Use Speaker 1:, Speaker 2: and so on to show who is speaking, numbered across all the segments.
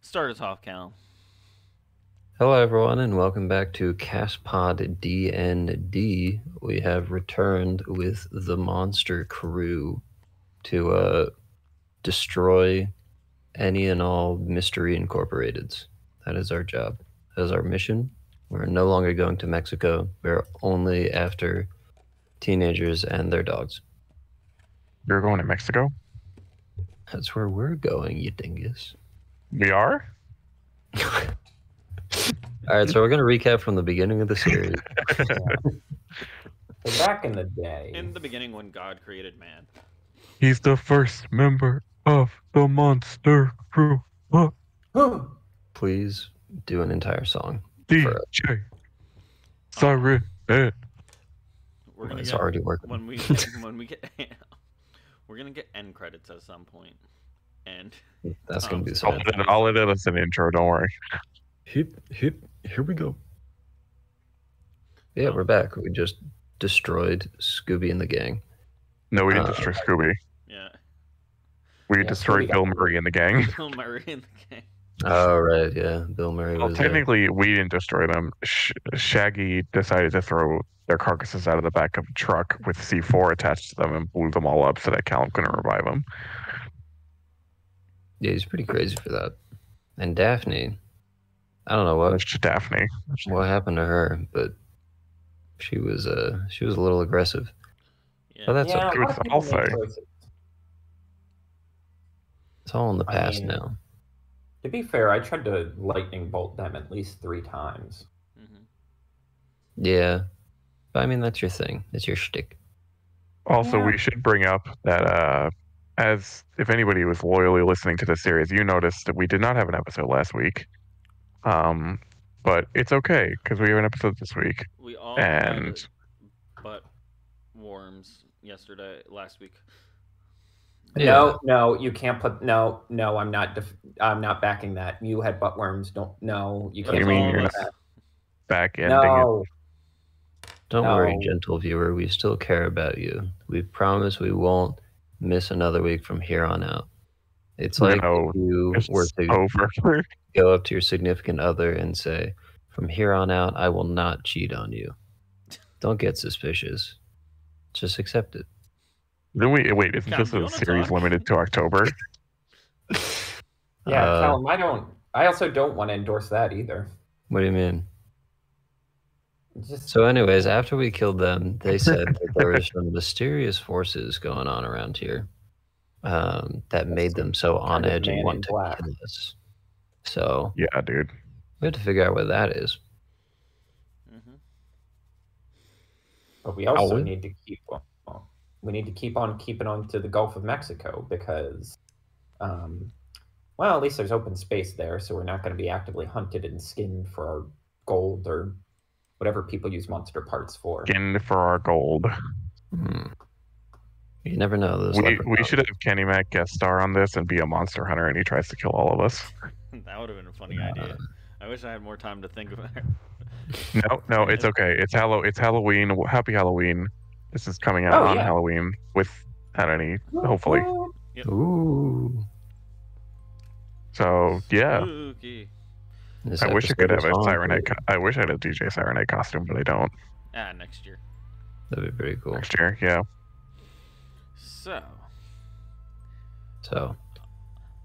Speaker 1: Start us off, Calum.
Speaker 2: Hello, everyone, and welcome back to Castpod DnD. We have returned with the monster crew to destroy any and all Mystery Incorporateds. That is our job. That is our mission. We're no longer going to Mexico. We're only after teenagers and their dogs.
Speaker 3: You're going to Mexico?
Speaker 2: That's where we're going, you dingus.
Speaker 3: We are?
Speaker 2: All right, so we're going to recap from the beginning of the series.
Speaker 4: So back in the day.
Speaker 1: In the beginning, when God created man.
Speaker 3: He's the first member of the monster crew.
Speaker 2: Please do an entire song.
Speaker 3: DJ Siren Head.
Speaker 1: We're gonna
Speaker 2: It's
Speaker 1: get,
Speaker 2: already working.
Speaker 1: when we get we're gonna get end credits at some point, and
Speaker 2: That's going to be
Speaker 3: I'll
Speaker 2: something.
Speaker 3: I'll edit us an intro, don't worry.
Speaker 2: Hip, here we go. Yeah, we're back. We just destroyed Scooby and the gang.
Speaker 3: No, we didn't destroy Scooby.
Speaker 1: yeah,
Speaker 3: We
Speaker 4: Yeah,
Speaker 3: destroyed
Speaker 4: Scooby
Speaker 3: Bill
Speaker 4: got-
Speaker 3: Murray and the gang.
Speaker 1: Bill Murray in the game.
Speaker 2: Oh, right, yeah. Bill Murray
Speaker 3: Well,
Speaker 2: was
Speaker 3: technically, we didn't destroy them. Shaggy decided to throw their carcasses out of the back of a truck with C4 attached to them and blew them all up so that Calum couldn't revive them.
Speaker 2: Yeah, he's pretty crazy for that. And Daphne, I don't know what
Speaker 3: That's just Daphne.
Speaker 2: happened to her, but she was a little aggressive.
Speaker 1: Yeah,
Speaker 2: But that's
Speaker 4: yeah,
Speaker 2: okay.
Speaker 4: a lot of people
Speaker 3: I'll
Speaker 4: make
Speaker 3: say.
Speaker 4: choices.
Speaker 2: It's all in the
Speaker 4: I
Speaker 2: past
Speaker 4: mean-
Speaker 2: now.
Speaker 4: To be fair, I tried to lightning bolt them at least 3 times.
Speaker 1: mhm.
Speaker 2: Yeah. But I mean, that's your thing. It's your shtick.
Speaker 3: Also,
Speaker 4: Yeah.
Speaker 3: we should bring up that as if anybody was loyally listening to the series, you noticed that we did not have an episode last week. But it's okay because we have an episode this week.
Speaker 1: We all
Speaker 3: And-
Speaker 1: had butt worms last week.
Speaker 2: Yeah.
Speaker 4: No, you can't put no. I'm not. I'm not backing that. You had butt worms. Don't. No, you
Speaker 1: That's
Speaker 4: can't.
Speaker 3: mean
Speaker 1: all
Speaker 3: you're
Speaker 1: of
Speaker 4: do
Speaker 1: us.
Speaker 4: that.
Speaker 3: Back ending it.
Speaker 4: No.
Speaker 2: Don't worry,
Speaker 4: No.
Speaker 2: gentle viewer. We still care about you. We promise we won't miss another week from here on out. It's like
Speaker 3: No,
Speaker 2: if you
Speaker 3: It's
Speaker 2: were to
Speaker 3: over.
Speaker 2: go up to your significant other and say, from here on out, I will not cheat on you. Don't get suspicious. Just accept it.
Speaker 3: Then wait, isn't
Speaker 1: Calum,
Speaker 3: this
Speaker 1: do you
Speaker 3: a
Speaker 1: wanna
Speaker 3: series
Speaker 1: talk?
Speaker 3: limited to October?
Speaker 4: Yeah,
Speaker 2: Uh,
Speaker 4: Calum. I don't. I also don't want to endorse that either.
Speaker 2: What do you mean?
Speaker 4: Just
Speaker 2: So anyways, after we killed them, they said that there were some mysterious forces going on around here that made them so on
Speaker 4: kind of
Speaker 2: edge and
Speaker 4: Man
Speaker 2: want
Speaker 4: in
Speaker 2: to
Speaker 4: Black.
Speaker 2: kill us. So
Speaker 3: Yeah, dude.
Speaker 2: we have to figure out what that is.
Speaker 1: Mhm.
Speaker 4: But we also
Speaker 2: we?
Speaker 4: need to keep. We need to keep on keeping on to the Gulf of Mexico because, well, at least there's open space there, so we're not going to be actively hunted and skinned for our gold or whatever people use monster parts for.
Speaker 3: Skin for our gold.
Speaker 2: You never know. Those
Speaker 3: We
Speaker 2: leprechauns.
Speaker 3: should have Kenny Mac guest star on this and be a monster hunter, and he tries to kill all of us.
Speaker 1: That would have been a funny idea. I wish I had more time to think about it.
Speaker 3: No, it's okay. It's Halloween. Happy Halloween. This is coming out
Speaker 4: Oh,
Speaker 3: on
Speaker 4: yeah.
Speaker 3: Halloween with Henry, hopefully.
Speaker 2: Ooh.
Speaker 3: So yeah,
Speaker 1: Spooky.
Speaker 2: This
Speaker 3: I wish I could
Speaker 2: episode
Speaker 3: have
Speaker 2: is
Speaker 3: a Siren Head.
Speaker 2: haunted.
Speaker 3: I wish I had a DJ Siren Head costume, but I don't.
Speaker 1: Next year.
Speaker 2: That'd be pretty cool.
Speaker 3: Next year, yeah.
Speaker 2: So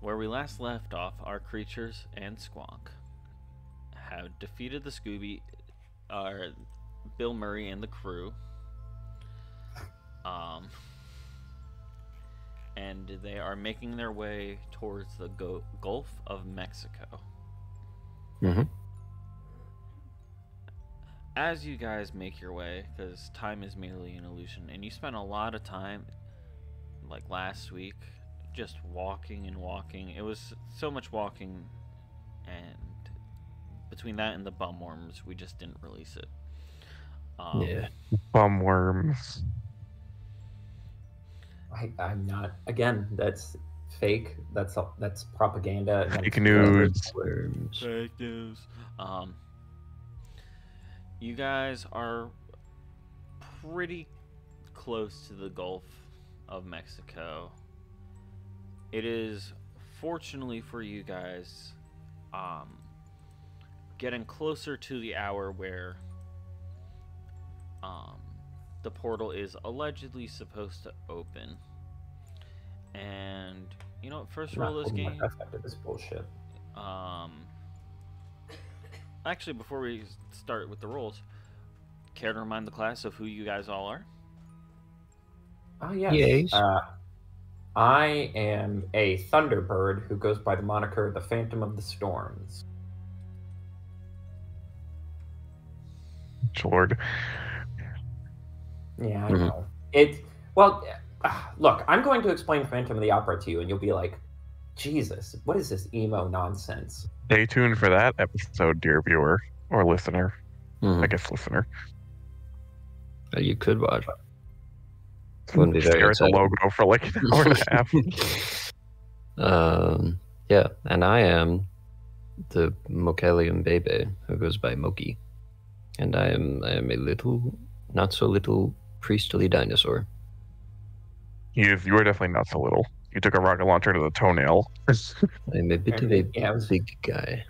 Speaker 1: Where we last left off, our creatures and Squonk have defeated the Scooby, Bill Murray and the crew. And they are making their way towards the Gulf of Mexico.
Speaker 2: Mhm.
Speaker 1: As you guys make your way, because time is merely an illusion, and you spent a lot of time, like last week, just walking and walking. It was so much walking, and between that and the bum worms, we just didn't release it.
Speaker 2: yeah.
Speaker 3: Bum worms.
Speaker 4: I'm not. Again, that's fake. That's propaganda. against
Speaker 3: Fake news.
Speaker 2: Worms.
Speaker 1: Fake news. You guys are pretty close to the Gulf of Mexico. It is, fortunately for you guys, getting closer to the hour where the portal is allegedly supposed to open. And you know what? First roll this game.
Speaker 4: After this bullshit.
Speaker 1: Actually, before we start with the rolls, care to remind the class of who you guys all are?
Speaker 4: Oh, yes.
Speaker 2: Yes.
Speaker 4: I am a Thunderbird who goes by the moniker the Phantom of the Storms.
Speaker 3: Lord.
Speaker 4: Yeah, I know. Look, I'm going to explain Phantom of the Opera to you, and you'll be like, Jesus, what is this emo nonsense?
Speaker 3: Stay tuned for that episode, dear viewer or listener. I guess listener.
Speaker 2: You could watch. Wouldn't be very
Speaker 3: Stare at the
Speaker 2: exciting.
Speaker 3: logo for like an hour and a half.
Speaker 2: Yeah, and I am the Mokelium Bebe who goes by Mokie. And I am a little, not so little priestly dinosaur.
Speaker 3: You are definitely not so little. You took a rocket launcher to the toenail.
Speaker 2: I'm a bit of a
Speaker 4: Yeah,
Speaker 2: big guy.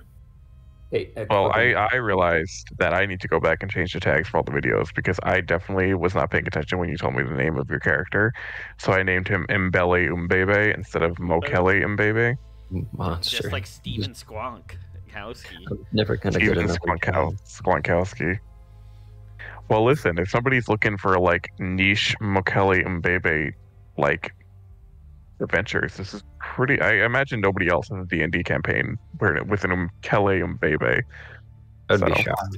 Speaker 3: Well, I realized that I need to go back and change the tags for all the videos because I definitely was not paying attention when you told me the name of your character. So I named him Mbele Umbebe instead of Mokele Umbebe.
Speaker 2: Monster.
Speaker 1: Just like Steven Squonkowski.
Speaker 2: I'm never gonna get
Speaker 3: Steven
Speaker 2: enough.
Speaker 3: Squonkowski. Well, listen, if somebody's looking for like niche Mokele Umbebe like adventures, this is pretty. I imagine nobody else in the D&D campaign with an Mokele Umbebe.
Speaker 2: I'd be shocked.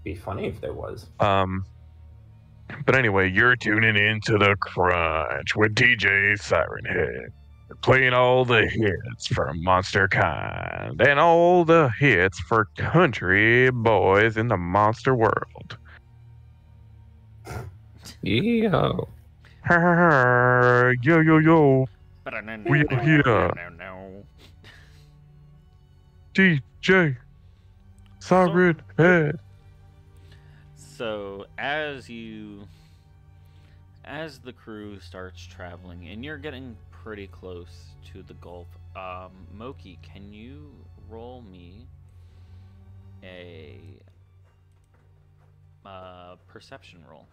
Speaker 4: Be funny if there was.
Speaker 3: But anyway, you're tuning into the Crunch with DJ Siren Head, playing all the hits for Monster Kind and all the hits for country boys in the monster world.
Speaker 2: Yo.
Speaker 3: Yo, yo, yo. We are here. DJ Siren Head.
Speaker 1: So as the crew starts traveling and you're getting pretty close to the Gulf, Mokie, can you roll me a perception roll?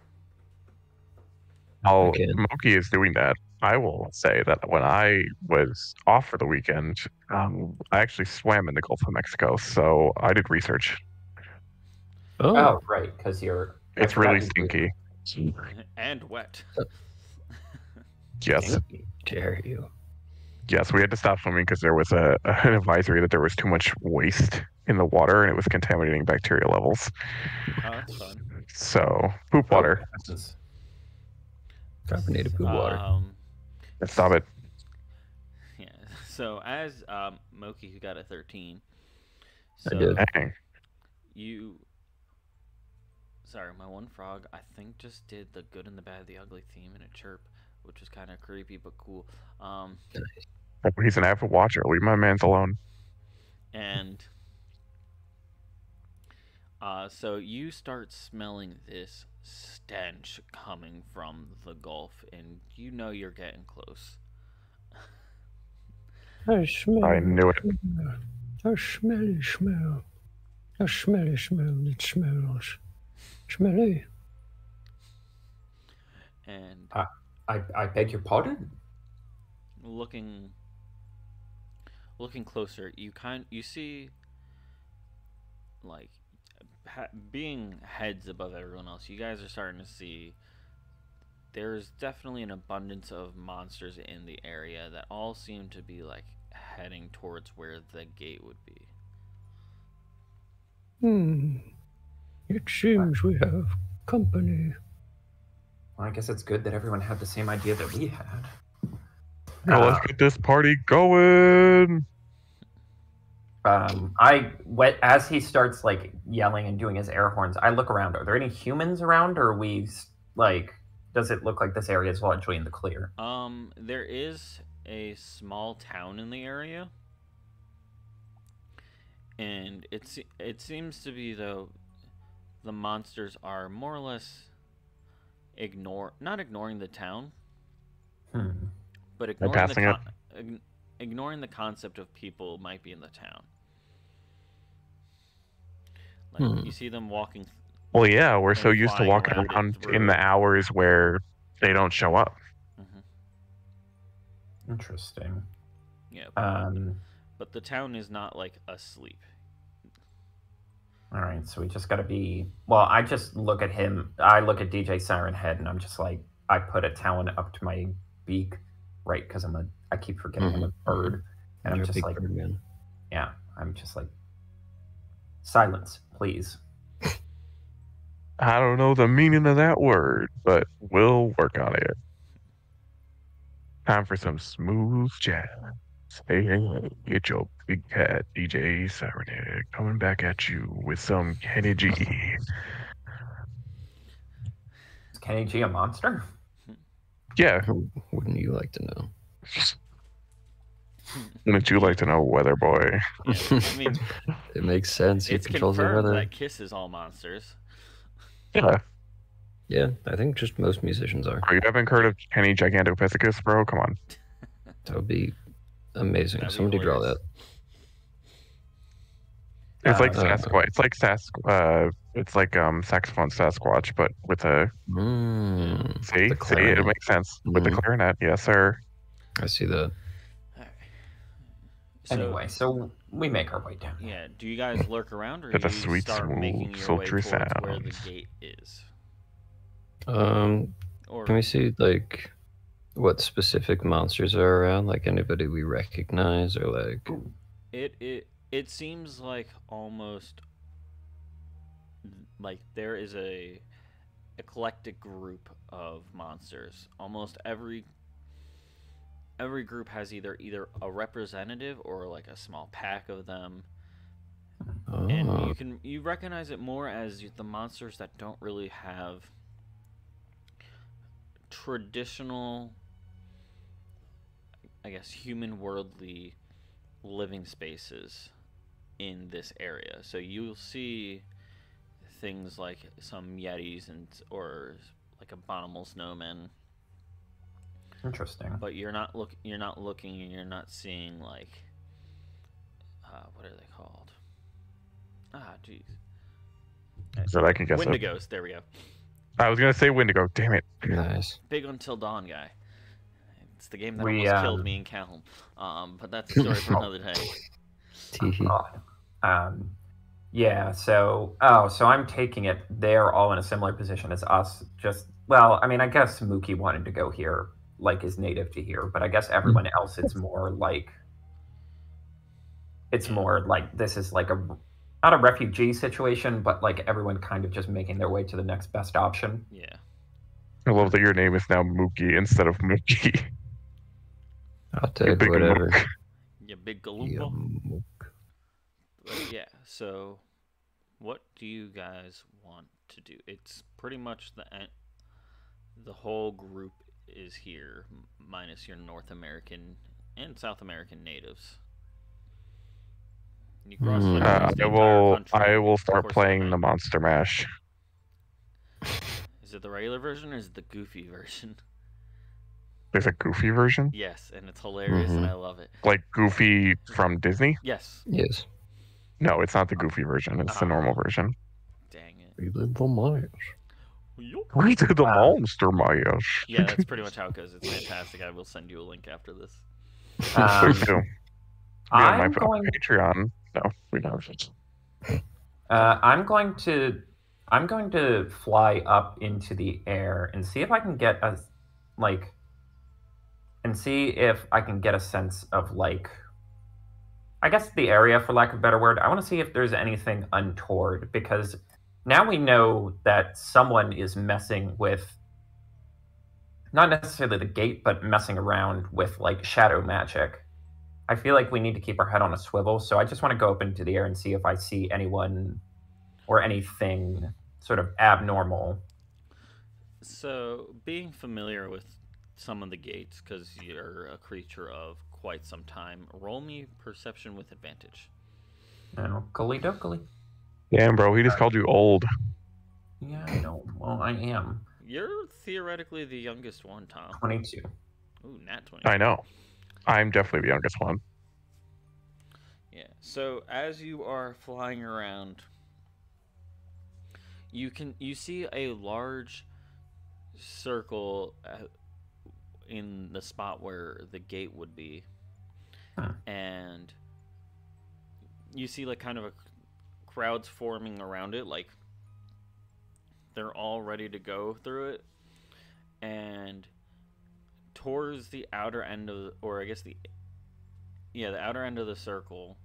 Speaker 3: While
Speaker 2: Okay.
Speaker 3: Mokie is doing that, I will say that when I was off for the weekend, I actually swam in the Gulf of Mexico, so I did research.
Speaker 4: Oh, right, because you're...
Speaker 3: It's really stinky.
Speaker 1: And wet.
Speaker 3: Yes.
Speaker 2: Dare you?
Speaker 3: Yes, we had to stop swimming because there was an advisory that there was too much waste in the water and it was contaminating bacteria levels.
Speaker 1: Oh, that's fun.
Speaker 3: So, poop water.
Speaker 2: Carbonated poop water.
Speaker 3: Stop it.
Speaker 1: Yeah. So as Mokie, who got a 13.
Speaker 2: I
Speaker 1: So
Speaker 2: did.
Speaker 3: Dang.
Speaker 1: Sorry, my one frog, I think, just did the good and the bad, the ugly theme in a chirp, which is kind of creepy but cool.
Speaker 3: He's an avid watcher. Leave my man's alone.
Speaker 1: And so you start smelling this stench coming from the Gulf, and you know you're getting close.
Speaker 2: I smell.
Speaker 3: I knew it.
Speaker 2: A smelly smell. A smelly smell that smells. Smelly.
Speaker 1: And
Speaker 4: I beg your pardon?
Speaker 1: looking closer, you see, like, being heads above everyone else, you guys are starting to see there's definitely an abundance of monsters in the area that all seem to be like heading towards where the gate would be.
Speaker 2: It seems we have company.
Speaker 4: Well, I guess it's good that everyone had the same idea that we had.
Speaker 3: Now let's get this party going.
Speaker 4: As he starts like yelling and doing his air horns, I look around. Are there any humans around, or are we like? Does it look like this area is largely in the clear?
Speaker 1: There is a small town in the area, and it seems to be, though, the monsters are more or less not ignoring the town, but ignoring
Speaker 3: passing
Speaker 1: the
Speaker 3: it?
Speaker 1: ignoring the concept of people might be in the town. Like you see them walking.
Speaker 3: Well, yeah, we're so
Speaker 1: and
Speaker 3: used to
Speaker 1: flying
Speaker 3: walking
Speaker 1: around it
Speaker 3: around in
Speaker 1: through.
Speaker 3: the hours where they don't show up.
Speaker 4: Interesting.
Speaker 1: Yeah.
Speaker 4: Um.
Speaker 1: But the town is not like asleep.
Speaker 4: All right, so we just got to be. Well, I just look at him. I look at DJ Siren Head, and I'm just like, I put a talon up to my beak, right? Because I keep forgetting I'm a bird, and I'm
Speaker 2: You're a
Speaker 4: just
Speaker 2: big
Speaker 4: like,
Speaker 2: bird, man.
Speaker 4: yeah, I'm just like, silence, please.
Speaker 3: I don't know the meaning of that word, but we'll work on it. Time for some smooth jazz. Hey, get your big cat, DJ Siren Head, coming back at you with some Kenny G.
Speaker 4: Is Kenny G a monster?
Speaker 3: Yeah,
Speaker 2: Wouldn't you like to know?
Speaker 3: wouldn't you like to know, Weather Boy?
Speaker 1: Yeah, I mean,
Speaker 2: It makes sense. He
Speaker 1: it's
Speaker 2: controls the
Speaker 1: confirmed
Speaker 2: weather.
Speaker 1: that Kiss is all monsters.
Speaker 3: Yeah.
Speaker 2: Yeah, I think just most musicians are.
Speaker 3: Bro, you haven't heard of Kenny Gigantopithecus, bro? Come on.
Speaker 2: That would be amazing.
Speaker 1: That'd be
Speaker 2: Somebody draw that.
Speaker 3: It's like
Speaker 2: Uh,
Speaker 3: Sasquatch. It's like saxophone Sasquatch, but with a see, it
Speaker 2: clarinet.
Speaker 3: makes sense with the
Speaker 2: Mhm.
Speaker 3: clarinet. Yes, sir.
Speaker 2: I see that.
Speaker 1: Alright.
Speaker 4: Anyway, so we make our way down.
Speaker 1: Yeah, do you guys lurk around, or
Speaker 3: To the
Speaker 1: you
Speaker 3: sweet,
Speaker 1: start making
Speaker 3: smooth,
Speaker 1: your way
Speaker 3: sultry
Speaker 1: towards where the
Speaker 3: sounds.
Speaker 1: gate is? Or
Speaker 2: Can we see like what specific monsters are around? Like anybody we recognize, or like
Speaker 1: it seems like almost like there is a eclectic group of monsters. Almost every group has either a representative or like a small pack of them. And you recognize it more as the monsters that don't really have traditional, I guess, human worldly living spaces in this area. So you'll see things like some yetis or like abominable snowmen.
Speaker 4: Interesting.
Speaker 1: But you're not looking and you're not seeing like what are they called? Jeez.
Speaker 3: So I can guess it.
Speaker 1: Wendigos, there we go.
Speaker 3: I was gonna say Wendigo. Damn it.
Speaker 2: nice.
Speaker 1: Big Until Dawn guy. It's the game that
Speaker 4: We,
Speaker 1: almost killed me and Calum. But that's a story for another day.
Speaker 2: Teehee.
Speaker 4: God. Yeah, so I'm taking it they're all in a similar position as us. Just, well, I mean, I guess Mokie wanted to go here, like is native to here, but I guess everyone else, it's more like this is like not a refugee situation, but like everyone kind of just making their way to the next best option.
Speaker 1: Yeah.
Speaker 3: I love that your name is now Mookie instead of Mookie.
Speaker 2: I'll
Speaker 3: You
Speaker 2: take
Speaker 3: big
Speaker 2: whatever.
Speaker 3: mook.
Speaker 1: You big
Speaker 2: Yeah,
Speaker 1: galumpa.
Speaker 2: mook.
Speaker 1: But yeah, so what do you guys want to do? It's pretty much the whole group is here, minus your North American and South American natives. You cross literally the entire country,
Speaker 3: I will
Speaker 1: of
Speaker 3: start
Speaker 1: course,
Speaker 3: playing
Speaker 1: overnight.
Speaker 3: the Monster Mash.
Speaker 1: Is it the regular version or is it the goofy version?
Speaker 3: There's a Goofy version?
Speaker 1: Yes, and it's hilarious and
Speaker 2: Mhm.
Speaker 1: I love it.
Speaker 3: Like Goofy from Disney?
Speaker 1: Yes.
Speaker 2: Yes.
Speaker 3: No, it's not the Goofy version. It's the normal version.
Speaker 1: Dang it.
Speaker 2: We live the miles.
Speaker 3: We did the Monster Mash.
Speaker 1: Yeah, that's pretty much how it goes. It's fantastic. I will send you a link after this.
Speaker 3: Please do. Be on my
Speaker 4: I'm going.
Speaker 3: Patreon. No, we don't.
Speaker 4: I'm going to fly up into the air and see if I can get a sense of like, I guess the area, for lack of a better word. I want to see if there's anything untoward, because now we know that someone is messing with, not necessarily the gate, but messing around with like shadow magic. I feel like we need to keep our head on a swivel, so I just want to go up into the air and see if I see anyone or anything sort of abnormal.
Speaker 1: So, being familiar with some of the gates, because you're a creature of quite some time, roll me perception with advantage.
Speaker 4: Gully dokily.
Speaker 3: Damn, bro, he just called you old.
Speaker 4: Yeah, I know. Well, I am.
Speaker 1: You're theoretically the youngest one, Tom.
Speaker 4: 22.
Speaker 1: Ooh, nat 20.
Speaker 3: I know. I'm definitely the youngest one.
Speaker 1: Yeah. So as you are flying around, you see a large circle in the spot where the gate would be, and you see like kind of a crowds forming around it, like they're all ready to go through it, and towards the outer end of, or I guess the outer end of the circle,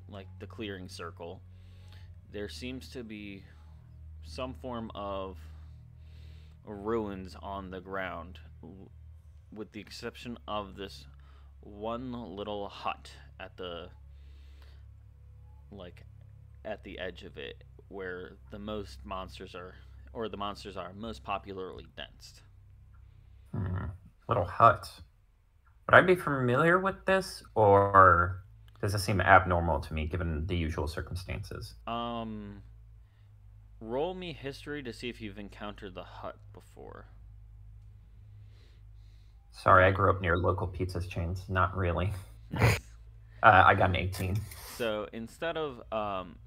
Speaker 1: like the clearing circle, there seems to be some form of ruins on the ground, with the exception of this one little hut at the edge of it, where the monsters are most popularly danced.
Speaker 4: Little hut. Would I be familiar with this, or does this seem abnormal to me given the usual circumstances?
Speaker 1: Roll me history to see if you've encountered the hut before.
Speaker 4: Sorry, I grew up near local pizza chains. Not really. I got an 18.
Speaker 1: So instead of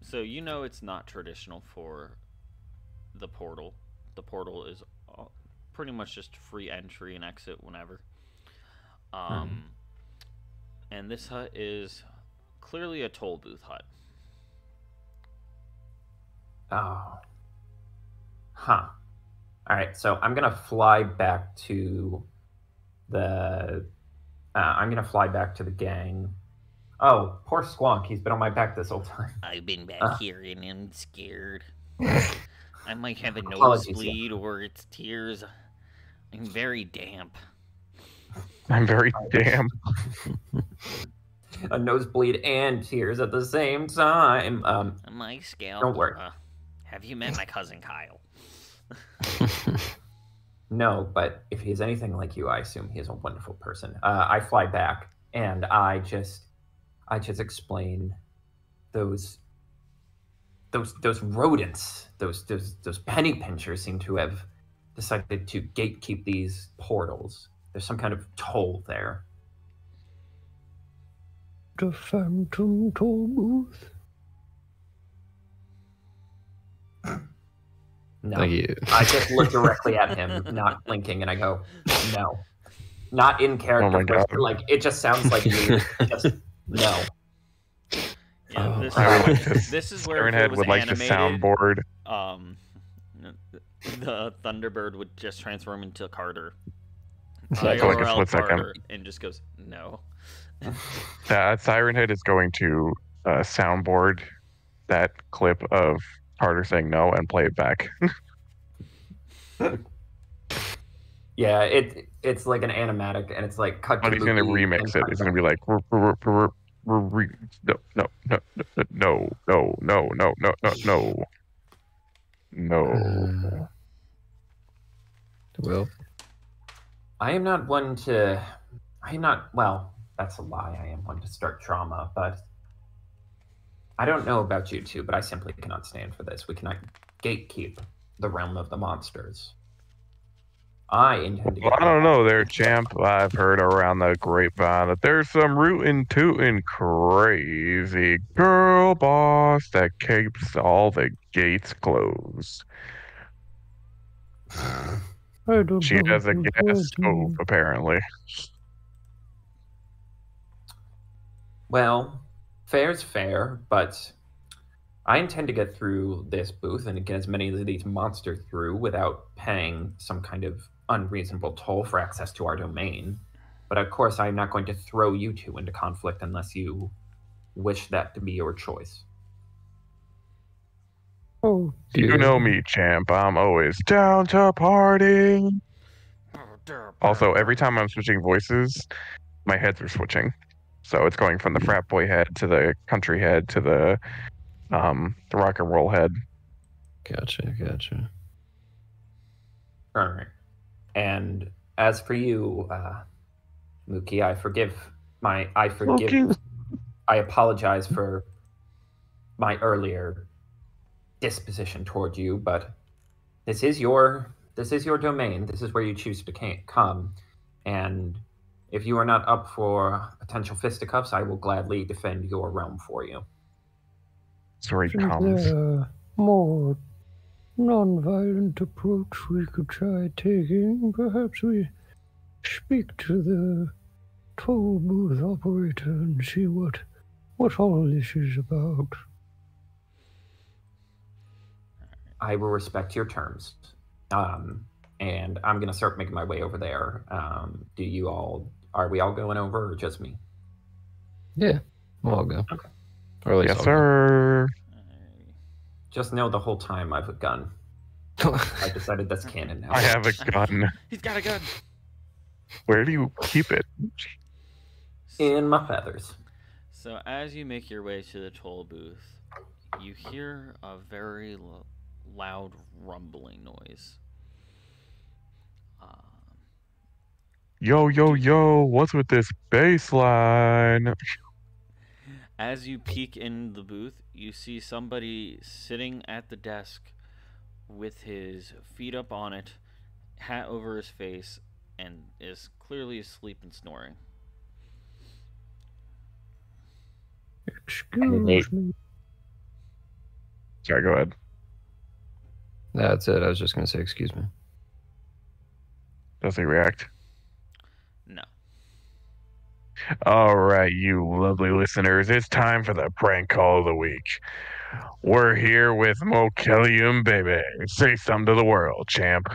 Speaker 1: so you know it's not traditional for the portal. The portal is pretty much just free entry and exit whenever. And this hut is clearly a toll booth hut.
Speaker 4: Oh. Huh. Alright, so I'm gonna fly back to the gang. Oh, poor Squonk, he's been on my back this whole time.
Speaker 1: I've been back here and I'm scared. I might have a
Speaker 4: Apologies,
Speaker 1: nosebleed or it's tears. I'm very damp.
Speaker 3: I'm very damp.
Speaker 4: A nosebleed and tears at the same time.
Speaker 1: My scalp.
Speaker 4: Don't worry.
Speaker 1: Have you met my cousin Kyle?
Speaker 4: No, but if he's anything like you, I assume he is a wonderful person. I fly back and I just explain those rodents, those penny pinchers seem to have decided to gatekeep these portals. There's some kind of toll there.
Speaker 2: The phantom toll booth.
Speaker 4: No.
Speaker 2: Thank you.
Speaker 4: I just look directly at him, not blinking, and I go, no. Not in character.
Speaker 3: Oh my God.
Speaker 4: Like, it just sounds like you. Just, no.
Speaker 1: Yeah, this is where
Speaker 3: Siren
Speaker 1: if it
Speaker 3: Head
Speaker 1: was
Speaker 3: would like
Speaker 1: animated,
Speaker 3: to soundboard.
Speaker 1: The Thunderbird would just transform into Carter.
Speaker 3: For like a
Speaker 1: IRL
Speaker 3: split second.
Speaker 1: Carter, and just goes, no.
Speaker 3: Siren Head is going to soundboard that clip of Carter saying no and play it back.
Speaker 4: Yeah, it's like an animatic, and it's like cut.
Speaker 3: But he's going to remix it. It's going to be like no.
Speaker 2: Well,
Speaker 4: I am not one to. I am not. Well, that's a lie. I am one to start drama, but I don't know about you two, but I simply cannot stand for this. We cannot gatekeep the realm of the monsters. I intend to.
Speaker 3: Well, I don't know there, champ. I've heard around the grapevine that there's some rootin' tootin' crazy girl boss that keeps all the gates closed. She has a gas stove, apparently.
Speaker 4: Well, fair's fair, but I intend to get through this booth and get as many of these monsters through without paying some kind of unreasonable toll for access to our domain. But of course, I'm not going to throw you two into conflict unless you wish that to be your choice.
Speaker 2: oh,
Speaker 3: You know me, champ. I'm always down to party. Also, every time I'm switching voices, my heads are switching. So it's going from the frat boy head to the country head to the rock and roll head.
Speaker 2: Gotcha.
Speaker 4: All right. And as for you, Mokie, I apologize for my earlier disposition toward you, but this is your domain. This is where you choose to come, and If you are not up for potential fisticuffs, I will gladly defend your realm for you.
Speaker 3: So he
Speaker 5: Isn't
Speaker 3: comes.
Speaker 5: there a more non-violent approach we could try taking? Perhaps we speak to the toll booth operator and see what all this is about.
Speaker 4: I will respect your terms. And I'm going to start making my way over there. Are we all going over or just me?
Speaker 2: Yeah, we'll all go.
Speaker 4: Okay.
Speaker 2: Or at least
Speaker 3: Yes,
Speaker 2: I'll
Speaker 3: sir.
Speaker 4: Just know the whole time I have a gun.
Speaker 2: go.
Speaker 4: I decided that's canon now.
Speaker 3: I have a gun.
Speaker 1: He's got a gun.
Speaker 3: Where do you keep it?
Speaker 4: In my feathers.
Speaker 1: So as you make your way to the toll booth, you hear a very loud rumbling noise.
Speaker 3: Yo, yo, yo, what's with this bass line?
Speaker 1: As you peek in the booth, you see somebody sitting at the desk with his feet up on it, hat over his face, and is clearly asleep and snoring.
Speaker 5: Excuse me.
Speaker 3: Sorry, go ahead.
Speaker 2: That's it. I was just going to say, excuse me.
Speaker 3: Does he react?
Speaker 1: No.
Speaker 3: All right, you lovely listeners, it's time for the prank call of the week. We're here with Mokie, baby. Say something to the world, champ.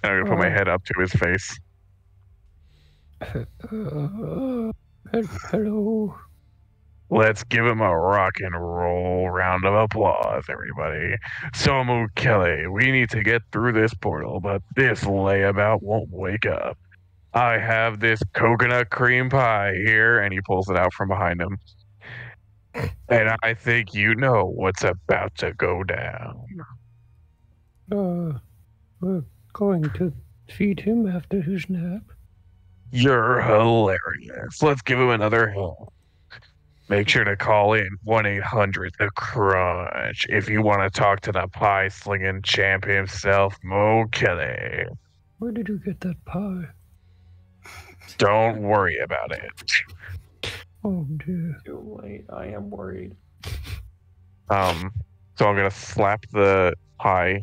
Speaker 3: And I'm gonna put my head up to his face.
Speaker 5: Hello.
Speaker 3: Let's give him a rock and roll round of applause, everybody. So, Mokie, we need to get through this portal, but this layabout won't wake up. I have this coconut cream pie here, and he pulls it out from behind him. And I think you know what's about to go down.
Speaker 5: We're going to feed him after his nap.
Speaker 3: You're hilarious. Let's give him another hand. Make sure to call in 1-800-THE-CRUNCH if you want to talk to the pie-slinging champ himself, Mokie.
Speaker 5: Where did you get that pie?
Speaker 3: Don't worry about it.
Speaker 5: Oh dear.
Speaker 4: Too late. I am worried.
Speaker 3: So I'm gonna slap the pie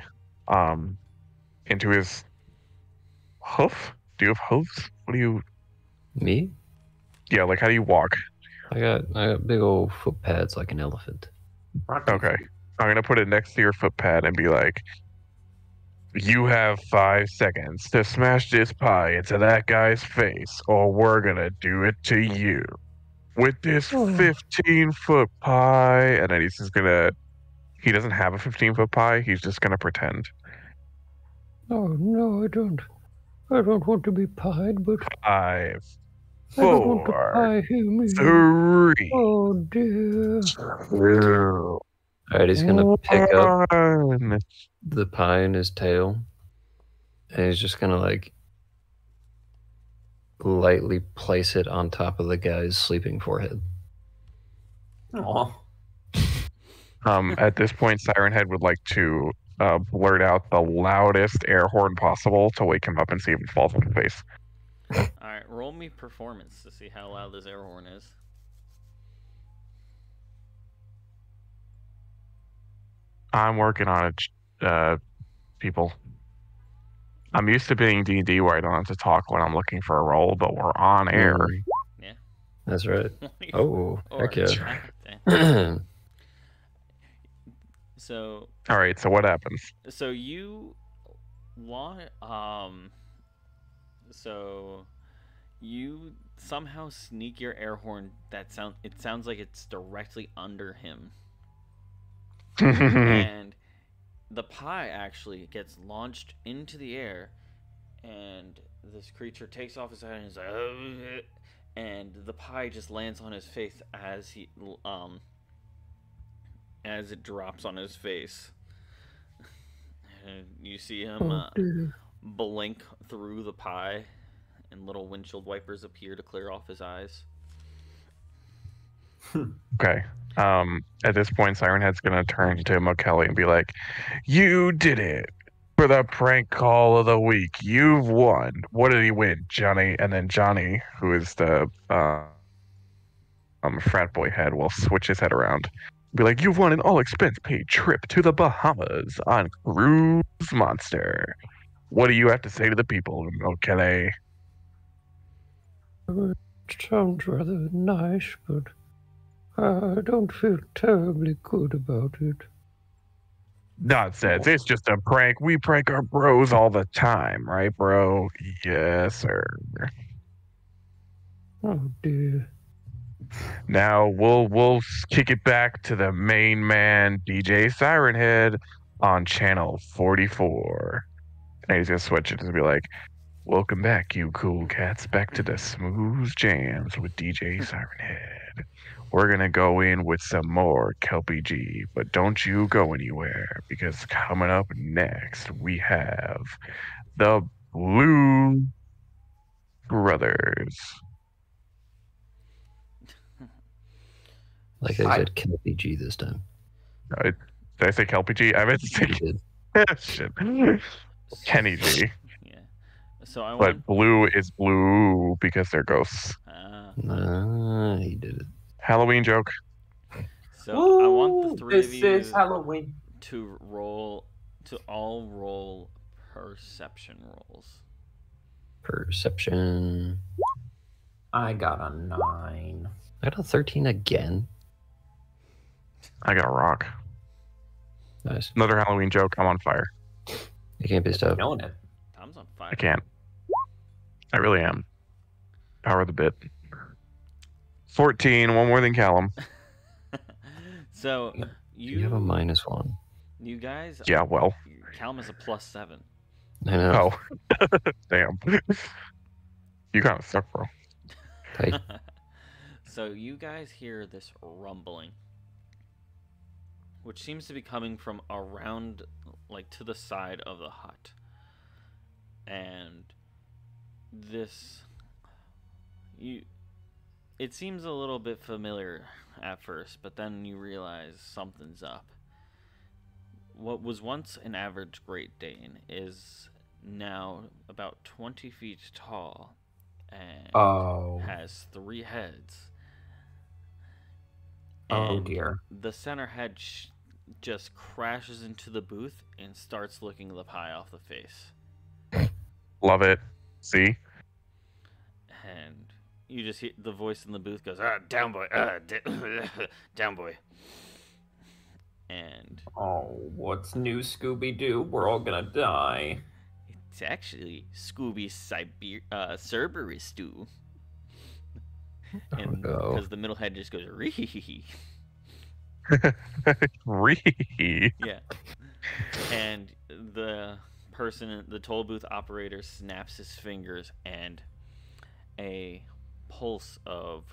Speaker 3: into his hoof. Do you have hooves? What do you?
Speaker 2: Me?
Speaker 3: Yeah, like how do you walk?
Speaker 2: I got big old foot pads like an elephant.
Speaker 3: Okay, I'm gonna put it next to your foot pad and be like, you have 5 seconds to smash this pie into that guy's face, or we're gonna do it to you with this 15-foot pie. And then he's just gonna. He doesn't have a 15-foot pie. He's just gonna pretend.
Speaker 5: Oh no, I don't want to be pied, but
Speaker 3: 5,
Speaker 5: I don't want to
Speaker 3: 4,
Speaker 5: pie him.
Speaker 3: 3,
Speaker 5: Oh dear.
Speaker 3: 2,
Speaker 2: Alright, he's going to pick up
Speaker 3: 1.
Speaker 2: the pie in his tail, and he's just going to, like, lightly place it on top of the guy's sleeping forehead.
Speaker 4: Aw.
Speaker 3: At this point, Siren Head would like to blurt out the loudest air horn possible to wake him up and see if it falls on his face.
Speaker 1: Alright, roll me performance to see how loud this air horn is.
Speaker 3: I'm working on it, people. I'm used to being D&D where I don't have to talk when I'm looking for a role, but we're on air.
Speaker 1: Yeah.
Speaker 2: That's right. Oh, heck yeah.
Speaker 1: yeah. So.
Speaker 3: All right. So what happens?
Speaker 1: So you So you somehow sneak your air horn. It sounds like it's directly under him. And the pie actually gets launched into the air, and this creature takes off his head and is like, "Ugh," and the pie just lands on his face as it drops on his face. And you see him blink through the pie, and little windshield wipers appear to clear off his eyes.
Speaker 3: Okay. At this point, Siren Head's gonna turn to Mokie and be like, "You did it! for the prank call of the week. You've won. What did he win, Johnny? And then Johnny, who is the frat boy head, will switch his head around. Be like, you've won an all-expense-paid trip to the Bahamas on Cruise Monster. What do you have to say to the people, okay?
Speaker 5: It sounds rather nice, but I don't feel terribly good about it.
Speaker 3: Nonsense. It's just a prank. We prank our bros all the time, right, bro? Yes, sir.
Speaker 5: Oh dear.
Speaker 3: Now we'll kick it back to the main man, DJ Siren Head, on channel 44. And he's gonna switch it to be like, welcome back, you cool cats, back to the smooth jams with DJ Siren Head. We're gonna go in with some more Kelpie G, but don't you go anywhere, because coming up next we have the Blue Brothers.
Speaker 2: Like I said, Kelpie G this time.
Speaker 3: Did I say Kelpie G? I meant to say
Speaker 2: You did.
Speaker 3: shit. Kenny G.
Speaker 1: Yeah. So I
Speaker 3: But
Speaker 1: want.
Speaker 3: blue is blue because they're ghosts.
Speaker 2: He did it.
Speaker 3: Halloween joke.
Speaker 1: So I want the three
Speaker 4: this
Speaker 1: of you
Speaker 4: is Halloween.
Speaker 1: to all roll perception rolls.
Speaker 2: Perception.
Speaker 4: I got a 9.
Speaker 2: I got a 13 again.
Speaker 3: I got a rock.
Speaker 2: Nice.
Speaker 3: Another Halloween joke. I'm on fire.
Speaker 2: You can't be stopped.
Speaker 4: Knowing it.
Speaker 1: Tom's on fire.
Speaker 3: I can't. I really am. Power of the bit. 14, one more than Calum.
Speaker 1: So
Speaker 2: You have a -1.
Speaker 1: you guys.
Speaker 3: Yeah, well.
Speaker 1: Calum is a +7.
Speaker 2: I know.
Speaker 3: Oh. Damn. You kind of suck, bro.
Speaker 2: Tight.
Speaker 1: So you guys hear this rumbling, which seems to be coming from around, like, to the side of the hut. And this, it seems a little bit familiar at first, but then you realize something's up. What was once an average Great Dane is now about 20 feet tall and has 3 heads.
Speaker 4: Oh
Speaker 1: And
Speaker 4: dear.
Speaker 1: the center head just crashes into the booth and starts licking the pie off the face.
Speaker 3: Love it. See?
Speaker 1: And you just hear the voice in the booth goes, down boy, down boy. And
Speaker 4: Oh, what's new, Scooby-Doo? We're all gonna die.
Speaker 1: it's actually Scooby's Cerberus stew. And
Speaker 2: no.
Speaker 1: because the middle head just goes, ree.
Speaker 3: Ree.
Speaker 1: Yeah. And the toll booth operator snaps his fingers and a pulse of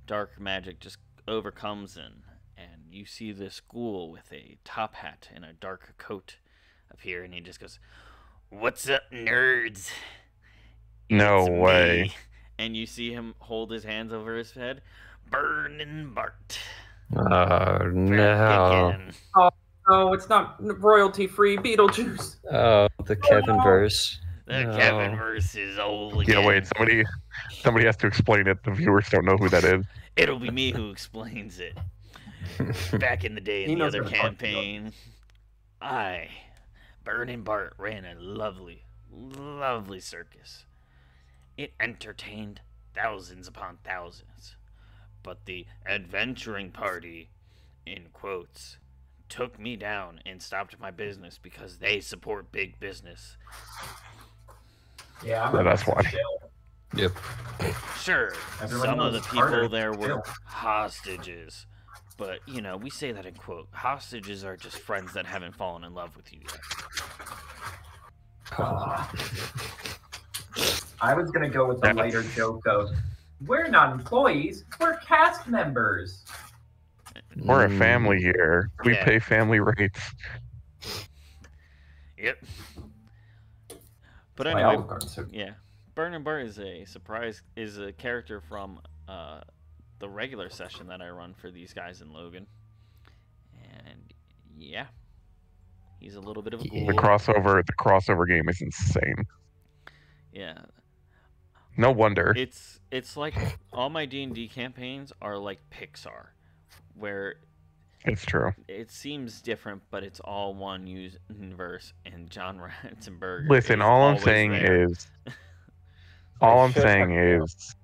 Speaker 1: dark magic just overcomes him. And you see this ghoul with a top hat and a dark coat appear, and he just goes, "What's up, nerds?"
Speaker 3: No
Speaker 1: It's
Speaker 3: way.
Speaker 1: me." And you see him hold his hands over his head. Burning Bart.
Speaker 2: Oh,
Speaker 1: Back
Speaker 2: no.
Speaker 1: again.
Speaker 4: Oh, it's not royalty-free Beetlejuice.
Speaker 2: Oh, the Kevin verse.
Speaker 1: The
Speaker 2: No.
Speaker 1: Kevin verse is old again.
Speaker 3: Yeah, wait. Somebody has to explain it. The viewers don't know who that is.
Speaker 1: It'll be me who explains it. Back in the day
Speaker 4: He
Speaker 1: in the
Speaker 4: knows
Speaker 1: other
Speaker 4: what I'm talking
Speaker 1: campaign, Burning Bart, ran a lovely, lovely circus. It entertained thousands upon thousands. But the adventuring party, in quotes, took me down and stopped my business because they support big business.
Speaker 4: Yeah,
Speaker 3: Yeah, that's why.
Speaker 2: Yep.
Speaker 1: Sure,
Speaker 4: Everyone
Speaker 1: some of the
Speaker 4: knows
Speaker 1: people
Speaker 4: Carter
Speaker 1: there were
Speaker 4: Bill.
Speaker 1: hostages. But, we say that in quote. Hostages are just friends that haven't fallen in love with you yet.
Speaker 4: I was gonna go with the lighter joke of, we're not employees, we're cast members.
Speaker 3: We're a family here. We
Speaker 1: Yeah.
Speaker 3: pay family rates.
Speaker 1: Yep. But
Speaker 4: My
Speaker 1: anyway,
Speaker 4: Olive Garden soup.
Speaker 1: yeah. Burning Bart is a character from the regular session that I run for these guys in Logan. And yeah. He's a little bit of a
Speaker 2: Yeah.
Speaker 1: ghoul.
Speaker 3: The crossover game is insane.
Speaker 1: Yeah.
Speaker 3: No wonder.
Speaker 1: It's like all my D&D campaigns are like Pixar, where
Speaker 3: It's true.
Speaker 1: it seems different, but it's all one universe, and John Ratzenberger
Speaker 3: Listen,
Speaker 1: is
Speaker 3: all I'm
Speaker 1: always
Speaker 3: saying
Speaker 1: there.
Speaker 3: is all I'm
Speaker 4: should
Speaker 3: saying
Speaker 4: have-
Speaker 3: is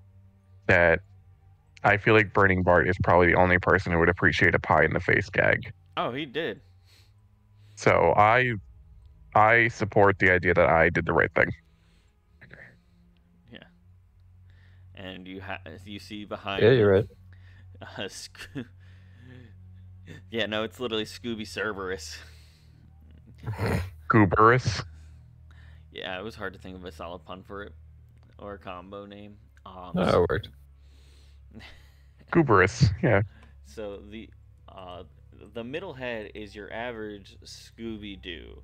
Speaker 3: that I feel like Burning Bart is probably the only person who would appreciate a pie in the face gag.
Speaker 1: Oh, he did.
Speaker 3: So I support the idea that I did the right thing.
Speaker 1: Yeah. And you see behind
Speaker 2: Yeah, you're right.
Speaker 1: Yeah, no, it's literally Scooby Cerberus.
Speaker 3: Gooberus.
Speaker 1: Yeah, it was hard to think of a solid pun for it or a combo name.
Speaker 2: No, it worked.
Speaker 3: Gooberus. Yeah.
Speaker 1: So the middle head is your average Scooby Doo,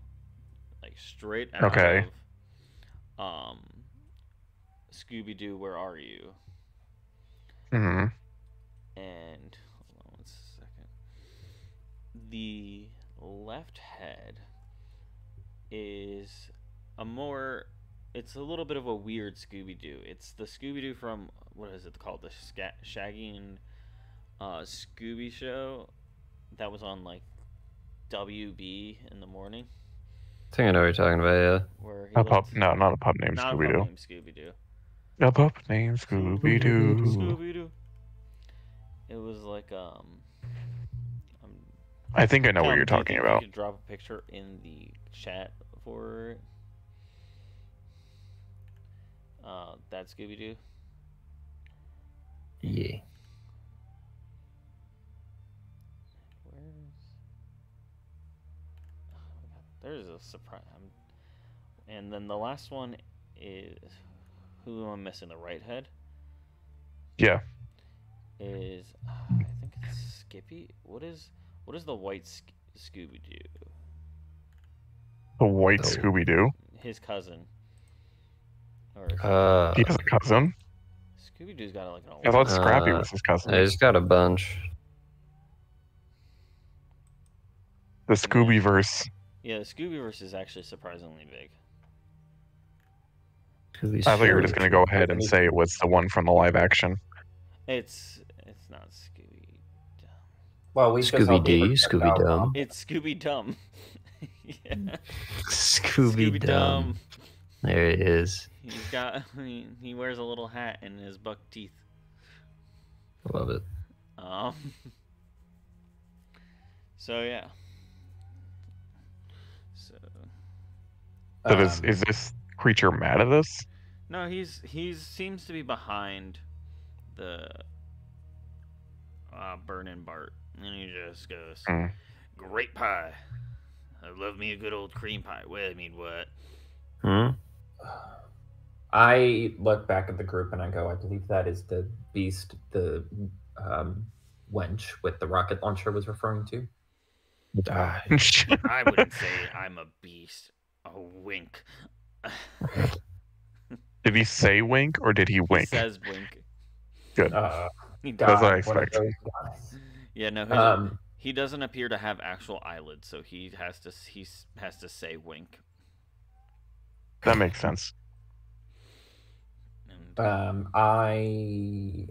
Speaker 1: like straight out
Speaker 3: Okay.
Speaker 1: of Scooby Doo. Where are you?
Speaker 3: hmm
Speaker 1: And hold on 1 second. The left head is it's a little bit of a weird Scooby-Doo. It's the Scooby-Doo from, what is it called? The Shaggy and Scooby show that was on like WB in the morning.
Speaker 2: I think I know what you're talking about, yeah.
Speaker 1: Where he
Speaker 3: A pup?
Speaker 1: looked-
Speaker 3: No, not a pup named
Speaker 1: not a
Speaker 3: Scooby
Speaker 1: pup
Speaker 3: Doo.
Speaker 1: named Scooby-Doo.
Speaker 3: A pup named Scooby Doo.
Speaker 1: Scooby-Doo. It was like
Speaker 3: I think I know what
Speaker 1: Calum,
Speaker 3: you're
Speaker 1: do you
Speaker 3: talking
Speaker 1: think
Speaker 3: about.
Speaker 1: You could drop a picture in the chat for that Scooby-Doo.
Speaker 2: Yeah.
Speaker 1: There's a surprise. And then the last one is, who am I missing? The right head
Speaker 3: Yeah.
Speaker 1: is, I think it's Skippy. What is the white Scooby-Doo?
Speaker 3: The white
Speaker 2: Oh.
Speaker 3: Scooby Doo.
Speaker 1: His cousin. Or
Speaker 3: He has a cousin.
Speaker 1: Scooby-Doo's got like an
Speaker 3: I thought
Speaker 1: old.
Speaker 3: Scrappy was his cousin.
Speaker 2: I just got a bunch.
Speaker 3: The Scooby-verse.
Speaker 1: Yeah, the Scoobyverse is actually surprisingly big.
Speaker 3: I thought you were just going to go ahead and say it was the one from the live action.
Speaker 1: It's not Scooby.
Speaker 4: Well, we just all
Speaker 2: Scooby
Speaker 4: gave
Speaker 2: D,
Speaker 4: her
Speaker 2: Scooby
Speaker 4: $10
Speaker 2: Dum.
Speaker 1: It's Scooby Dum. Yeah.
Speaker 2: Scooby Dum. There it is.
Speaker 1: He's got. He wears a little hat and his buck teeth.
Speaker 2: Love it.
Speaker 1: So yeah. So
Speaker 3: So is this creature mad at us?
Speaker 1: no, he's seems to be behind the Burning Bart, and he just goes,
Speaker 3: Mm.
Speaker 1: "Great pie. I love me a good old cream pie." Well, I mean, what?
Speaker 2: Hmm?
Speaker 4: I look back at the group and I go, I believe that is the beast the wench with the rocket launcher was referring to.
Speaker 1: I wouldn't say I'm a beast. A wink.
Speaker 3: Did he say wink or did he wink?
Speaker 1: He says wink.
Speaker 3: Good.
Speaker 1: He
Speaker 3: That's
Speaker 1: does.
Speaker 3: what I
Speaker 4: one of
Speaker 3: expect.
Speaker 4: those guys.
Speaker 1: Yeah, no. He doesn't appear to have actual eyelids, so he has to say wink.
Speaker 3: That makes sense.
Speaker 1: And
Speaker 4: I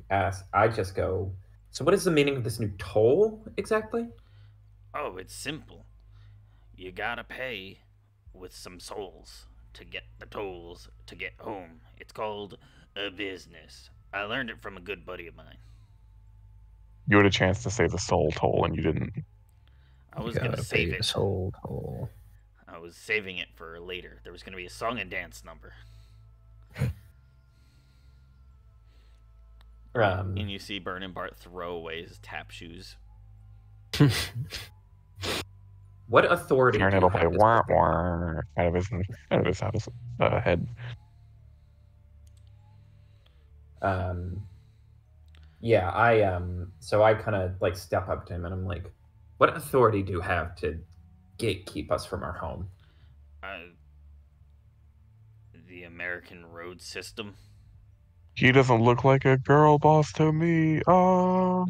Speaker 4: just go, so what is the meaning of this new toll exactly?
Speaker 1: oh, it's simple. You gotta pay with some souls to get the tolls to get home. It's called a business. I learned it from a good buddy of mine.
Speaker 3: You had a chance to say the soul toll and you didn't.
Speaker 1: I was gonna save it.
Speaker 2: Soul toll.
Speaker 1: I was saving it for later. There was gonna be a song and dance number. And you see Burning Bart throw away his tap shoes.
Speaker 4: What authority
Speaker 3: Turn
Speaker 4: do
Speaker 3: it
Speaker 4: you
Speaker 3: away.
Speaker 4: have?
Speaker 3: Wah, wah, out of his head.
Speaker 4: Yeah, so I kind of like step up to him and I'm like, what authority do you have to gatekeep us from our home?
Speaker 1: The American road system.
Speaker 3: He doesn't look like a girl boss to me. Oh.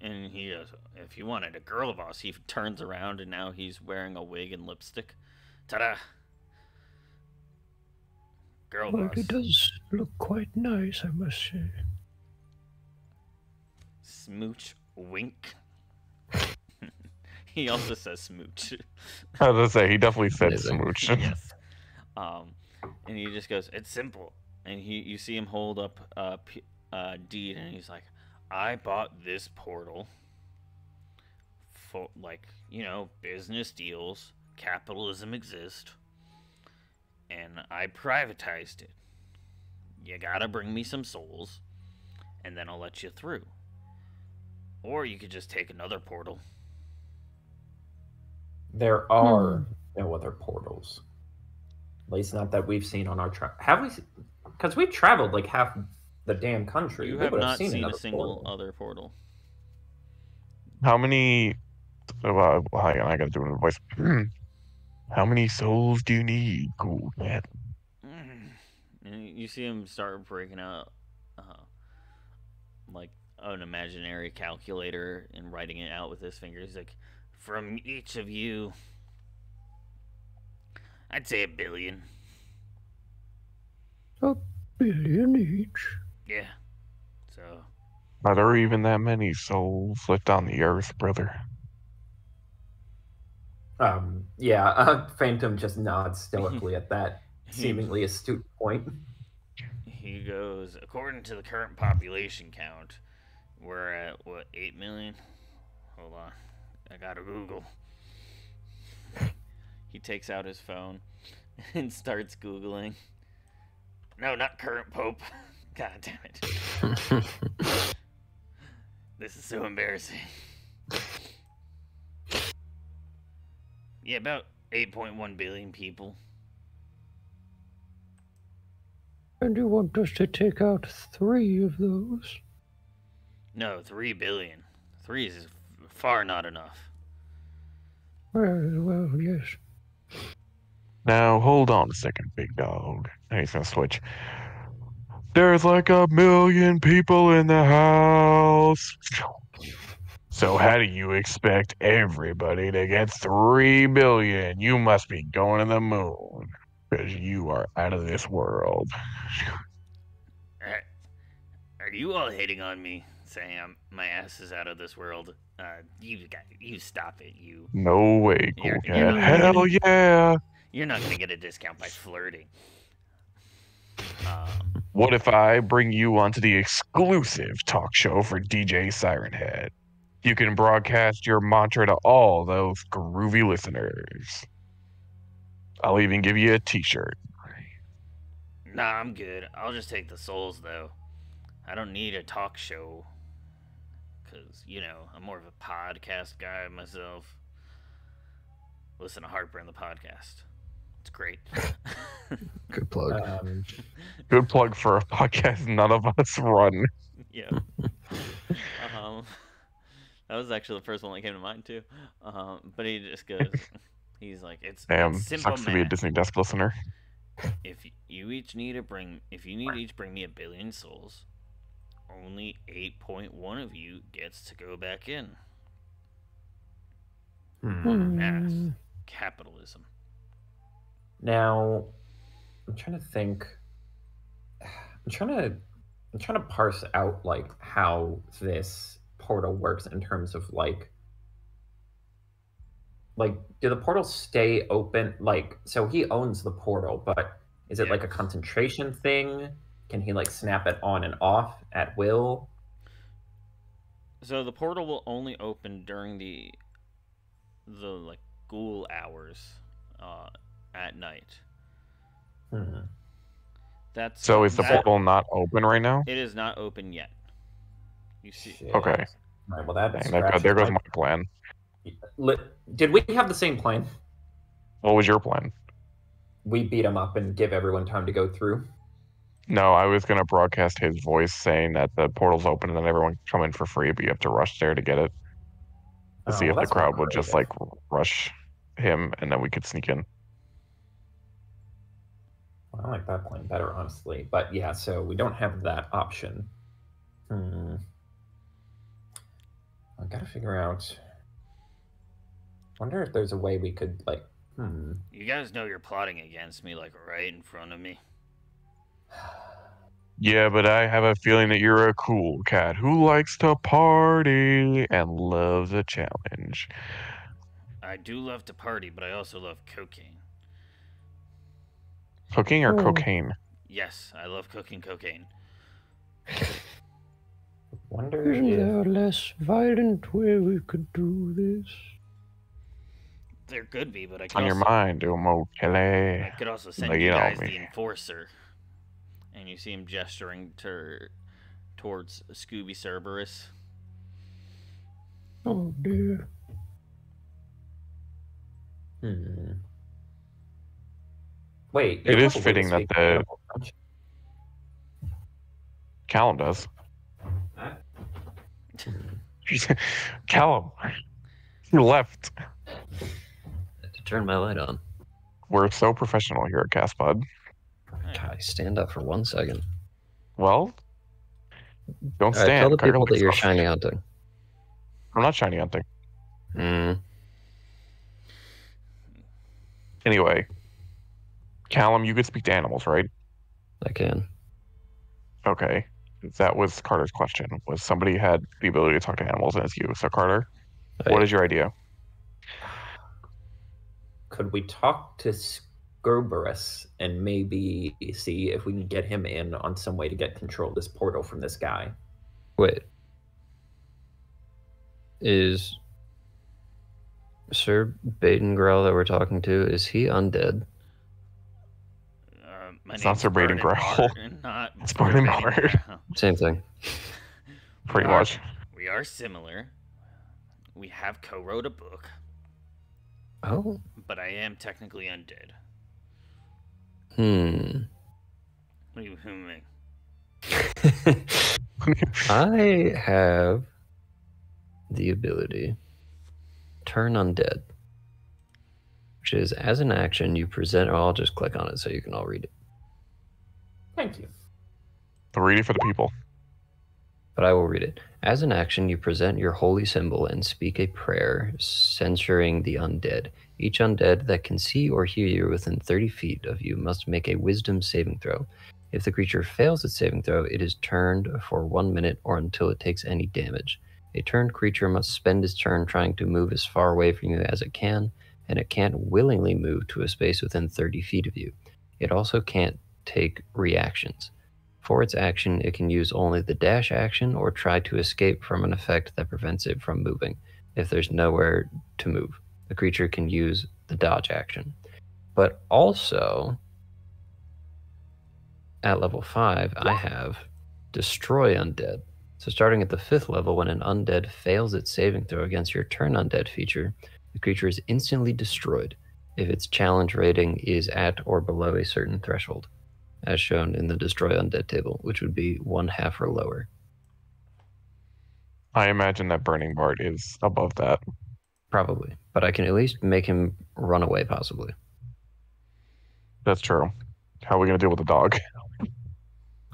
Speaker 1: And And he goes, if you wanted a girl boss, he turns around and now he's wearing a wig and lipstick. Ta-da! Girl
Speaker 5: Well,
Speaker 1: boss.
Speaker 5: it does look quite nice, I must say.
Speaker 1: Smooch wink. He also says smooch.
Speaker 3: I was gonna say, he definitely said
Speaker 2: Amazing.
Speaker 3: smooch.
Speaker 1: Yes. And he just goes, it's simple. And you see him hold up a deed, and he's like, I bought this portal for, like, business deals, capitalism exists, and I privatized it. You gotta bring me some souls, and then I'll let you through. Or you could just take another portal.
Speaker 4: There are no other portals. At least not that we've seen on our travel. Have we? Because we've traveled like half the damn country.
Speaker 1: You
Speaker 4: We
Speaker 1: have
Speaker 4: would
Speaker 1: not seen a
Speaker 4: another
Speaker 1: single
Speaker 4: portal.
Speaker 1: other portal.
Speaker 3: How many? Hang on, I gotta do it in a voice. How many souls do you need, cool cat?
Speaker 1: And you see him start breaking out, like an imaginary calculator and writing it out with his fingers. He's like, from each of you, I'd say 1 billion.
Speaker 5: 1 billion each.
Speaker 1: Yeah. So.
Speaker 3: Are there even that many souls left on the earth, brother?
Speaker 4: Yeah, Phantom just nods stoically at that seemingly astute point.
Speaker 1: He goes, according to the current population count, we're at, what, 8 million? Hold on. I gotta Google. He takes out his phone and starts Googling. No, not current Pope. God damn it. This is so embarrassing. Yeah, about 8.1 billion people.
Speaker 5: And you want us to take out 3 of those?
Speaker 1: No, 3 billion. 3 is far not enough.
Speaker 5: Well, yes.
Speaker 3: Now, hold on a second, big dog. Now he's gonna switch. There's like 1 million people in the house. So how do you expect everybody to get 3 billion? You must be going to the moon. Because you are out of this world.
Speaker 1: Are you all hating on me, saying my ass is out of this world? You stop it, you.
Speaker 3: No way, cool
Speaker 1: You're
Speaker 3: cat.
Speaker 1: not
Speaker 3: Hell yeah.
Speaker 1: You're not gonna get a discount by flirting.
Speaker 3: What if I bring you onto the exclusive talk show for DJ Siren Head? You can broadcast your mantra to all those groovy listeners. I'll even give you a t-shirt.
Speaker 1: Nah, I'm good. I'll just take the souls, though. I don't need a talk show. Because, I'm more of a podcast guy myself. Listen to Heartburn, the podcast. It's great.
Speaker 2: Good plug.
Speaker 3: Good plug for a podcast none of us run.
Speaker 1: Yeah. That was actually the first one that came to mind, too. But he just goes... He's like, it's simple
Speaker 3: sucks to be a
Speaker 1: math.
Speaker 3: Disney Desk listener.
Speaker 1: If you each need to bring me 1 billion souls, only 8.1 of you gets to go back in. Math. Capitalism.
Speaker 4: Now, I'm trying to think. I'm trying to parse out like how this portal works in terms of like do the portals stay open? Like, so he owns the portal, but is it like a concentration thing? Can he like snap it on and off at will?
Speaker 1: So the portal will only open during the like ghoul hours at night. That's
Speaker 3: So is the portal not open right now?
Speaker 1: It is not open yet. You see?
Speaker 4: Shit.
Speaker 3: Okay.
Speaker 4: All right, well,
Speaker 3: There goes my plan.
Speaker 4: Did we have the same plan?
Speaker 3: What was your plan?
Speaker 4: We beat him up and give everyone time to go through.
Speaker 3: No, I was going to broadcast his voice saying that the portal's open and then everyone can come in for free, but you have to rush there to get it. To see if the crowd would just like rush him and then we could sneak in.
Speaker 4: Well, I like that plan better, honestly. But yeah, so we don't have that option. gotta figure out. Wonder if there's a way we could, like,
Speaker 1: You guys know you're plotting against me, like, right in front of me.
Speaker 3: Yeah, but I have a feeling that you're a cool cat who likes to party and loves a challenge.
Speaker 1: I do love to party, but I also love cocaine.
Speaker 3: Cooking or
Speaker 5: Oh.
Speaker 3: cocaine?
Speaker 1: Yes, I love cooking cocaine.
Speaker 4: wonder
Speaker 5: Isn't
Speaker 4: if
Speaker 5: there a less violent way we could do this?
Speaker 1: There could be, but I
Speaker 3: It's
Speaker 1: could
Speaker 3: on your
Speaker 1: also,
Speaker 3: mind, Mokie.
Speaker 1: I could also send
Speaker 3: Lay
Speaker 1: you
Speaker 3: it on
Speaker 1: guys
Speaker 3: me.
Speaker 1: the enforcer. And you see him gesturing towards Scooby Cerberus.
Speaker 5: Oh dear.
Speaker 4: Wait,
Speaker 3: It
Speaker 4: you
Speaker 3: is
Speaker 4: have a way to
Speaker 3: fitting that
Speaker 4: speak
Speaker 3: the
Speaker 4: animal, don't you?
Speaker 3: Calum does. Calum, you left.
Speaker 2: I had to turn my light on.
Speaker 3: We're so professional here at Castpod.
Speaker 2: God, stand up for 1 second.
Speaker 3: Well, don't
Speaker 2: All right,
Speaker 3: stand.
Speaker 2: tell the
Speaker 3: Cut your
Speaker 2: people that
Speaker 3: legs
Speaker 2: you're
Speaker 3: off.
Speaker 2: shiny hunting.
Speaker 3: I'm not shiny hunting.
Speaker 2: Mm.
Speaker 3: Anyway, Calum, you could speak to animals, right?
Speaker 2: I can.
Speaker 3: Okay. That was Carter's question. Was somebody had the ability to talk to animals, and it's you. So, Carter, what is your idea?
Speaker 4: Could we talk to Cerberus and maybe see if we can get him in on some way to get control of this portal from this guy?
Speaker 2: Wait. Is Sir Badengrell that we're talking to, is he undead?
Speaker 1: My
Speaker 3: It's not
Speaker 1: name's
Speaker 3: Sir
Speaker 1: Burning
Speaker 3: Badengrell.
Speaker 1: Bart, and not
Speaker 3: It's
Speaker 1: Sir
Speaker 3: Burning Bart.
Speaker 1: Badengrell.
Speaker 2: Same thing.
Speaker 3: Pretty
Speaker 1: We are-
Speaker 3: much.
Speaker 1: We are similar. We have co-wrote a book,
Speaker 2: Oh.
Speaker 1: but I am technically undead. What do you mean?
Speaker 2: I have the ability turn undead, which is as an action you present. I'll just click on it so you can all read it.
Speaker 4: Thank you.
Speaker 3: So read it for the people.
Speaker 2: But I will read it. As an action, you present your holy symbol and speak a prayer censuring the undead. Each undead that can see or hear you within 30 feet of you must make a wisdom saving throw. If the creature fails its saving throw, it is turned for 1 minute or until it takes any damage. A turned creature must spend its turn trying to move as far away from you as it can, and it can't willingly move to a space within 30 feet of you. It also can't take reactions. For its action, it can use only the dash action or try to escape from an effect that prevents it from moving. If there's nowhere to move, the creature can use the dodge action. But also, at level 5, I have Destroy Undead. So starting at the 5th level, when an undead fails its saving throw against your Turn Undead feature, the creature is instantly destroyed if its challenge rating is at or below a certain threshold, as shown in the Destroy Undead table, which would be 1/2 or lower.
Speaker 3: I imagine that Burning Bart is above that.
Speaker 2: Probably. But I can at least make him run away, possibly.
Speaker 3: That's true. How are we going to deal with the dog?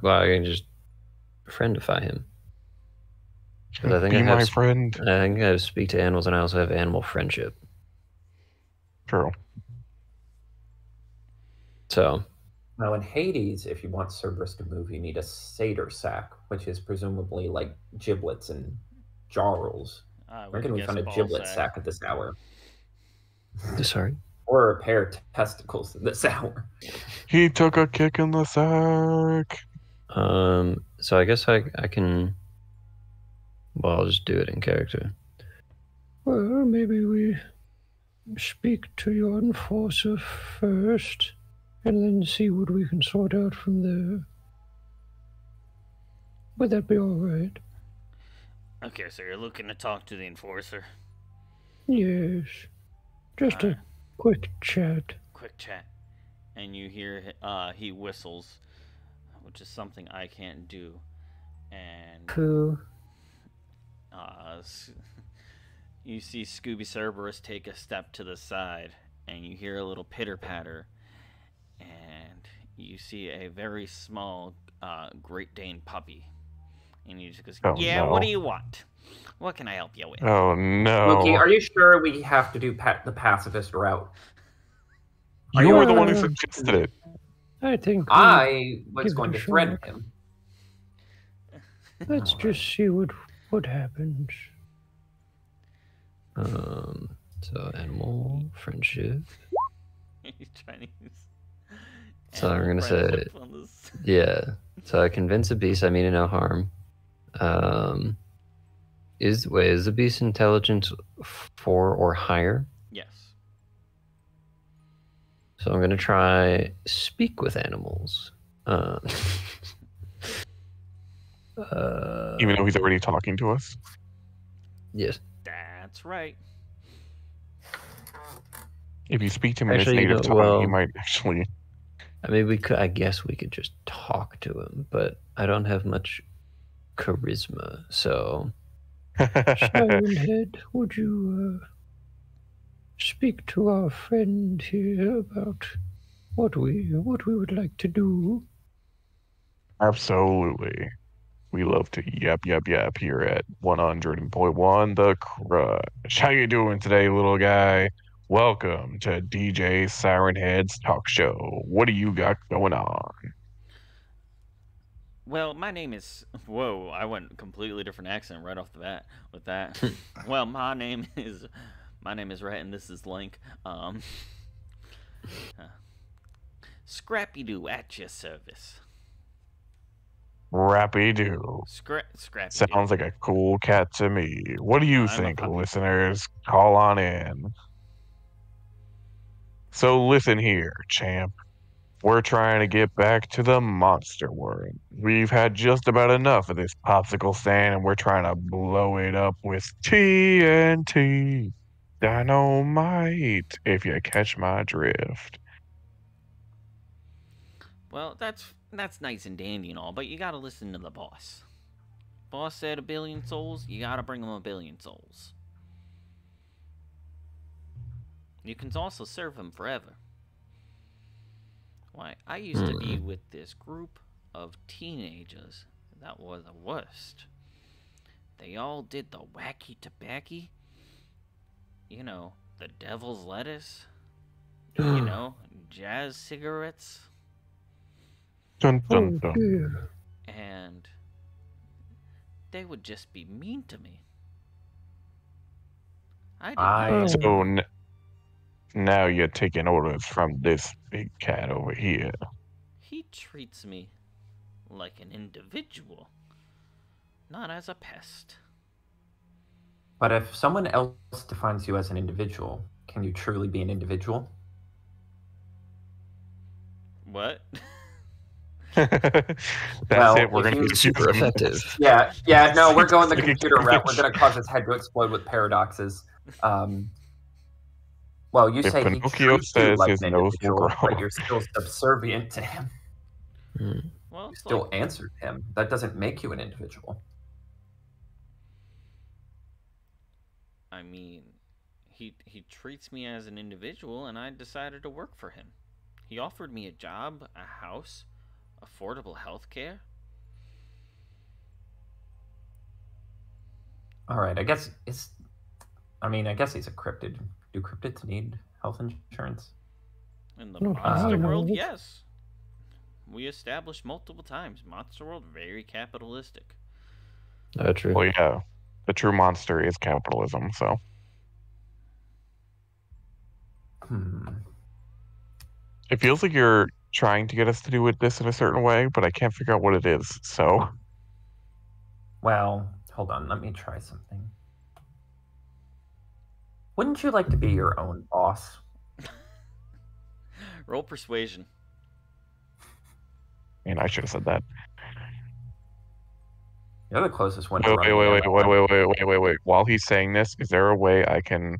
Speaker 2: Well, I can just friendify him. 'Cause I think
Speaker 3: Be
Speaker 2: I have
Speaker 3: my friend.
Speaker 2: I think I have speak to animals, and I also have animal friendship.
Speaker 3: True.
Speaker 2: So,
Speaker 4: Now, in Hades, if you want Cerberus to move, you need a satyr sack, which is presumably like giblets and jarls. Where can we find a giblet sack at this hour?
Speaker 2: sorry.
Speaker 4: Or a pair of testicles at this hour?
Speaker 3: He took a kick in the sack.
Speaker 2: So I guess I can. Well, I'll just do it in character.
Speaker 5: Well, maybe we speak to your enforcer first, and then see what we can sort out from there. Would that be all right?
Speaker 1: Okay, so you're looking to talk to the enforcer.
Speaker 5: Yes. Just a quick chat.
Speaker 1: Quick chat. And you hear he whistles, which is something I can't do. And
Speaker 2: Pooh.
Speaker 1: you see Scooby Cerberus take a step to the side, and you hear a little pitter patter, and you see a very small Great Dane puppy, and he just goes,
Speaker 3: Oh,
Speaker 1: "Yeah,
Speaker 3: no.
Speaker 1: what do you want?" What can I help you with?
Speaker 3: Oh no!
Speaker 4: Mokie, are you sure we have to do the pacifist route?
Speaker 3: You were the one who suggested it.
Speaker 5: I think
Speaker 4: I was
Speaker 5: give it
Speaker 4: going
Speaker 5: a
Speaker 4: to threaten
Speaker 5: shot.
Speaker 4: him.
Speaker 5: let's just see what happens.
Speaker 2: So animal friendship.
Speaker 1: Chinese.
Speaker 2: So I'm gonna say,
Speaker 1: friendship on this.
Speaker 2: yeah. So I convince a beast I mean no harm. Is the beast intelligence 4 or higher?
Speaker 1: Yes.
Speaker 2: So I'm gonna try speak with animals.
Speaker 3: Even though he's already talking to us.
Speaker 2: Yes.
Speaker 1: That's right.
Speaker 3: If you speak to him in his
Speaker 2: Actually,
Speaker 3: native tongue, he might actually.
Speaker 2: I mean, I guess we could just talk to him, but I don't have much charisma, so.
Speaker 5: Siren Head, would you speak to our friend here about what we would like to do?
Speaker 3: Absolutely. We love to yap here at 100.1 The Crush. How you doing today, little guy? Welcome to DJ Siren Head's talk show. What do you got going on?
Speaker 1: Well, my name is. Whoa, I went completely different accent right off the bat with that. Well, my name is Rhett, and this is Link. Scrappy Doo at your service.
Speaker 3: Rappy Doo.
Speaker 1: Scrappy.
Speaker 3: Sounds like a cool cat to me. What do you think, listeners? Call on in. So listen here, champ. We're trying to get back to the monster world. We've had just about enough of this popsicle stand, and we're trying to blow it up with TNT. Dynamite, if you catch my drift.
Speaker 1: Well, that's nice and dandy and all, but you gotta listen to the boss. Boss said 1 billion souls, you gotta bring him 1 billion souls. You can also serve him forever. Why, I used to be with this group of teenagers that were the worst. They all did the wacky tobacco. You know, the devil's lettuce. You know, jazz cigarettes.
Speaker 3: Dun, dun,
Speaker 5: Oh
Speaker 3: dun.
Speaker 5: dear.
Speaker 1: And they would just be mean to me. I didn't know.
Speaker 3: So now you're taking orders from this big cat over here.
Speaker 1: He treats me like an individual, not as a pest.
Speaker 4: But if someone else defines you as an individual, can you truly be an individual?
Speaker 1: What?
Speaker 3: That's
Speaker 4: Well,
Speaker 3: it. We're
Speaker 4: if
Speaker 3: going to
Speaker 4: you-
Speaker 3: be
Speaker 2: Super effective.
Speaker 4: Yeah, no, we're going the computer route. We're going to cause his head to explode with paradoxes. Well, you
Speaker 3: If
Speaker 4: say he
Speaker 3: Pinocchio
Speaker 4: treats you
Speaker 3: says
Speaker 4: like
Speaker 3: his
Speaker 4: an
Speaker 3: nose will
Speaker 4: individual,
Speaker 3: grow.
Speaker 4: but you're still subservient to him.
Speaker 1: Well,
Speaker 4: You
Speaker 1: it's
Speaker 4: still
Speaker 1: like,
Speaker 4: answer to him. That doesn't make you an individual.
Speaker 1: I mean, he treats me as an individual, and I decided to work for him. He offered me a job, a house, affordable health care.
Speaker 4: All right, I guess he's a cryptid. Do cryptids need health insurance?
Speaker 1: In the
Speaker 5: No,
Speaker 1: monster
Speaker 5: I know.
Speaker 1: world, yes. We established multiple times. Monster world, very capitalistic.
Speaker 2: True.
Speaker 3: Well, yeah. The true monster is capitalism, so. It feels like you're trying to get us to do this in a certain way, but I can't figure out what it is, so.
Speaker 4: Well, hold on. Let me try something. Wouldn't you like to be your own boss?
Speaker 1: Roll persuasion.
Speaker 3: And I should have said that.
Speaker 4: You're the closest one to
Speaker 3: Wait. While he's saying this, is there a way I can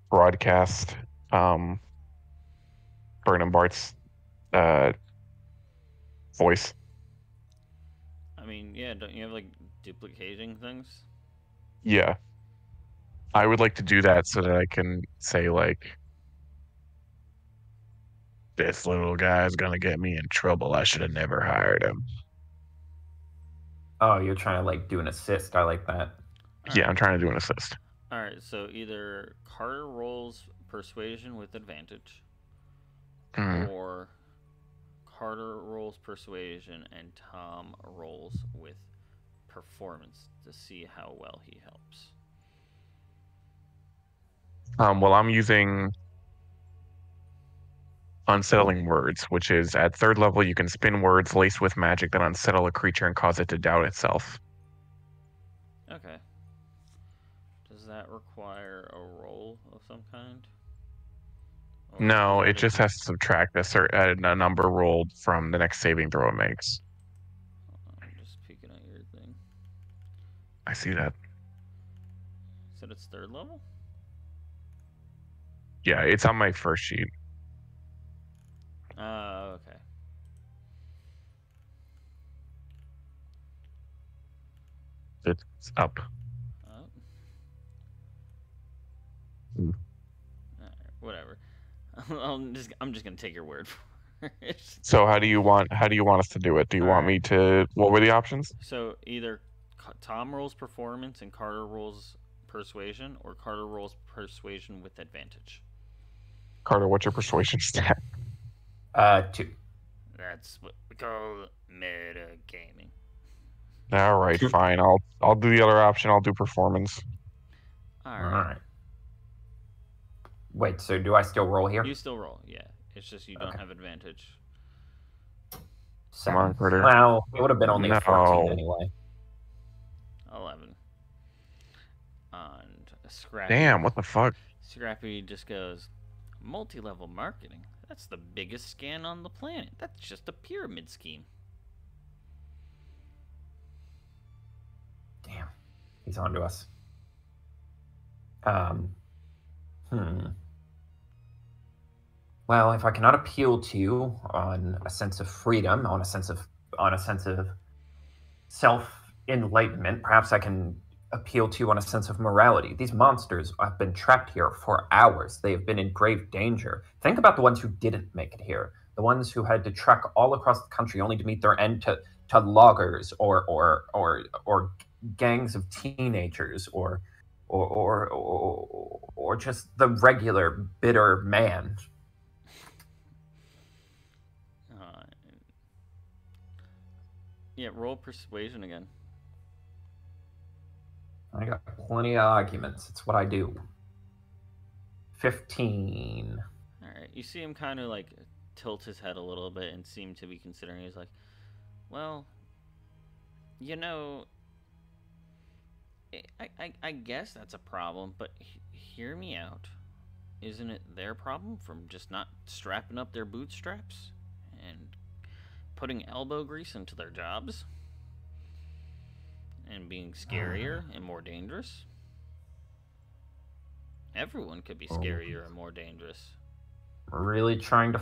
Speaker 3: broadcast Burning Bart's voice?
Speaker 1: I mean, yeah, don't you have, like, duplicating things?
Speaker 3: Yeah. I would like to do that so that I can say, like, this little guy's gonna get me in trouble. I should have never hired him.
Speaker 4: Oh, you're trying to, like, do an assist. I like that.
Speaker 3: Yeah, I'm trying to do an assist.
Speaker 1: Alright, so either Carter rolls persuasion with advantage, or Carter rolls persuasion and Tom rolls with performance to see how well he helps.
Speaker 3: Well, I'm using unsettling words, which is at 3rd level you can spin words laced with magic that unsettle a creature and cause it to doubt itself.
Speaker 1: Okay. Does that require a roll of some kind? Or
Speaker 3: No,
Speaker 1: is that
Speaker 3: it just has to subtract a number rolled from the next saving throw it makes.
Speaker 1: I'm just peeking at your thing.
Speaker 3: I see that.
Speaker 1: Said it's 3rd level?
Speaker 3: Yeah, it's on my first sheet.
Speaker 1: Okay.
Speaker 3: It's up.
Speaker 1: Oh.
Speaker 3: Mm.
Speaker 1: Alright, whatever. I'm just gonna take your word for it.
Speaker 3: So how do you want us to do it? Do you want me to? What were the options?
Speaker 1: So either Tom rolls performance and Carter rolls persuasion, or Carter rolls persuasion with advantage.
Speaker 3: Carter, what's your persuasion stat?
Speaker 4: 2.
Speaker 1: That's what we call metagaming.
Speaker 3: All right, fine. I'll do the other option. I'll do performance.
Speaker 1: All
Speaker 4: All
Speaker 1: right.
Speaker 4: right. Wait, so do I still roll here?
Speaker 1: You still roll, yeah. It's just you don't have advantage.
Speaker 4: 7.
Speaker 3: Come on, Carter.
Speaker 4: Well, it would have been only a 14
Speaker 3: No.
Speaker 4: anyway.
Speaker 1: 11. And Scrappy.
Speaker 3: Damn, what the fuck?
Speaker 1: Scrappy just goes, multi-level marketing? That's the biggest scan on the planet. That's just a pyramid scheme.
Speaker 4: Damn. He's on to us. Well, if I cannot appeal to you on a sense of freedom, on a sense of self-enlightenment, perhaps I can appeal to you on a sense of morality. These monsters have been trapped here for hours. They have been in grave danger. Think about the ones who didn't make it here. The ones who had to trek all across the country only to meet their end to loggers or gangs of teenagers or just the regular bitter man.
Speaker 1: Yeah, roll persuasion again.
Speaker 4: I got plenty of arguments. It's what I do. 15.
Speaker 1: Alright, you see him kind of like tilt his head a little bit and seem to be considering. He's like, well, you know, I guess that's a problem, but hear me out. Isn't it their problem from just not strapping up their bootstraps and putting elbow grease into their jobs and being scarier and more dangerous? Everyone could be scarier and more dangerous.
Speaker 4: Really trying to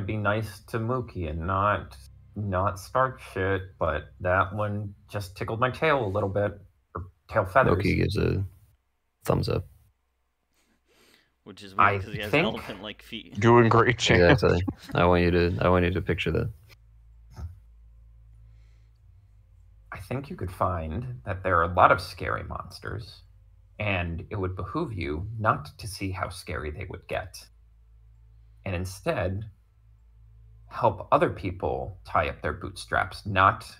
Speaker 4: be nice to Mokie and not start shit, but that one just tickled my tail a little bit, or tail feathers.
Speaker 2: Mokie gives a thumbs up.
Speaker 1: Which is weird because he has elephant-like feet.
Speaker 3: Doing great, champ.
Speaker 2: Exactly. I want you to picture that.
Speaker 4: I think you could find that there are a lot of scary monsters, and it would behoove you not to see how scary they would get, and instead help other people tie up their bootstraps, not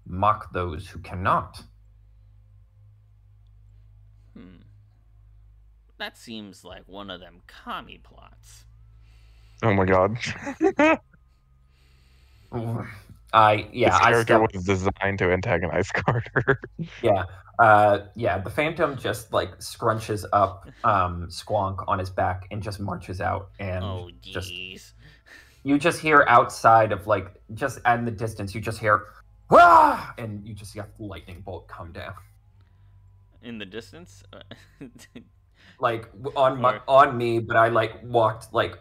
Speaker 4: mock those who cannot.
Speaker 1: That seems like one of them commie plots.
Speaker 3: Oh my god. This character was designed to antagonize Carter.
Speaker 4: Yeah. The Phantom just like scrunches up Squonk on his back and just marches out, and you just hear outside of like just in the distance you just hear "Wah!" and you just see a lightning bolt come down.
Speaker 1: In the distance?
Speaker 4: Like on me, but I like walked like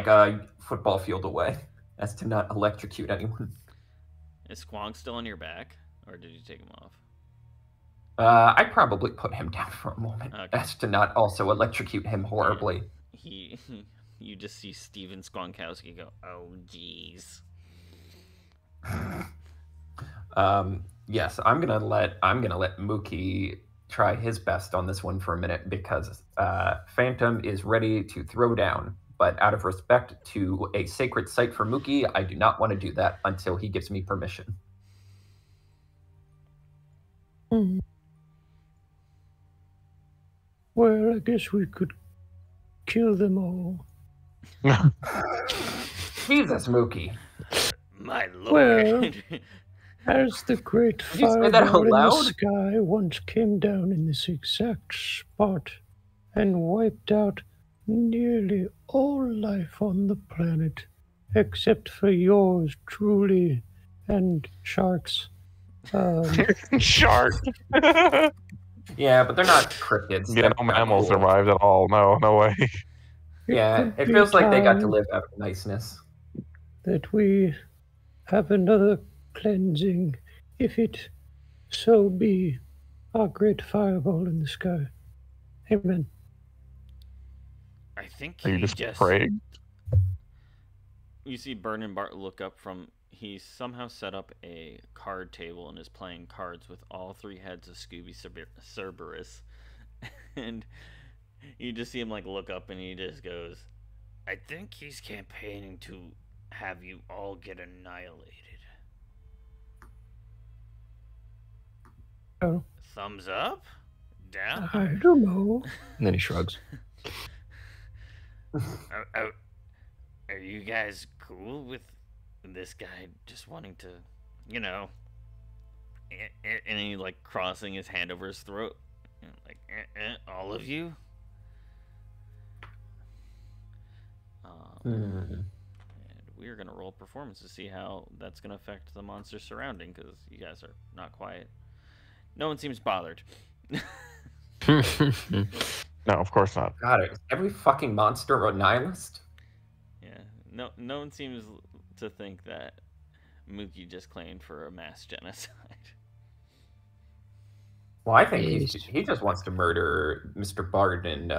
Speaker 4: a football field away as to not electrocute anyone.
Speaker 1: Is Squonk still on your back, or did you take him off?
Speaker 4: I probably put him down for a moment as to not also electrocute him horribly.
Speaker 1: Yeah. You just see Steven Squonkowski go, oh jeez.
Speaker 4: Yes, I'm gonna let Mokie try his best on this one for a minute because Phantom is ready to throw down. But out of respect to a sacred site for Mokie, I do not want to do that until he gives me permission.
Speaker 5: Well, I guess we could kill them all.
Speaker 4: Jesus, Mokie.
Speaker 1: My lord.
Speaker 5: Well, as the great
Speaker 4: Did you say that out
Speaker 5: fireball in the
Speaker 4: loud?
Speaker 5: sky once came down in this exact spot and wiped out nearly all life on the planet, except for yours truly and sharks.
Speaker 3: Shark.
Speaker 4: Yeah, but they're not cryptids.
Speaker 3: Yeah,
Speaker 4: They're
Speaker 3: no
Speaker 4: not
Speaker 3: mammals
Speaker 4: cool.
Speaker 3: survived at all. No way.
Speaker 4: Yeah,
Speaker 5: could
Speaker 4: it
Speaker 5: be
Speaker 4: feels like they got to
Speaker 5: time
Speaker 4: live out of niceness.
Speaker 5: that we have another cleansing, if it so be our great fireball in the sky. Amen.
Speaker 1: I think
Speaker 3: Are you
Speaker 1: he
Speaker 3: just praying?
Speaker 1: You see Burning Bart look up from... He somehow set up a card table and is playing cards with all 3 heads of Scooby Cerberus. And you just see him like look up and he just goes, I think he's campaigning to have you all get annihilated.
Speaker 5: Oh,
Speaker 1: Thumbs up? Down?
Speaker 5: I don't know.
Speaker 2: And then he shrugs.
Speaker 1: Are you guys cool with this guy just wanting to, you know, and he like crossing his hand over his throat, like all of you? And we're gonna roll performance to see how that's gonna affect the monster surrounding, because you guys are not quiet. No one seems bothered.
Speaker 3: No, of course not.
Speaker 4: God, is every fucking monster a nihilist?
Speaker 1: Yeah, no one seems to think that Mokie just claimed for a mass genocide.
Speaker 4: Well, I think he just wants to murder Mr. Bart and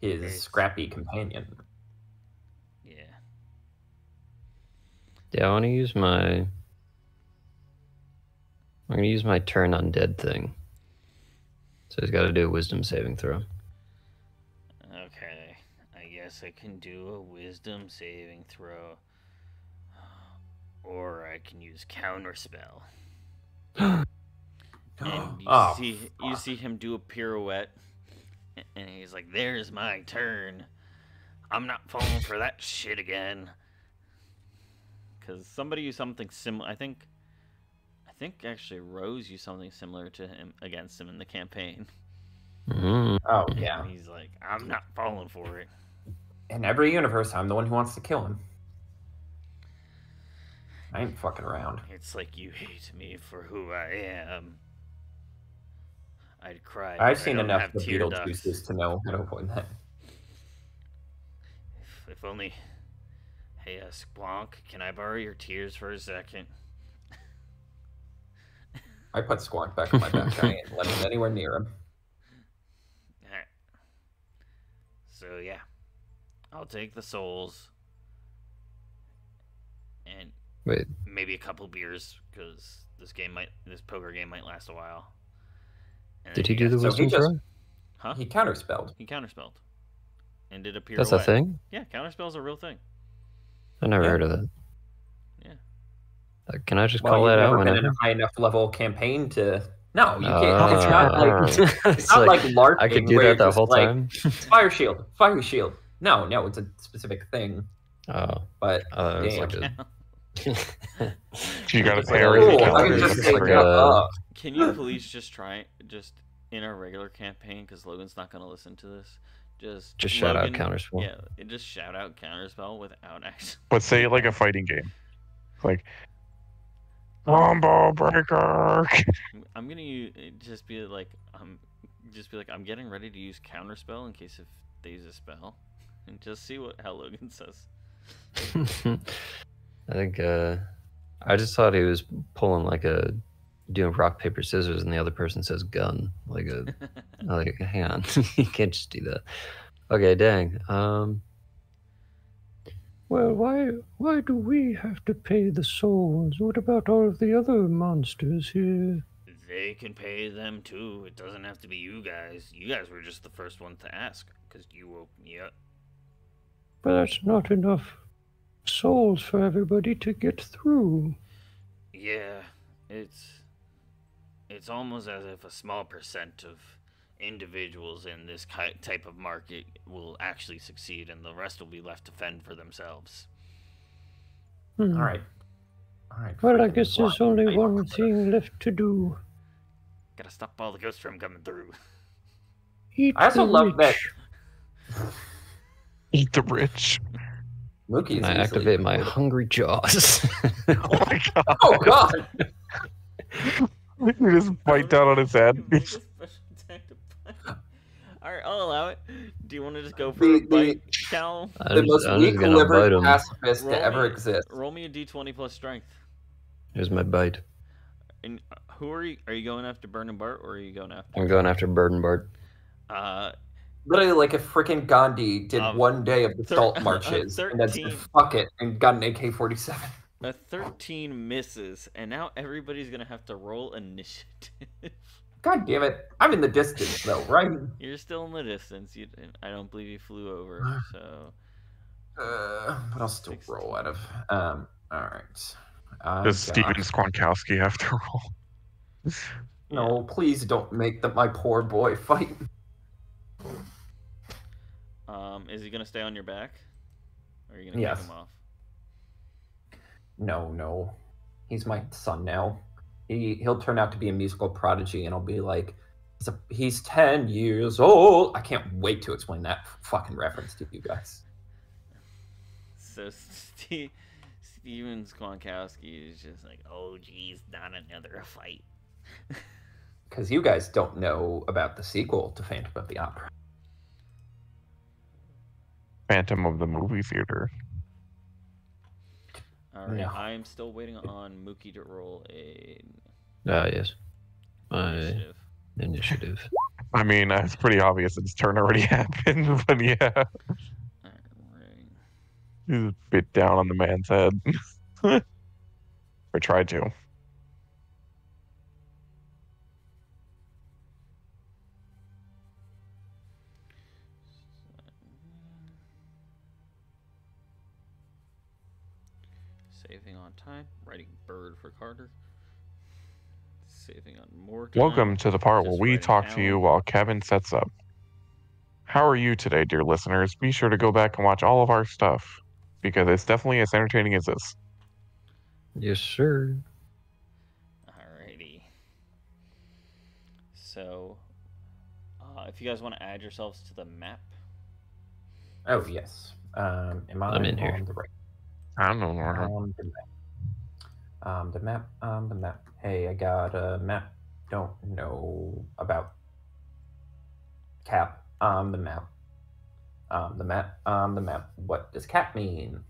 Speaker 4: his scrappy companion.
Speaker 1: Yeah.
Speaker 2: Yeah, I want to use my... I'm going to use my turn undead thing. So he's got to do a wisdom saving throw.
Speaker 1: Okay, I guess I can do a wisdom saving throw. Or I can use counterspell. And you see him do a pirouette, and he's like, "There's my turn. I'm not falling for that shit again." Because somebody used something similar. I think actually Rose used something similar to him against him in the campaign.
Speaker 2: Mm.
Speaker 4: Oh yeah.
Speaker 1: And he's like, "I'm not falling for it."
Speaker 4: In every universe, I'm the one who wants to kill him. I ain't fucking around.
Speaker 1: It's like you hate me for who I am. I'd cry.
Speaker 4: I've
Speaker 1: but I
Speaker 4: seen
Speaker 1: don't
Speaker 4: enough
Speaker 1: have
Speaker 4: of
Speaker 1: tear ducts.
Speaker 4: Beetlejuices to know how to avoid that.
Speaker 1: If only. Hey, Squonk, can I borrow your tears for a second?
Speaker 4: I put Squonk back in my back. I ain't letting him anywhere near him.
Speaker 1: Alright. So yeah, I'll take the souls. And
Speaker 2: Wait,
Speaker 1: maybe a couple beers, because this poker game might last a while. And
Speaker 2: did
Speaker 1: then
Speaker 2: he
Speaker 1: you
Speaker 2: do the
Speaker 1: guys-
Speaker 2: wisdom throw?
Speaker 1: Huh?
Speaker 4: He counterspelled.
Speaker 1: He counterspelled. And did a pirouette.
Speaker 2: That's a thing?
Speaker 1: Yeah, counterspell's a real thing.
Speaker 2: I never
Speaker 4: Yeah.
Speaker 2: heard of that.
Speaker 1: Yeah.
Speaker 2: Can I just
Speaker 4: Well,
Speaker 2: call
Speaker 4: you've
Speaker 2: that out
Speaker 4: never been in
Speaker 2: whenever?
Speaker 4: a high enough level campaign to. No, you can't. It's not like
Speaker 2: it's
Speaker 4: not like LARPing.
Speaker 2: I could do
Speaker 4: where
Speaker 2: that
Speaker 4: you're
Speaker 2: the
Speaker 4: just
Speaker 2: whole
Speaker 4: like,
Speaker 2: time.
Speaker 4: Fire shield, fire shield. No, it's a specific thing.
Speaker 2: Oh,
Speaker 4: But
Speaker 2: it was
Speaker 4: damn.
Speaker 2: like a...
Speaker 3: You got to
Speaker 2: It's like
Speaker 3: parry
Speaker 2: a-
Speaker 3: the
Speaker 4: Cool, I
Speaker 3: counter.
Speaker 4: can just
Speaker 2: It's
Speaker 4: say
Speaker 2: like
Speaker 4: jump
Speaker 2: a-
Speaker 4: up.
Speaker 1: Can you please just try just in our regular campaign, because Logan's not going to listen to this. Just
Speaker 2: shout out
Speaker 1: Logan,
Speaker 2: counterspell.
Speaker 1: Yeah, just shout out counterspell without accent.
Speaker 3: But say it like a fighting game. Like, combo breaker.
Speaker 1: I'm gonna just be like I'm getting ready to use counterspell in case if they use a spell, and just see how Logan says.
Speaker 2: I think I just thought he was pulling like doing rock paper scissors, and the other person says gun. Like hang on, you can't just do that. Okay, dang.
Speaker 5: Well, why do we have to pay the souls? What about all of the other monsters here?
Speaker 1: They can pay them too. It doesn't have to be you guys. You guys were just the first one to ask, because you woke me up.
Speaker 5: But that's not enough souls for everybody to get through.
Speaker 1: Yeah, it's almost as if a small percent of individuals in this type of market will actually succeed, and the rest will be left to fend for themselves.
Speaker 4: All right.
Speaker 5: Well, I guess there's only one thing left to do.
Speaker 1: Gotta stop all the ghosts from coming through.
Speaker 5: Eat
Speaker 4: I also
Speaker 5: the
Speaker 4: love that.
Speaker 5: rich.
Speaker 3: Eat the rich.
Speaker 4: Mokie is
Speaker 2: I
Speaker 4: easily
Speaker 2: activate my
Speaker 4: controlled.
Speaker 2: hungry jaws.
Speaker 3: Oh my god.
Speaker 4: Oh god!
Speaker 3: You just bite down on his head.
Speaker 1: Alright, I'll allow it. Do you want to just go for
Speaker 4: The-
Speaker 1: a bite, Calum?
Speaker 4: The most
Speaker 2: I'm just gonna bite
Speaker 4: weak-livered
Speaker 2: him.
Speaker 4: pacifist to
Speaker 1: Roll
Speaker 4: ever
Speaker 1: me-
Speaker 4: exist.
Speaker 1: Roll me a d20 plus strength.
Speaker 2: Here's my bite.
Speaker 1: And who are you? Are you going after Burning Bart, or are you going after?
Speaker 2: I'm going after Burning Bart.
Speaker 4: Literally, like if frickin' Gandhi did one day of the salt
Speaker 1: 13
Speaker 4: marches, and then said, fuck it, and got an AK-47.
Speaker 1: A 13 misses, and now everybody's gonna have to roll initiative.
Speaker 4: God damn it. I'm in the distance, though, right?
Speaker 1: You're still in the distance. I don't believe you flew over, so.
Speaker 4: What else to roll out of? Alright.
Speaker 3: Does Steven Squonkowski have to roll?
Speaker 4: No, please don't make my poor boy fight.
Speaker 1: Is he gonna stay on your back? Or are you gonna
Speaker 4: Yes.
Speaker 1: kick him off?
Speaker 4: No. He's my son now. He'll turn out to be a musical prodigy, and I'll be like, he's 10 years old. I can't wait to explain that fucking reference to you guys.
Speaker 1: So Steven Squonkowski is just like, oh geez, not another fight.
Speaker 4: Because you guys don't know about the sequel to Phantom of the Opera.
Speaker 3: Phantom of the movie theater.
Speaker 1: Alright,
Speaker 4: No.
Speaker 1: I'm still waiting on Mokie to roll a
Speaker 2: Yes. My
Speaker 1: initiative.
Speaker 2: initiative.
Speaker 3: I mean, it's pretty obvious its turn already happened, but yeah.
Speaker 1: Alright.
Speaker 3: He's bit down on the man's head. Or tried to.
Speaker 1: Saving on time. Writing bird for Carter. Saving on more time.
Speaker 3: Welcome to the part where
Speaker 1: Just
Speaker 3: we
Speaker 1: writing
Speaker 3: talk to you
Speaker 1: Calum.
Speaker 3: while Kevin sets up. How are you today, dear listeners? Be sure to go back and watch all of our stuff, because it's definitely as entertaining as this.
Speaker 2: Yes, sir.
Speaker 1: Alrighty. So, if you guys want to add yourselves to the map,
Speaker 4: Oh, yes. Am I
Speaker 2: I'm in here.
Speaker 4: on the right?
Speaker 3: I don't know.
Speaker 4: The map. Hey, I got a map. Don't know about Cap. The map. The map. What does Cap mean?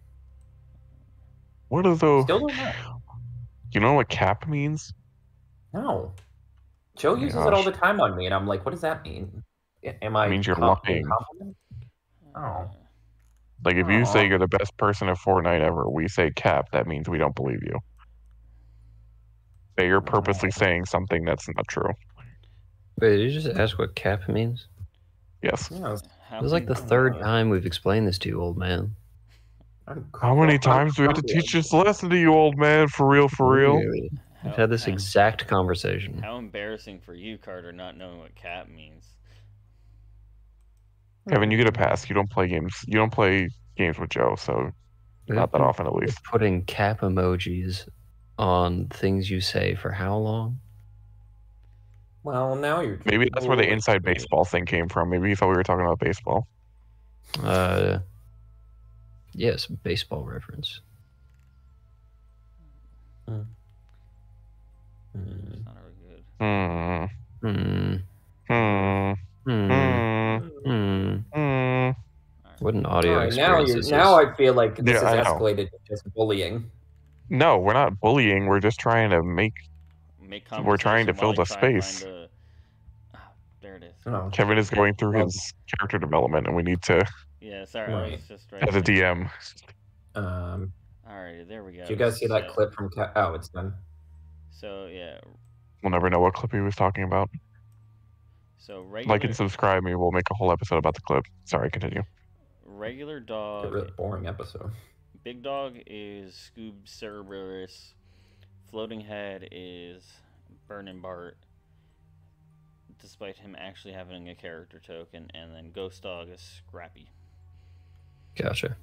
Speaker 3: What are those?
Speaker 4: Still don't know.
Speaker 3: You know what cap means?
Speaker 4: No. Joe
Speaker 3: Oh my
Speaker 4: uses it all
Speaker 3: gosh.
Speaker 4: the time on me, and I'm like, what does that mean? Am I
Speaker 3: It means you're
Speaker 4: being
Speaker 3: lying.
Speaker 4: complimented? Oh.
Speaker 3: Like, if you say
Speaker 4: Aw.
Speaker 3: you're the best person at Fortnite ever, we say cap, that means we don't believe you. That you're purposely saying something that's not true.
Speaker 2: Wait, did you just ask what cap means?
Speaker 3: Yes.
Speaker 4: Yeah,
Speaker 2: This is like the third time we've explained this to you, old man.
Speaker 3: How many times do we have to teach this lesson to you, old man? For real, for real?
Speaker 2: We've had this exact conversation.
Speaker 1: How embarrassing for you, Carter, not knowing what cap means.
Speaker 3: Kevin, you get a pass. You don't play games. You don't play games with Joe, so not that often, at
Speaker 2: We're
Speaker 3: least.
Speaker 2: putting cap emojis on things you say for how long?
Speaker 4: Well, now you're.
Speaker 3: Maybe that's where the inside baseball thing came from. Maybe you thought we were talking about baseball.
Speaker 2: Yes, baseball reference.
Speaker 1: It's not very good.
Speaker 3: Hmm.
Speaker 2: Hmm.
Speaker 3: Hmm.
Speaker 2: Hmm.
Speaker 3: Hmm.
Speaker 2: Hmm.
Speaker 3: Hmm.
Speaker 2: What an audio
Speaker 4: Alright,
Speaker 2: experience this is.
Speaker 4: now I feel like this
Speaker 3: Yeah, I
Speaker 4: has
Speaker 3: know.
Speaker 4: escalated to just bullying.
Speaker 3: No, we're not bullying. We're just trying to make.
Speaker 1: Make
Speaker 3: We're trying to
Speaker 1: conversation
Speaker 3: fill
Speaker 1: while I
Speaker 3: the
Speaker 1: try and
Speaker 3: space.
Speaker 1: find there it is.
Speaker 4: Oh.
Speaker 3: Kevin is going through his character development, and we need to,
Speaker 1: Yeah, sorry, I
Speaker 4: Right.
Speaker 1: was just
Speaker 3: as a DM.
Speaker 1: Alrighty, there we go.
Speaker 4: Did you guys see that clip from Oh, it's done.
Speaker 1: So, yeah.
Speaker 3: We'll never know what clip he was talking about.
Speaker 1: So, regular...
Speaker 3: Like and subscribe, maybe we'll make a whole episode about the clip. Sorry, continue.
Speaker 1: Regular dog...
Speaker 4: A really boring episode.
Speaker 1: Big dog is Scoob Cerberus. Floating head is Burning Bart, despite him actually having a character token. And then Ghost Dog is Scrappy.
Speaker 2: Gotcha.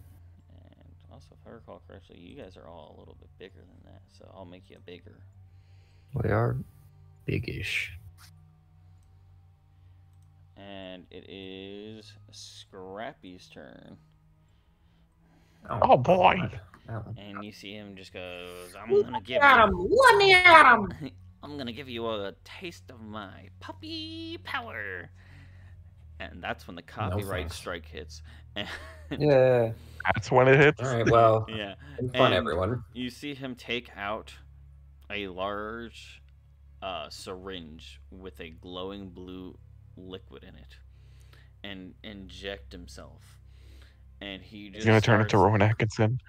Speaker 1: And also, if I recall correctly, you guys are all a little bit bigger than that, so I'll make you bigger.
Speaker 2: We are biggish.
Speaker 1: And it is Scrappy's turn.
Speaker 3: Oh boy!
Speaker 1: And you see him just goes, I'm gonna give
Speaker 4: Let me at him!
Speaker 1: I'm gonna give you a taste of my puppy power. And that's when the copyright strike hits.
Speaker 2: Yeah.
Speaker 3: That's when it hits.
Speaker 4: Alright, well,
Speaker 1: Yeah.
Speaker 4: fun, everyone.
Speaker 1: You see him take out a large syringe with a glowing blue liquid in it and inject himself. And he just
Speaker 3: He's gonna turn into Rowan Atkinson.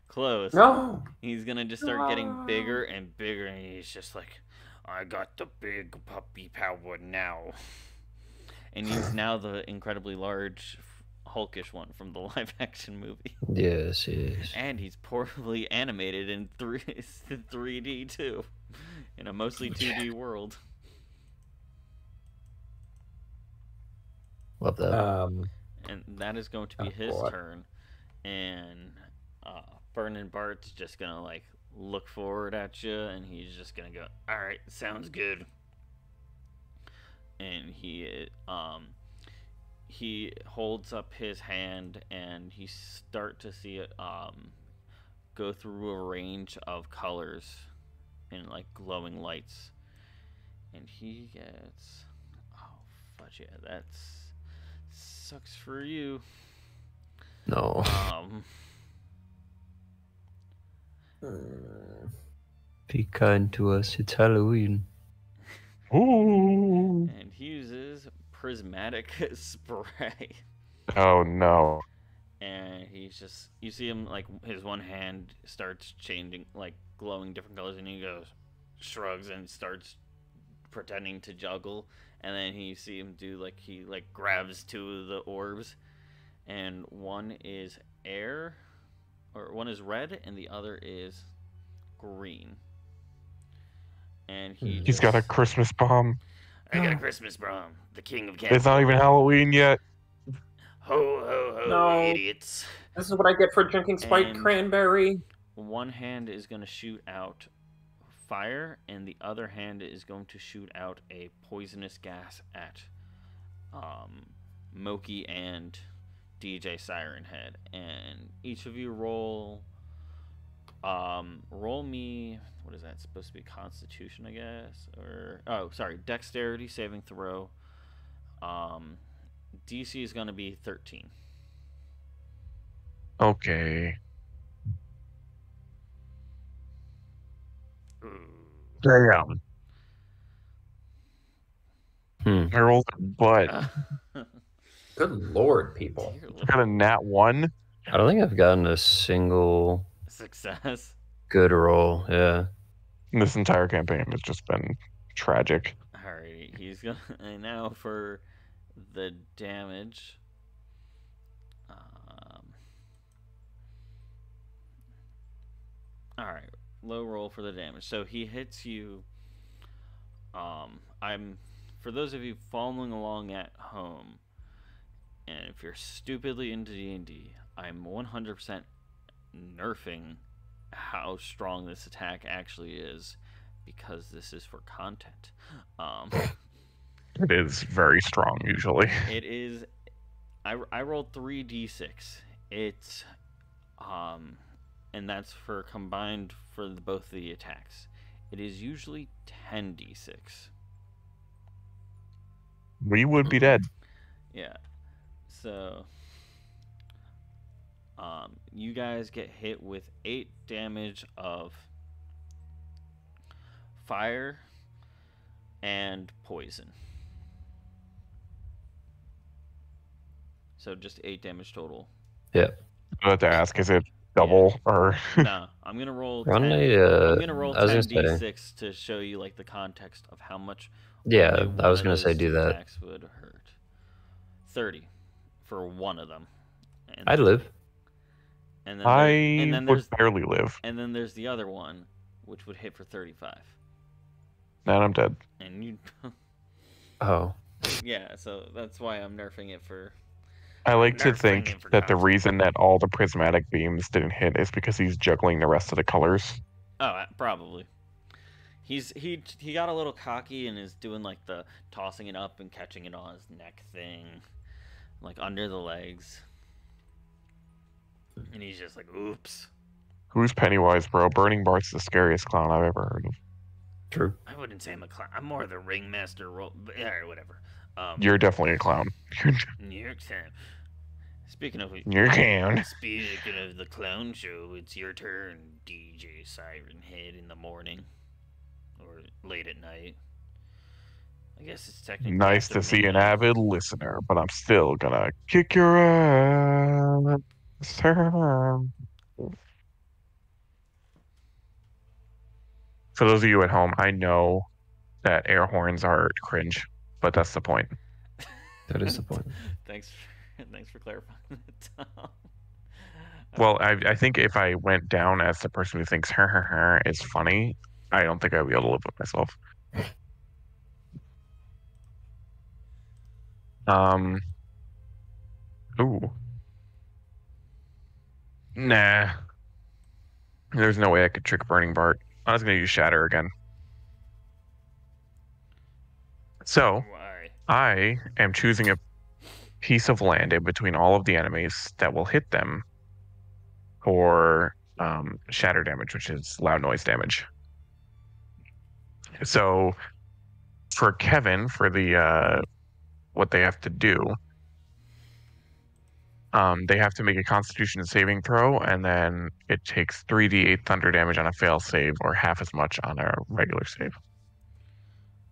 Speaker 1: Close.
Speaker 4: No!
Speaker 1: He's gonna just start getting bigger and bigger, and he's just like, I got the big puppy power now. And he's now the incredibly large, hulkish one from the live-action movie.
Speaker 2: Yes, yes.
Speaker 1: And he's poorly animated in 3D too, in a mostly 2D world.
Speaker 2: Love that.
Speaker 1: And that is going to be his turn. And Burning Bart's just gonna like look forward at you, and he's just gonna go, "All right, sounds good." And he holds up his hand, and you start to see it go through a range of colors and like glowing lights. And he gets, oh fudge, yeah, that's sucks for you.
Speaker 2: No. Be kind to us. It's Halloween.
Speaker 3: Ooh.
Speaker 1: And he uses prismatic spray.
Speaker 3: Oh no.
Speaker 1: And he's just, you see him like his one hand starts changing, like glowing different colors, and he goes, shrugs and starts pretending to juggle. And then you see him do like, he like grabs two of the orbs, and one is air, or one is red and the other is green. And
Speaker 3: he's got a Christmas bomb.
Speaker 1: I got a Christmas bomb. The king of cats.
Speaker 3: It's not even Halloween yet.
Speaker 1: Ho ho ho,
Speaker 4: No.
Speaker 1: idiots.
Speaker 4: This is what I get for drinking spiked
Speaker 1: And
Speaker 4: cranberry.
Speaker 1: One hand is going to shoot out fire, and the other hand is going to shoot out a poisonous gas at Mokie and DJ Siren Head. And each of you roll me, what is that supposed to be, Constitution, I guess, or Dexterity saving throw. DC is going to be 13.
Speaker 3: Okay. Damn. I rolled a butt.
Speaker 4: Good lord, people.
Speaker 3: I got a nat 1.
Speaker 2: I don't think I've gotten a single
Speaker 1: Success.
Speaker 2: good roll. Yeah.
Speaker 3: This entire campaign has just been tragic.
Speaker 1: Alrighty, he's gonna, and now for the damage. Alright, low roll for the damage. So he hits you. For those of you following along at home, and if you're stupidly into D&D, I'm 100% nerfing how strong this attack actually is, because this is for content.
Speaker 3: It is very strong usually.
Speaker 1: It is. I rolled 3d6. It's and that's for combined for both the attacks. It is usually 10d6.
Speaker 3: We would be dead.
Speaker 1: Yeah. So you guys get hit with 8 damage of fire and poison. So just 8 damage total.
Speaker 2: Yeah.
Speaker 3: about to ask, is it double or?
Speaker 1: No, I'm gonna roll.
Speaker 2: Run
Speaker 1: 10,
Speaker 2: a,
Speaker 1: I'm gonna roll
Speaker 2: I was gonna say,
Speaker 1: 10d6 to show you like the context of how much.
Speaker 2: yeah,
Speaker 1: only
Speaker 2: I
Speaker 1: one
Speaker 2: was
Speaker 1: of
Speaker 2: gonna
Speaker 1: those
Speaker 2: say do
Speaker 1: two
Speaker 2: that.
Speaker 1: attacks would hurt. 30 for one of them. And
Speaker 2: I'd live.
Speaker 1: And then
Speaker 3: I would
Speaker 1: there's
Speaker 3: barely live.
Speaker 1: and then there's the other one, which would hit for 35.
Speaker 3: And I'm dead.
Speaker 1: And you.
Speaker 2: Oh,
Speaker 1: Yeah, so that's why I'm nerfing it for.
Speaker 3: I like to
Speaker 1: Nerfing
Speaker 3: think
Speaker 1: it for
Speaker 3: that the
Speaker 1: context.
Speaker 3: reason that all the prismatic beams didn't hit is because he's juggling the rest of the colors.
Speaker 1: Oh, probably. He got a little cocky and is doing like the tossing it up and catching it on his neck thing, like under the legs. And he's just like, oops.
Speaker 3: Who's Pennywise, bro? Burning Bart's the scariest clown I've ever heard of.
Speaker 2: true.
Speaker 1: I wouldn't say I'm a clown. I'm more the ringmaster role. Or whatever.
Speaker 3: You're definitely a clown.
Speaker 1: New York Times. Speaking of
Speaker 3: You're a clown.
Speaker 1: Speaking of the clown show, it's your turn, DJ Siren Head, in the morning or late at night. I guess it's technically
Speaker 3: Nice
Speaker 1: after
Speaker 3: to see an
Speaker 1: midnight.
Speaker 3: avid listener, but I'm still gonna kick your ass. For those of you at home, I know that air horns are cringe, but that's the point.
Speaker 2: That is the point.
Speaker 1: Thanks for clarifying that, Tom.
Speaker 3: Well, I think if I went down as the person who thinks her is funny, I don't think I'd be able to live with myself. Ooh. Nah. There's no way I could trick Burning Bart. I was gonna use Shatter again. So,
Speaker 1: Why?
Speaker 3: I am choosing a piece of land in between all of the enemies that will hit them for shatter damage, which is loud noise damage. So for Kevin, for the what they have to do, they have to make a Constitution saving throw, and then it takes 3d8 thunder damage on a fail save, or half as much on a regular save.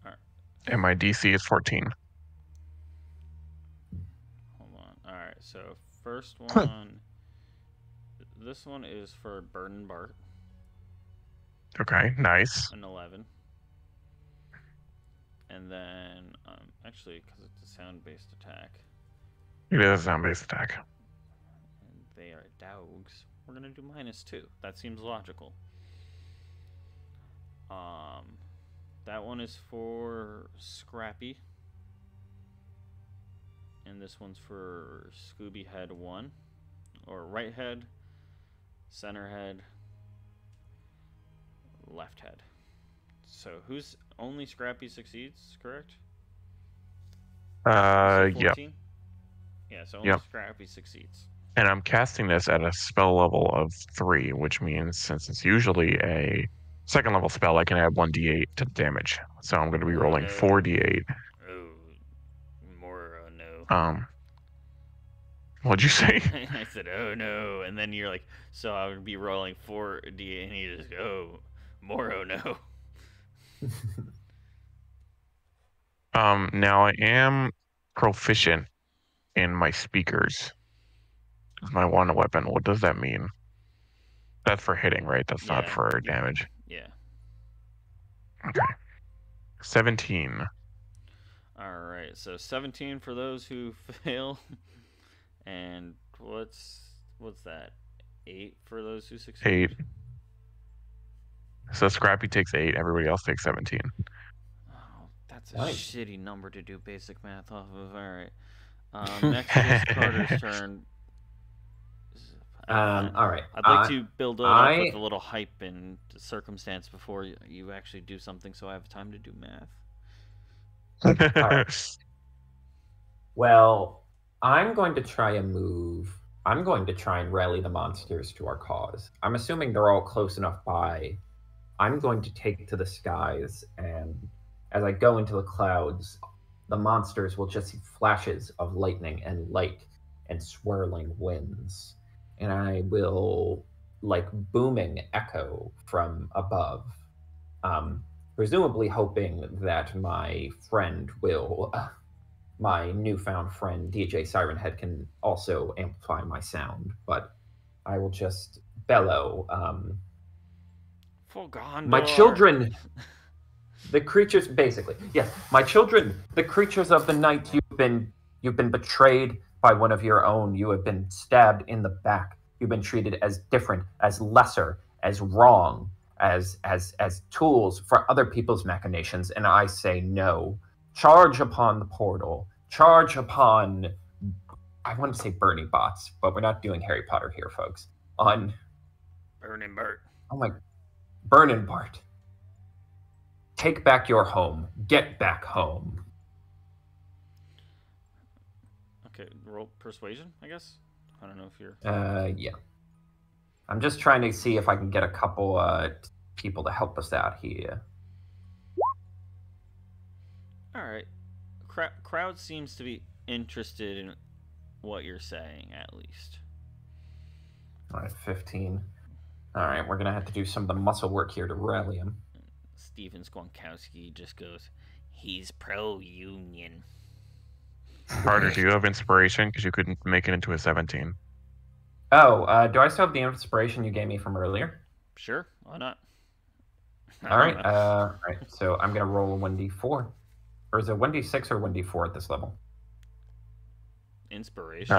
Speaker 1: Alright.
Speaker 3: And my DC is 14.
Speaker 1: Hold on. Alright, so first one. This one is for Burning Bart,
Speaker 3: Okay, nice.
Speaker 1: an 11. And then, actually, because it's a sound-based attack,
Speaker 3: It is a sound-based attack.
Speaker 1: and they are dogs, we're gonna do -2. That seems logical. That one is for Scrappy, and this one's for Scooby Head 1, or right head, center head, left head. So who's only Scrappy succeeds, correct?
Speaker 3: Yeah.
Speaker 1: 14? Yeah, so only
Speaker 3: Yep.
Speaker 1: Scrappy succeeds.
Speaker 3: And I'm casting this at a spell level of 3, which means since it's usually a second level spell, I can add 1d8 to the damage. So I'm going to be rolling 4d8.
Speaker 1: Oh, more no.
Speaker 3: What'd you say?
Speaker 1: I said, oh no, and then you're like, so I would be rolling 4d, and you just go, more oh no.
Speaker 3: Now I am proficient in my speakers. It's my one weapon. What does that mean? That's for hitting, right? That's not
Speaker 1: Yeah.
Speaker 3: for damage.
Speaker 1: Yeah.
Speaker 3: Okay. 17.
Speaker 1: Alright, so 17 for those who fail. And what's that? 8 for those who succeed?
Speaker 3: 8. So Scrappy takes 8. Everybody else takes 17.
Speaker 1: Oh, that's a
Speaker 4: Nice.
Speaker 1: shitty number to do basic math off of. Alright. Next is Carter's turn.
Speaker 4: All right.
Speaker 1: I'd like to build it up with
Speaker 4: I-
Speaker 1: a little hype and circumstance before you actually do something, so I have time to do math.
Speaker 4: Alright. Well, I'm going to try a move. I'm going to try and rally the monsters to our cause. I'm assuming they're all close enough by. I'm going to take to the skies, and as I go into the clouds, the monsters will just see flashes of lightning and light and swirling winds. And I will, like, booming echo from above, presumably hoping that my friend will, my newfound friend DJ Siren Head, can also amplify my sound. But I will just bellow.
Speaker 1: For Gondor.
Speaker 4: My children, the creatures, basically, yes, my children, the creatures of the night. You've been betrayed by one of your own. You have been stabbed in the back. You've been treated as different, as lesser, as wrong, as tools for other people's machinations. And I say no. Charge upon the portal. Charge upon. I want to say Burning Bots, but we're not doing Harry Potter here, folks. On
Speaker 1: Burning Bart.
Speaker 4: Oh my, Burning Bart. Take back your home. Get back home.
Speaker 1: Okay, roll persuasion, I guess. I don't know if you're.
Speaker 4: Yeah. I'm just trying to see if I can get a couple people to help us out here.
Speaker 1: All right. Crowd seems to be interested in what you're saying, at least.
Speaker 4: All right, 15. All right, we're gonna have to do some of the muscle work here to rally him.
Speaker 1: Steven Squonkowski just goes, "He's pro-union."
Speaker 3: Carter, do you have inspiration? Because you couldn't make it into a 17.
Speaker 4: Oh, do I still have the inspiration you gave me from earlier?
Speaker 1: Sure, why not?
Speaker 4: All right, so I'm gonna roll a 1d4. Or is it 1d6 or 1d4 at this level?
Speaker 1: Inspiration.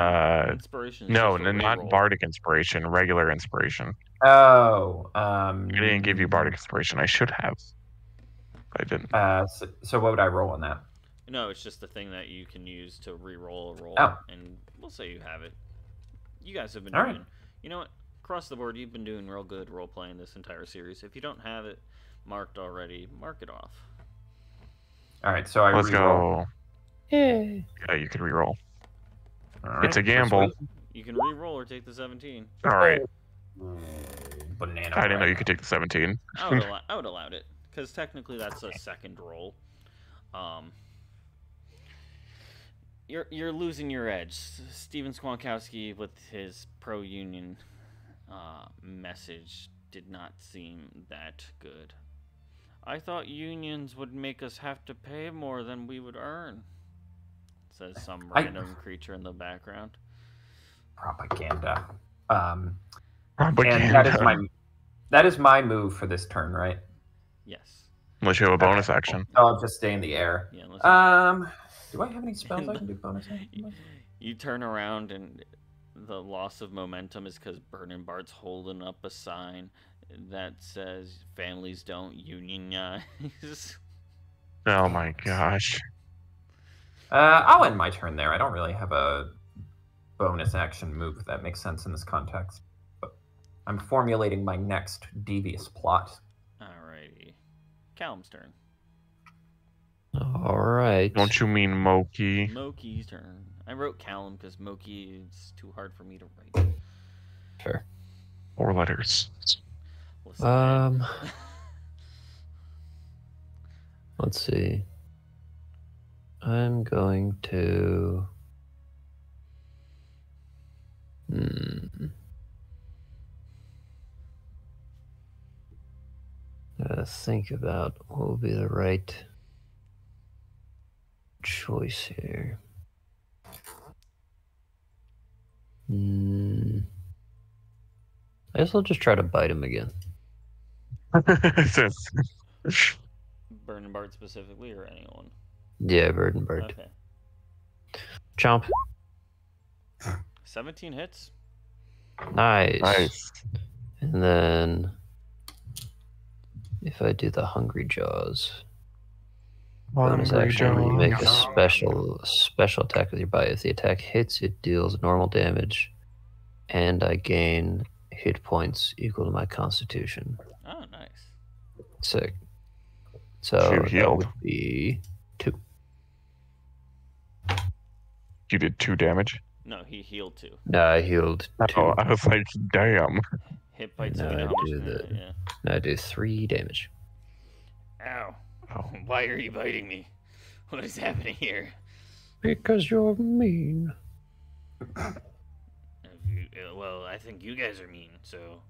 Speaker 1: Inspiration.
Speaker 3: No, not bardic inspiration. Regular inspiration.
Speaker 4: Oh.
Speaker 3: I didn't give you bardic inspiration. I should have. I didn't.
Speaker 4: So what would I roll on that?
Speaker 1: No, it's just the thing that you can use to re-roll a roll, and we'll say you have it. You guys have been doing.
Speaker 4: Right.
Speaker 1: You know what? Across the board, you've been doing real good role playing this entire series. If you don't have it marked already, mark it off.
Speaker 4: All right, so
Speaker 3: Let's go.
Speaker 5: Yeah.
Speaker 3: Yeah, you can re-roll.
Speaker 4: All right,
Speaker 3: It's a gamble.
Speaker 1: You can re-roll or take the 17.
Speaker 3: All right.
Speaker 4: Banana.
Speaker 3: I didn't know you could take the 17.
Speaker 1: I would allowed it because technically that's a second roll. You're losing your edge. Steven Squonkowski with his pro-union message did not seem that good. I thought unions would make us have to pay more than we would earn, says some random creature in the background.
Speaker 4: Propaganda.
Speaker 3: Propaganda.
Speaker 4: And that is my move for this turn, right?
Speaker 1: Yes.
Speaker 3: Unless you have a bonus action.
Speaker 4: I'll just stay in the air.
Speaker 1: Yeah.
Speaker 4: Do I have any spells I can do bonus action?
Speaker 1: You turn around and the loss of momentum is because Burning Bart's holding up a sign that says families don't unionize.
Speaker 3: Oh my gosh.
Speaker 4: I'll end my turn there. I don't really have a bonus action move that makes sense in this context. But I'm formulating my next devious plot.
Speaker 1: Alrighty. Calum's turn.
Speaker 2: All right.
Speaker 3: Don't you mean Mokie?
Speaker 1: Mokie's turn. I wrote Calum because Mokie is too hard for me to write.
Speaker 2: Fair.
Speaker 3: 4 letters.
Speaker 1: Listen,
Speaker 2: Let's see. I'm going to. Think about what will be the right choice here. I guess I'll just try to bite him again.
Speaker 1: Burning Bart specifically or anyone?
Speaker 2: Yeah, Burning Bart.
Speaker 1: Okay.
Speaker 2: Chomp.
Speaker 1: 17 hits.
Speaker 2: Nice. And then if I do the Hungry Jaws, bonus action, you make a special attack with your bite. If the attack hits, it deals normal damage, and I gain hit points equal to my Constitution.
Speaker 1: Oh, nice.
Speaker 2: Sick. So
Speaker 3: You healed.
Speaker 2: that would be 2.
Speaker 3: You did 2 damage?
Speaker 1: No, he healed 2.
Speaker 2: No, I healed 2.
Speaker 3: Oh, I was like, damn.
Speaker 1: Hit bites.
Speaker 2: No,
Speaker 1: you know
Speaker 2: I
Speaker 1: how much-
Speaker 2: do the-
Speaker 1: yeah.
Speaker 2: No, I do 3 damage.
Speaker 1: Ow.
Speaker 3: Oh.
Speaker 1: Why are you biting me? What is happening here?
Speaker 5: Because you're mean.
Speaker 1: Well, I think you guys are mean, so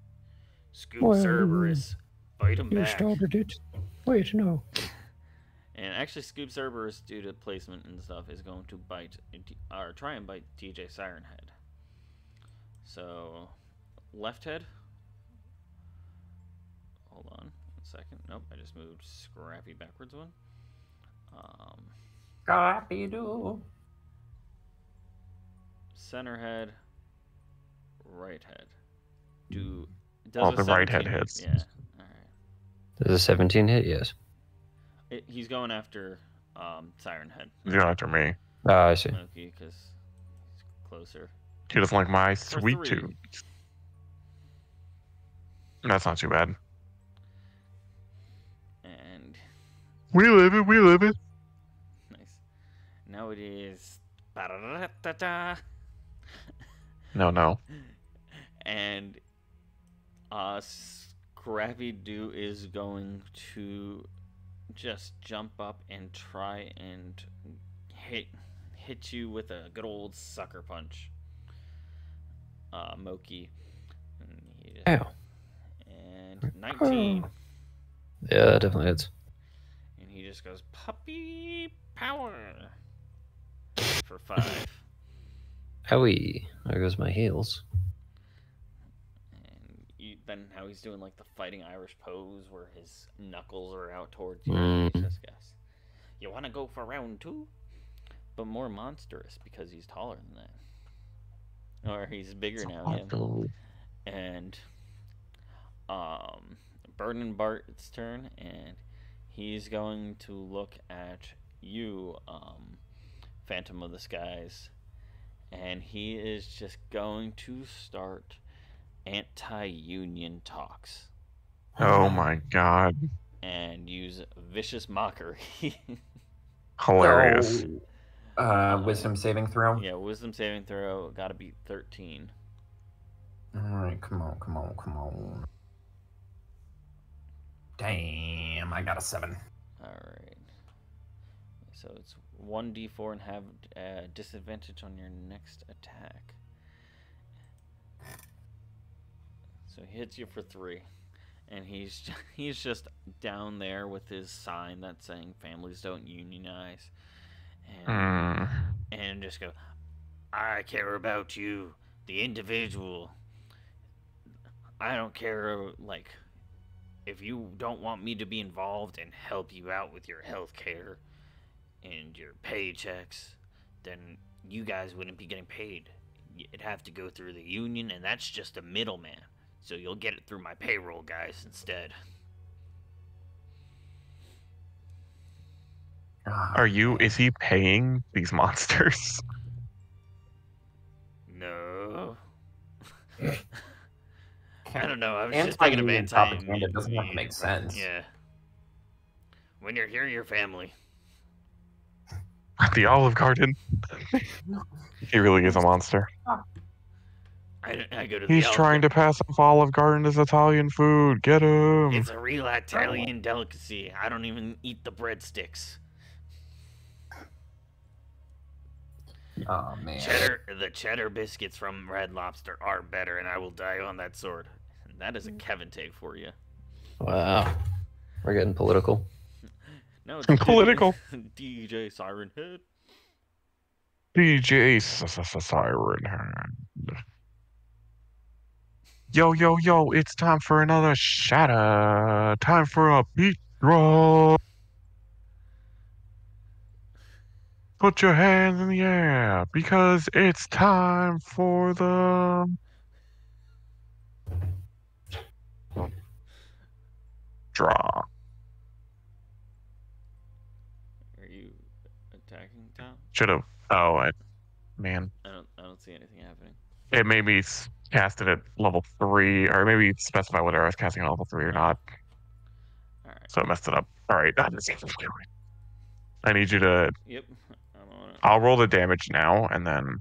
Speaker 1: Scoop
Speaker 5: Well,
Speaker 1: Cerberus, bite him
Speaker 5: You
Speaker 1: back.
Speaker 5: started it. Wait, no.
Speaker 1: And actually, Scoop Cerberus, due to placement and stuff, is going to bite or try and bite DJ Siren Head. So left head. Hold on a second. Nope, I just moved Scrappy backwards one.
Speaker 4: Scrappy Doo.
Speaker 1: Center head, right head.
Speaker 3: All
Speaker 1: Does
Speaker 3: the
Speaker 1: a
Speaker 3: right head
Speaker 1: 17
Speaker 3: hits.
Speaker 1: Yeah. All right.
Speaker 2: Does a 17 hit? Yes.
Speaker 1: He's going after Siren Head.
Speaker 3: He's going after me.
Speaker 2: Ah, I see.
Speaker 1: Mokie, because he's closer.
Speaker 3: He doesn't like my
Speaker 1: For
Speaker 3: sweet
Speaker 1: 3.
Speaker 3: tooth. That's not too bad.
Speaker 1: And
Speaker 3: We live it. We live it.
Speaker 1: nice. Now it is. Ba-da-da-da-da.
Speaker 3: No.
Speaker 1: And Scrappy Doo is going to just jump up and try and hit you with a good old sucker punch. Mokie.
Speaker 2: Ow.
Speaker 1: And 19.
Speaker 2: Yeah, definitely hits.
Speaker 1: And he just goes, puppy power. For 5.
Speaker 2: Owie. There goes my heels.
Speaker 1: And then how he's doing like the fighting Irish pose where his knuckles are out towards you. Just guess. You want to go for round 2? But more monstrous because he's taller than that. Or he's bigger now, yeah. And Burning Bart's turn, and he's going to look at you, Phantom of the Skies, and he is just going to start anti-union talks.
Speaker 3: Oh my god.
Speaker 1: And use vicious mockery.
Speaker 3: Hilarious.
Speaker 4: Wisdom saving throw.
Speaker 1: Yeah, wisdom saving throw. Gotta beat 13.
Speaker 4: Alright, come on. Damn, I got a 7.
Speaker 1: Alright. So it's 1d4 and have disadvantage on your next attack. So he hits you for 3. And he's just down there with his sign that's saying families don't unionize. And just go, I care about you, the individual. I don't care, like, if you don't want me to be involved and help you out with your health care and your paychecks, then you guys wouldn't be getting paid. It'd have to go through the union, and that's just a middleman. So you'll get it through my payroll guys instead.
Speaker 3: Is he paying these monsters?
Speaker 1: No. I don't know. I was just thinking
Speaker 4: Anti-union
Speaker 1: of
Speaker 4: propaganda doesn't have to make sense.
Speaker 1: Yeah. When you're here, your family.
Speaker 3: The Olive Garden. He really is a monster.
Speaker 1: I go to
Speaker 3: He's trying to pass off Olive Garden as Italian food. Get him.
Speaker 1: It's a real Italian delicacy. I don't even eat the breadsticks.
Speaker 4: Oh man.
Speaker 1: The cheddar biscuits from Red Lobster are better, and I will die on that sword. And that is a Kevin take for you.
Speaker 2: Wow. We're getting political.
Speaker 1: No, it's
Speaker 3: Political.
Speaker 1: DJ Siren Head.
Speaker 3: DJ Siren Head. Yo, it's time for another shatter. Time for a beat drop. Put your hands in the air because it's time for the draw.
Speaker 1: Are you attacking Tom?
Speaker 3: Should have. Oh, man.
Speaker 1: I don't see anything happening.
Speaker 3: It made me cast it at level 3, or maybe specify whether I was casting at level 3 or not.
Speaker 1: All right.
Speaker 3: So it messed it up. All right. I need you to.
Speaker 1: Yep.
Speaker 3: I'll roll the damage now, and then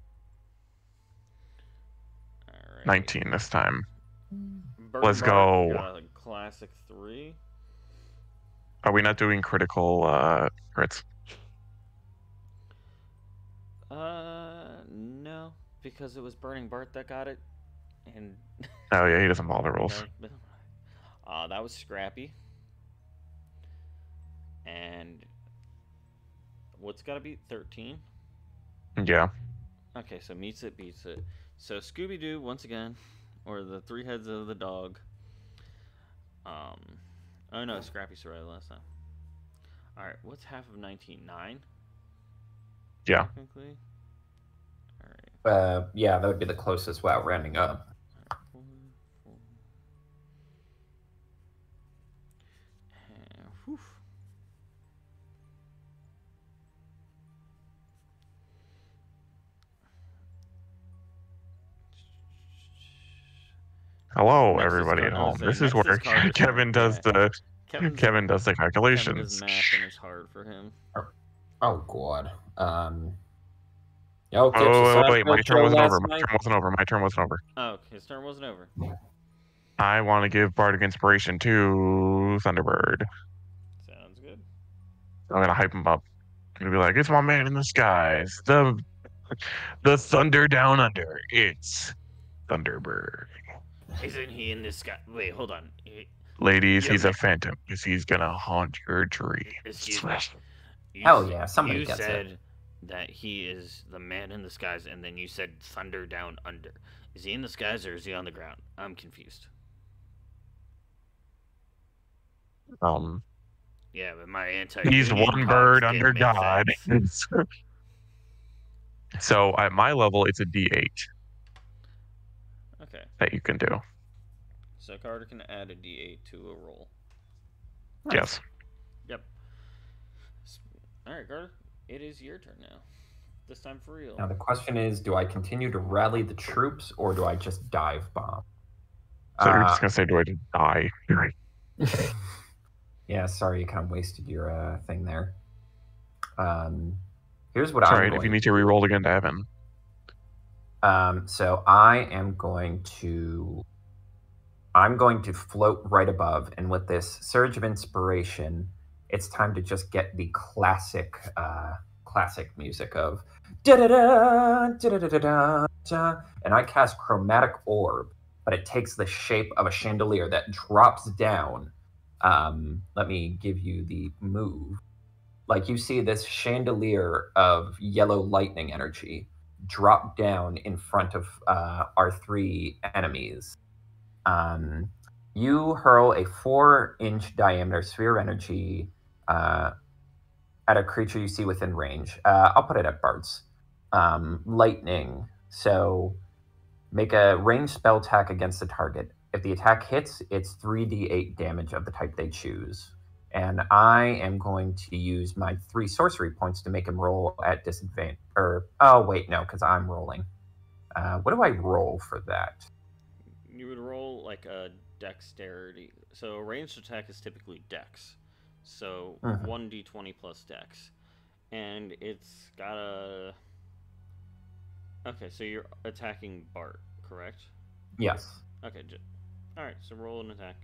Speaker 1: All right.
Speaker 3: 19 this time.
Speaker 1: Burning
Speaker 3: Let's
Speaker 1: Bart
Speaker 3: go.
Speaker 1: got a classic 3.
Speaker 3: Are we not doing critical crits?
Speaker 1: No, because it was Burning Bart that got it, and
Speaker 3: Oh yeah, he doesn't follow the rules.
Speaker 1: that was Scrappy, and what's got to be 13?
Speaker 3: Yeah.
Speaker 1: Okay, so meets it, beats it. So Scooby-Doo once again or the 3 heads of the dog. Oh no, Scrappy survived last time. Alright, what's half of 19? 9?
Speaker 3: Yeah.
Speaker 1: Technically? Alright.
Speaker 4: Yeah, that would be the closest without rounding up.
Speaker 1: Alright, 4, 4. And, whew.
Speaker 3: Hello,
Speaker 1: Next is
Speaker 3: everybody at
Speaker 1: Car-
Speaker 3: home.
Speaker 1: so
Speaker 3: This is
Speaker 1: next
Speaker 3: where
Speaker 1: is Carter's
Speaker 3: Kevin
Speaker 1: turn,
Speaker 3: does
Speaker 1: yeah.
Speaker 3: the
Speaker 1: Kevin
Speaker 3: Kevin does the
Speaker 1: does
Speaker 3: calculations.
Speaker 1: math and it's hard for him.
Speaker 4: Oh god. Yo, kids,
Speaker 3: Oh
Speaker 4: the
Speaker 3: wait, my
Speaker 4: Seinfeld
Speaker 3: turn
Speaker 4: show
Speaker 3: wasn't
Speaker 4: last
Speaker 3: over. My
Speaker 4: night?
Speaker 3: turn wasn't over. My turn wasn't over.
Speaker 1: Oh, his turn wasn't over.
Speaker 3: I want to give Bardic Inspiration to Thunderbird.
Speaker 1: Sounds good.
Speaker 3: I'm gonna hype him up. I'm gonna be like, it's my man in the skies, the thunder down under. It's Thunderbird.
Speaker 1: Isn't he in this guy? Wait, hold on.
Speaker 3: Ladies,
Speaker 1: Yeah,
Speaker 3: he's a
Speaker 1: but-
Speaker 3: phantom because he's gonna haunt your dreams.
Speaker 1: Excuse me. You
Speaker 4: Hell
Speaker 1: s-
Speaker 4: yeah, somebody
Speaker 1: you
Speaker 4: gets it.
Speaker 1: said that he is the man in the skies, and then you said thunder down under. Is he in the skies or is he on the ground? I'm confused. Yeah, but my anti.
Speaker 3: He's one bird under God. So at my level, it's a D8
Speaker 1: Okay,
Speaker 3: that you can do.
Speaker 1: so Carter can add a D8 to a roll.
Speaker 3: Yes.
Speaker 1: Yep. All right, Carter. It is your turn now. This time for real.
Speaker 4: Now the question is, do I continue to rally the troops or do I just dive bomb?
Speaker 3: So you're just gonna say, do I just die?
Speaker 4: Yeah, sorry, you kind of wasted your thing there. Here's what
Speaker 3: It's
Speaker 4: I'm
Speaker 3: alright
Speaker 4: going
Speaker 3: if you need to re-roll again to Evan.
Speaker 4: So I'm going to float right above, and with this surge of inspiration, it's time to just get the classic music of da da da da da da da, and I cast Chromatic Orb, but it takes the shape of a chandelier that drops down. Let me give you the move. Like, you see this chandelier of yellow lightning energy drop down in front of our 3 enemies. You hurl a 4-inch diameter sphere of energy at a creature you see within range. I'll put it at Bart's. Lightning. So make a ranged spell attack against the target. If the attack hits, it's 3d8 damage of the type they choose. And I am going to use my 3 sorcery points to make him roll at disadvantage. Oh, wait, no, because I'm rolling. What do I roll for that?
Speaker 1: You would roll like a dexterity. So a ranged attack is typically dex. So 1d20 plus dex. And it's got a... Okay, so you're attacking Bart, correct?
Speaker 4: Yes.
Speaker 1: Okay, alright, so roll an attack.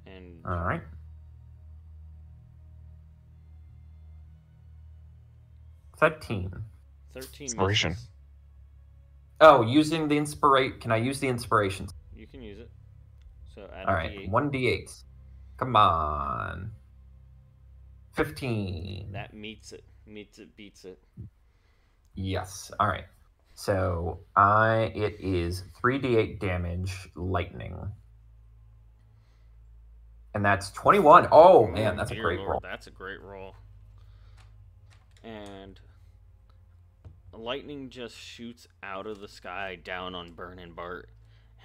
Speaker 1: And...
Speaker 4: Alright. 13.
Speaker 1: 13
Speaker 3: Inspiration.
Speaker 1: misses.
Speaker 4: Oh, using the inspiration. Can I use the inspiration?
Speaker 1: You can use it. So add
Speaker 4: All
Speaker 1: a
Speaker 4: right,
Speaker 1: D8.
Speaker 4: 1d8. Come on. 15.
Speaker 1: That meets it. Meets it, beats it.
Speaker 4: Yes. All right. So it is 3d8 damage lightning. And that's 21. Oh, man, that's a
Speaker 1: Dear
Speaker 4: great
Speaker 1: Lord,
Speaker 4: roll.
Speaker 1: That's a great roll. And lightning just shoots out of the sky down on Burning Bart.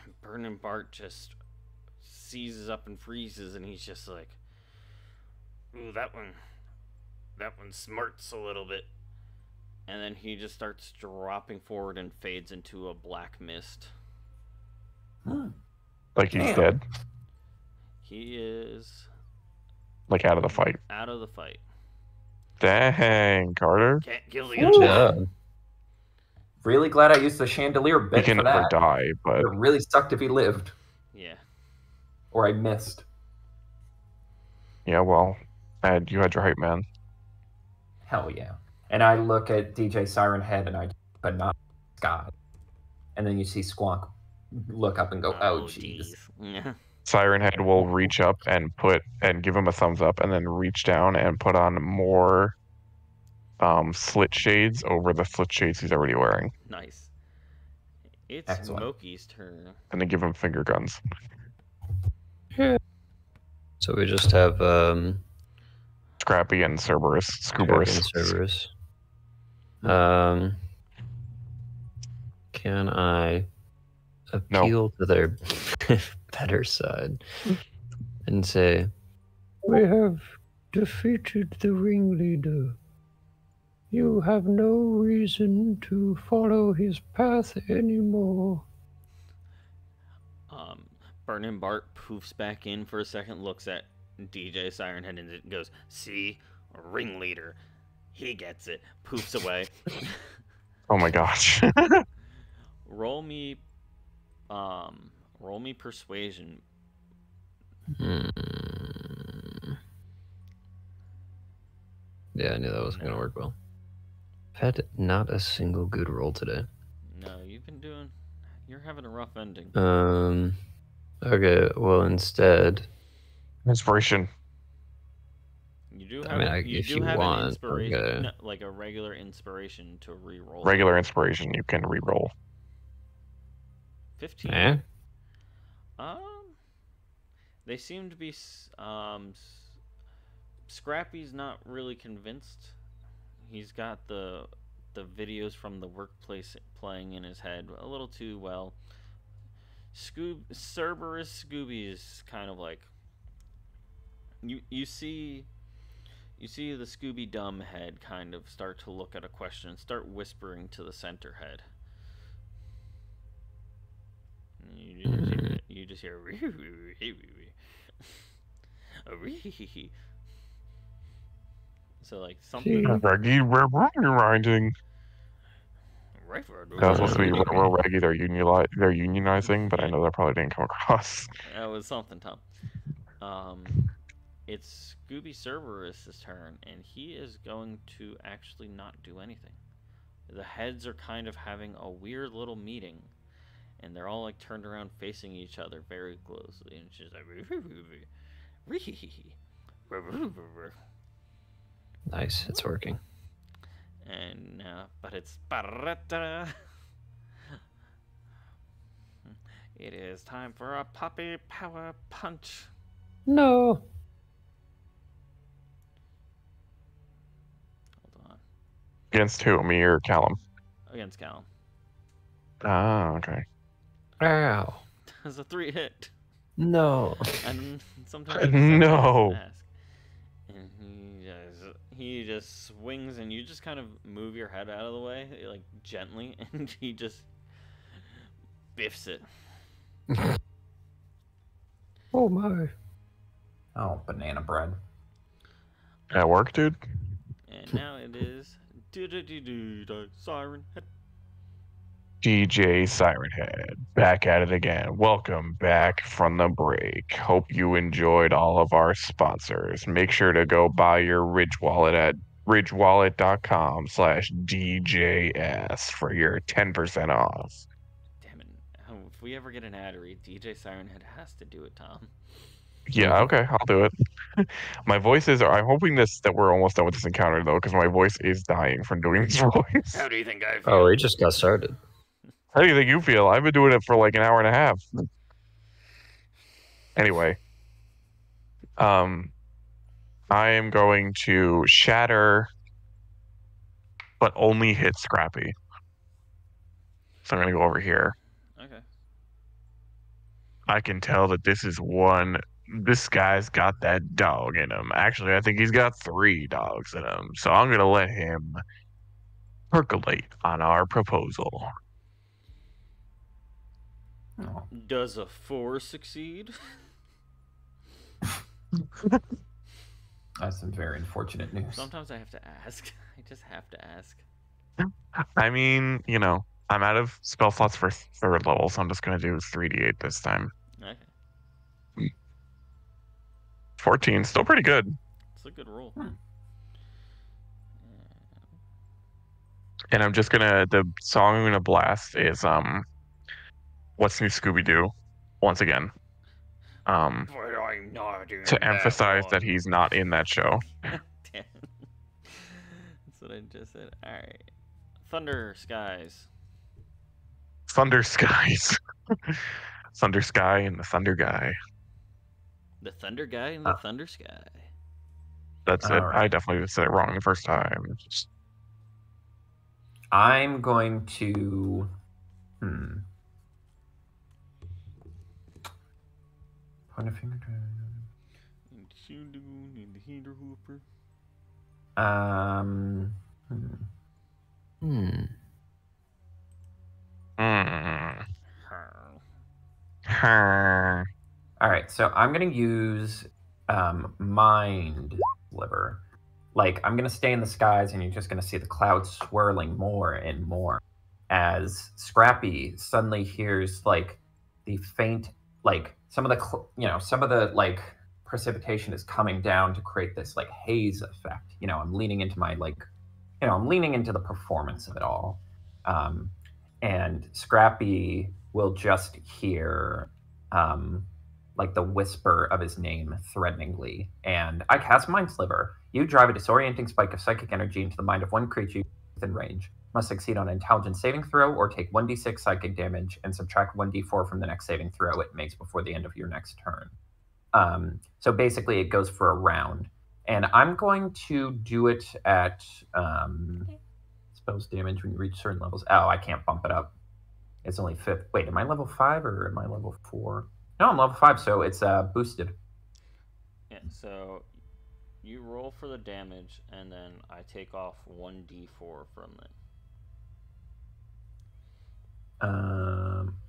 Speaker 1: And Burning Bart just seizes up and freezes, and he's just like, ooh, that one smarts a little bit. And then he just starts dropping forward and fades into a black mist.
Speaker 3: Like he's
Speaker 4: Damn.
Speaker 3: dead.
Speaker 1: He is
Speaker 3: Like out of the fight.
Speaker 1: out of the fight.
Speaker 3: Dang, Carter.
Speaker 1: Can't kill the
Speaker 4: Ooh.
Speaker 1: undead.
Speaker 2: Yeah.
Speaker 4: Really glad I used the chandelier
Speaker 3: He
Speaker 4: bit
Speaker 3: can
Speaker 4: for
Speaker 3: never
Speaker 4: that.
Speaker 3: die, but
Speaker 4: It really sucked if he lived.
Speaker 1: Yeah.
Speaker 4: Or I missed.
Speaker 3: yeah, well, you had your hype, man.
Speaker 4: Hell yeah. And I look at DJ Siren Head and I but not God. And then you see Squonk look up and go, oh jeez.
Speaker 1: Yeah.
Speaker 3: Siren Head will reach up and give him a thumbs up, and then reach down and put on more slit shades over the slit shades he's already wearing.
Speaker 1: Nice. It's
Speaker 4: Excellent.
Speaker 1: Mokie's turn.
Speaker 3: And then give him finger guns.
Speaker 2: So we just have
Speaker 3: Scrappy and Cerberus.
Speaker 2: Scrappy and
Speaker 3: Scuberus.
Speaker 2: Cerberus. Can I appeal to their better side and say,
Speaker 5: We have defeated the ringleader. You have no reason to follow his path anymore.
Speaker 1: Burning Bart poofs back in for a second, looks at DJ Siren Head and goes, "See? Ringleader. He gets it." Poofs away.
Speaker 3: Oh my gosh.
Speaker 1: Roll me persuasion.
Speaker 2: Yeah, I knew that wasn't gonna work well. I've had not a single good roll today.
Speaker 1: No, you're having a rough ending.
Speaker 2: Okay, well instead,
Speaker 3: Inspiration.
Speaker 1: You do have,
Speaker 2: I mean,
Speaker 1: you
Speaker 2: if
Speaker 1: do
Speaker 2: you
Speaker 1: have
Speaker 2: want,
Speaker 1: an inspiration,
Speaker 2: okay.
Speaker 1: no, like a regular inspiration to re-roll.
Speaker 3: Regular inspiration, you can re-roll.
Speaker 1: 15.
Speaker 2: Eh?
Speaker 1: They seem to be. Scrappy's not really convinced. He's got the videos from the workplace playing in his head a little too well. Cerberus Scooby is kind of like you see the Scooby Dumb head kind of start to look at a question and start whispering to the center head. You just hear so like something.
Speaker 3: Reggie, we're rewinding. That was supposed to be we're Reggie. They're unionizing, but I know that probably didn't come across.
Speaker 1: That was something, Tom. It's Scooby Cerberus' turn, and he is going to actually not do anything. The heads are kind of having a weird little meeting, and they're all like turned around facing each other very closely, and she's like,
Speaker 2: Nice, it's working.
Speaker 1: and but it's it is time for a puppy power punch.
Speaker 5: No.
Speaker 1: Hold on.
Speaker 3: Against who? Me or Calum?
Speaker 1: Against Calum.
Speaker 3: Ah, okay.
Speaker 2: Ow.
Speaker 1: It's a 3 hit.
Speaker 2: No.
Speaker 1: And sometimes
Speaker 3: No.
Speaker 1: ask. And he just swings, and you just kind of move your head out of the way, like gently, and he just biffs it.
Speaker 5: Oh my.
Speaker 4: Oh, banana bread.
Speaker 3: At work, dude?
Speaker 1: And now it is Siren Head.
Speaker 3: DJ Siren Head, back at it again. Welcome back from the break. Hope you enjoyed all of our sponsors. Make sure to go buy your Ridge Wallet at ridgewallet.com/DJS for your 10% off.
Speaker 1: Damn it. If we ever get an ad read, DJ Siren Head has to do it, Tom.
Speaker 3: Yeah, okay, I'll do it. My voice is. I'm hoping that we're almost done with this encounter, though, because my voice is dying from doing this voice.
Speaker 1: How do you think I feel?
Speaker 2: Oh, we just got started.
Speaker 3: How do you think you feel? I've been doing it for like an hour and a half. Anyway, I am going to shatter, but only hit Scrappy. So I'm going to go over here.
Speaker 1: Okay.
Speaker 3: I can tell that this guy's got that dog in him. Actually, I think he's got 3 dogs in him. So I'm going to let him percolate on our proposal.
Speaker 4: Oh.
Speaker 1: Does a 4 succeed?
Speaker 4: That's some very unfortunate news.
Speaker 1: Sometimes I have to ask. I just have to ask.
Speaker 3: I mean, I'm out of spell slots for 3rd level, so I'm just going to do 3d8 this time.
Speaker 1: Okay.
Speaker 3: 14, still pretty good.
Speaker 1: It's a good roll.
Speaker 3: And I'm just the song I'm gonna blast is What's New Scooby-Doo, once again.
Speaker 1: But I'm not doing
Speaker 3: To emphasize that he's not in that show.
Speaker 1: Damn. That's what I just said. Alright. Thunder Skies.
Speaker 3: Thunder Skies. Thunder Sky and the Thunder Guy.
Speaker 1: The Thunder Guy and the Thunder Sky.
Speaker 3: That's it.
Speaker 4: All right.
Speaker 3: I definitely said it wrong the first time. Just...
Speaker 4: I'm going to. Point a finger to. All right, so I'm gonna use Mind Sliver. Like, I'm gonna stay in the skies, and you're just gonna see the clouds swirling more and more as Scrappy suddenly hears like the faint, like some of the like precipitation is coming down to create this like haze effect. I'm leaning into my I'm leaning into the performance of it all, and Scrappy will just hear like the whisper of his name threateningly, and I cast Mind Sliver. You drive a disorienting spike of psychic energy into the mind of one creature within range. Must succeed on an intelligence saving throw or take 1d6 psychic damage and subtract 1d4 from the next saving throw it makes before the end of your next turn. So basically it goes for a round. And I'm going to do it at spells damage when you reach certain levels. Oh, I can't bump it up. It's only 5th. Wait, am I level 5 or am I level 4? No, I'm level 5, so it's boosted.
Speaker 1: Yeah, so you roll for the damage, and then I take off 1d4 from it.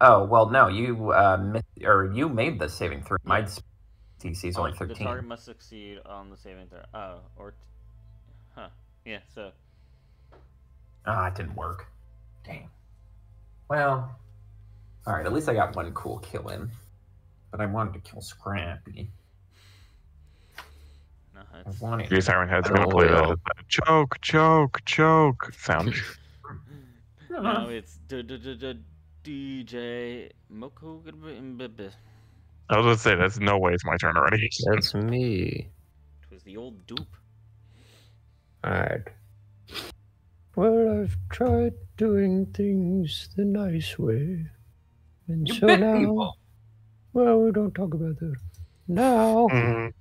Speaker 4: Oh, well, no, you you made the saving throw. My DC is only 13.
Speaker 1: The target must succeed on the saving throw. Yeah, so.
Speaker 4: It didn't work. Dang. Well, alright, at least I got one cool kill in. But I wanted to kill Scrappy.
Speaker 1: No,
Speaker 4: I wanted
Speaker 3: DJ Siren Head's gonna play that choke sound.
Speaker 1: No, it's DJ Moko.
Speaker 3: I was gonna say, that's no way it's my turn already.
Speaker 2: That's me.
Speaker 1: It was the old dupe.
Speaker 2: Alright.
Speaker 5: Well, I've tried doing things the nice way. And
Speaker 4: You
Speaker 5: so
Speaker 4: bit
Speaker 5: now,
Speaker 4: people.
Speaker 5: well, we don't talk about that. Now,
Speaker 2: I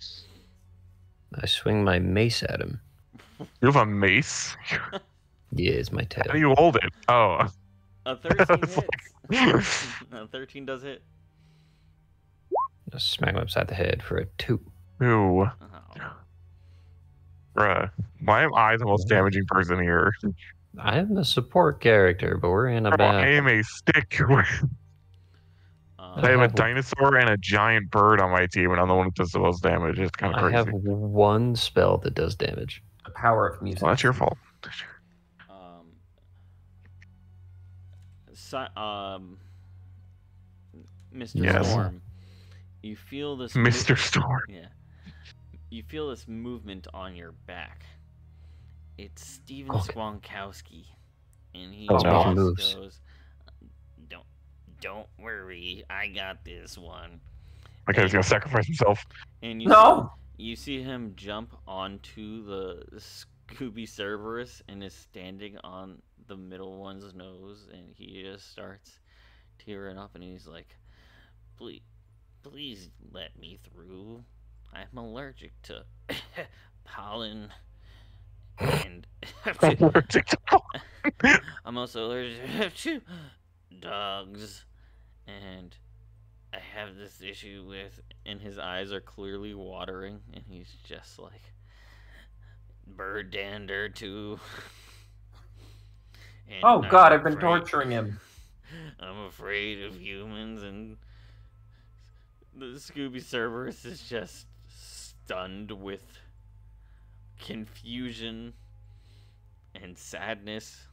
Speaker 2: swing my mace at him.
Speaker 3: You have a mace?
Speaker 2: Yeah, it's my tail.
Speaker 3: How do you hold it? Oh.
Speaker 1: A 13
Speaker 3: It's
Speaker 1: hits. A 13 does hit.
Speaker 2: Just smack him upside the head for a 2.
Speaker 3: Ooh.
Speaker 1: Oh.
Speaker 3: Bruh. Why am I the most damaging person here?
Speaker 2: I am the support character, but we're in a
Speaker 3: I
Speaker 2: battle.
Speaker 3: am a stick. I have a dinosaur and a giant bird on my team, and I'm the one that does the most damage. It's kind of
Speaker 2: I
Speaker 3: crazy.
Speaker 2: have one spell that does damage.
Speaker 4: The power of music.
Speaker 3: Well, that's your fault.
Speaker 1: Mr.
Speaker 3: Yes.
Speaker 1: Storm, you feel this.
Speaker 3: Mr. Storm.
Speaker 1: Yeah. You feel this movement on your back. It's Steven
Speaker 2: Okay.
Speaker 1: Squonkowski, and he
Speaker 3: Oh,
Speaker 1: just
Speaker 3: no.
Speaker 2: Moves.
Speaker 1: goes, "Don't worry, I got this one."
Speaker 3: Okay, he's gonna sacrifice himself.
Speaker 1: And you
Speaker 4: No!
Speaker 1: you see him jump onto the Scooby Cerberus and is standing on the middle one's nose, and he just starts tearing up, and he's like, please let me through. I'm allergic to pollen, and I'm also allergic to dogs, and I have this issue with, and his eyes are clearly watering, and he's just like, bird dander too. And
Speaker 4: Oh
Speaker 1: I'm
Speaker 4: god, I've been
Speaker 1: afraid-
Speaker 4: torturing him.
Speaker 1: I'm afraid of humans, and the Scooby Cerberus is just stunned with confusion and sadness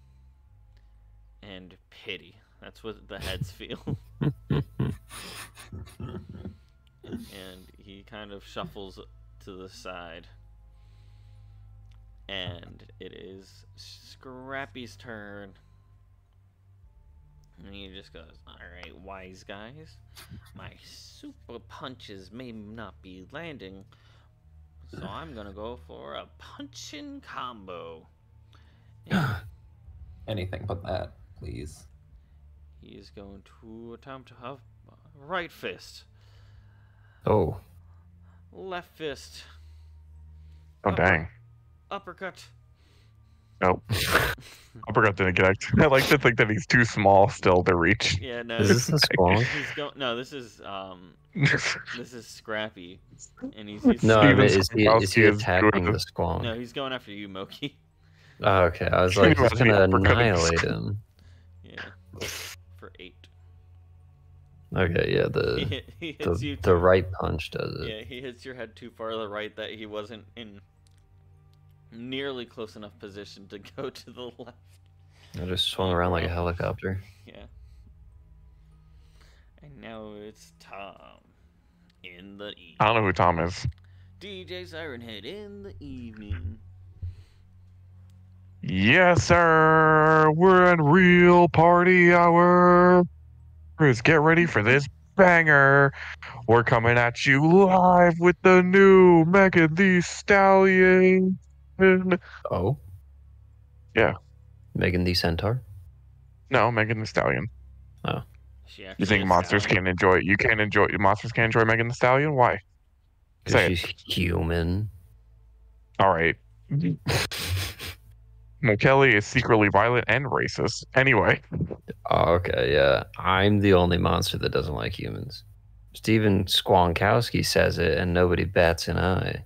Speaker 1: and pity. That's what the heads feel. And he kind of shuffles to the side. And it is Scrappy's turn. And he just goes, "Alright, wise guys. My super punches may not be landing, so I'm gonna go for a punch-in combo." And
Speaker 4: Anything but that, please.
Speaker 1: he is going to attempt to have right fist,
Speaker 2: Oh.
Speaker 1: left fist,
Speaker 3: Oh, dang.
Speaker 1: uppercut.
Speaker 3: Nope. Uppercut didn't connect. I like to think that he's too small still to reach.
Speaker 1: Yeah, no.
Speaker 2: Is this the Squonk?
Speaker 1: He's going. No, this is Scrappy, and he's
Speaker 2: No, I mean,
Speaker 3: Steven
Speaker 2: is he
Speaker 3: Squonkowski is
Speaker 2: attacking
Speaker 3: good.
Speaker 2: the Squonk?
Speaker 1: no, he's going after you, Mokie.
Speaker 2: Oh, okay, I was
Speaker 3: Can
Speaker 2: like,
Speaker 3: you
Speaker 2: he's
Speaker 3: imagine
Speaker 2: gonna
Speaker 3: uppercutting
Speaker 2: annihilate
Speaker 3: this?
Speaker 2: him.
Speaker 1: Yeah, for 8.
Speaker 2: Okay, yeah,
Speaker 1: He hits you.
Speaker 2: the right punch does it.
Speaker 1: Yeah, he hits your head too far to the right that he wasn't in nearly close enough position to go to the left.
Speaker 2: I just swung around like a helicopter.
Speaker 1: Yeah. And now it's Tom in the evening.
Speaker 3: I don't know who Tom is.
Speaker 1: DJ Siren Head in the evening.
Speaker 3: Yes, sir. We're in real party hour. Get ready for this banger. We're coming at you live with the new Megan Thee Stallion.
Speaker 2: Oh?
Speaker 3: Yeah.
Speaker 2: Megan the Centaur?
Speaker 3: No, Megan Thee Stallion.
Speaker 1: She
Speaker 3: You
Speaker 1: actually
Speaker 3: think
Speaker 1: is
Speaker 3: monsters
Speaker 1: stallion.
Speaker 3: can't enjoy it? You can't enjoy monsters can't enjoy Megan Thee Stallion? Why? Say
Speaker 2: Because she's human.
Speaker 3: All right. Kelly is secretly violent and racist. Anyway.
Speaker 2: Oh, okay, yeah. I'm the only monster that doesn't like humans. Steven Squonkowski says it, and nobody bats an eye.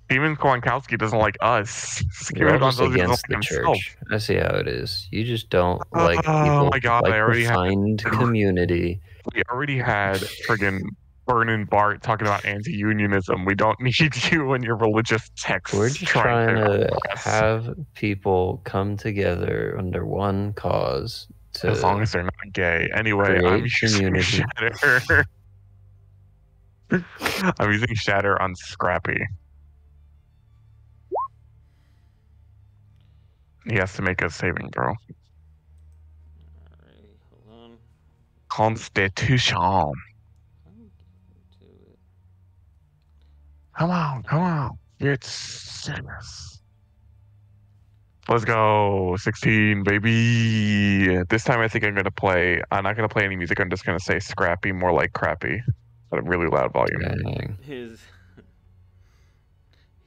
Speaker 3: Steven Squonkowski doesn't like us.
Speaker 2: You're
Speaker 3: Steven
Speaker 2: all just
Speaker 3: Squonkowski doesn't
Speaker 2: against
Speaker 3: like
Speaker 2: the
Speaker 3: himself.
Speaker 2: church. I see how it is. You just don't like
Speaker 3: Oh
Speaker 2: people.
Speaker 3: my God,
Speaker 2: like
Speaker 3: I already
Speaker 2: to
Speaker 3: had-
Speaker 2: find community.
Speaker 3: We already had friggin' Burning Bart talking about anti-unionism. We don't need you and your religious texts.
Speaker 2: We're just trying to
Speaker 3: oppress.
Speaker 2: have people come together under one cause. To
Speaker 3: As long as they're not gay. Anyway,
Speaker 2: create
Speaker 3: I'm using
Speaker 2: community.
Speaker 3: Shatter. I'm using Shatter on Scrappy. He has to make a saving throw.
Speaker 1: Alright, hold on.
Speaker 3: Constitution.
Speaker 1: I'll get to it.
Speaker 3: Come on. It's serious. Let's go. 16, baby. This time I think I'm not going to play any music. I'm just going to say Scrappy, more like crappy. At a really loud volume.
Speaker 2: Dang.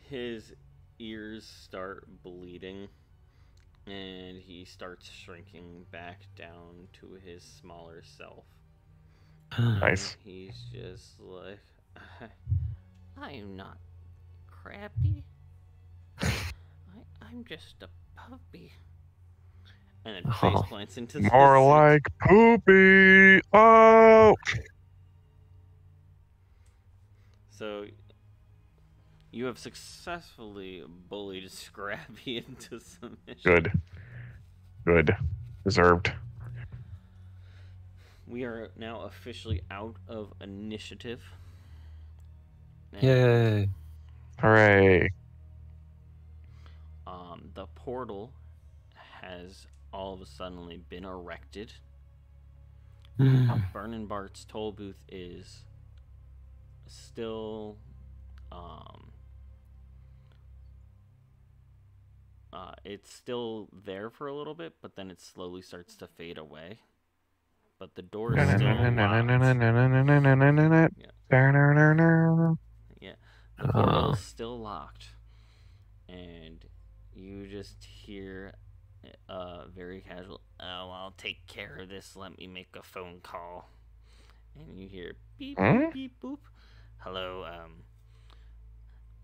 Speaker 1: His ears start bleeding, and he starts shrinking back down to his smaller self.
Speaker 3: Nice.
Speaker 1: And he's just like, I'm not crappy. I'm just a puppy. And it face plants into the
Speaker 3: More
Speaker 1: seat.
Speaker 3: like poopy. Oh.
Speaker 1: So you have successfully bullied Scrappy into submission.
Speaker 3: Good. Deserved.
Speaker 1: We are now officially out of initiative. And,
Speaker 2: Yay.
Speaker 3: Hooray.
Speaker 1: the portal has all of a sudden been erected. Burning Bart's toll booth is still it's still there for a little bit, but then it slowly starts to fade away. But the door is still locked. Yeah, the portal is still locked, and you just hear very casual, "Oh, I'll take care of this. Let me make a phone call." And you hear beep boop beep boop. Hello,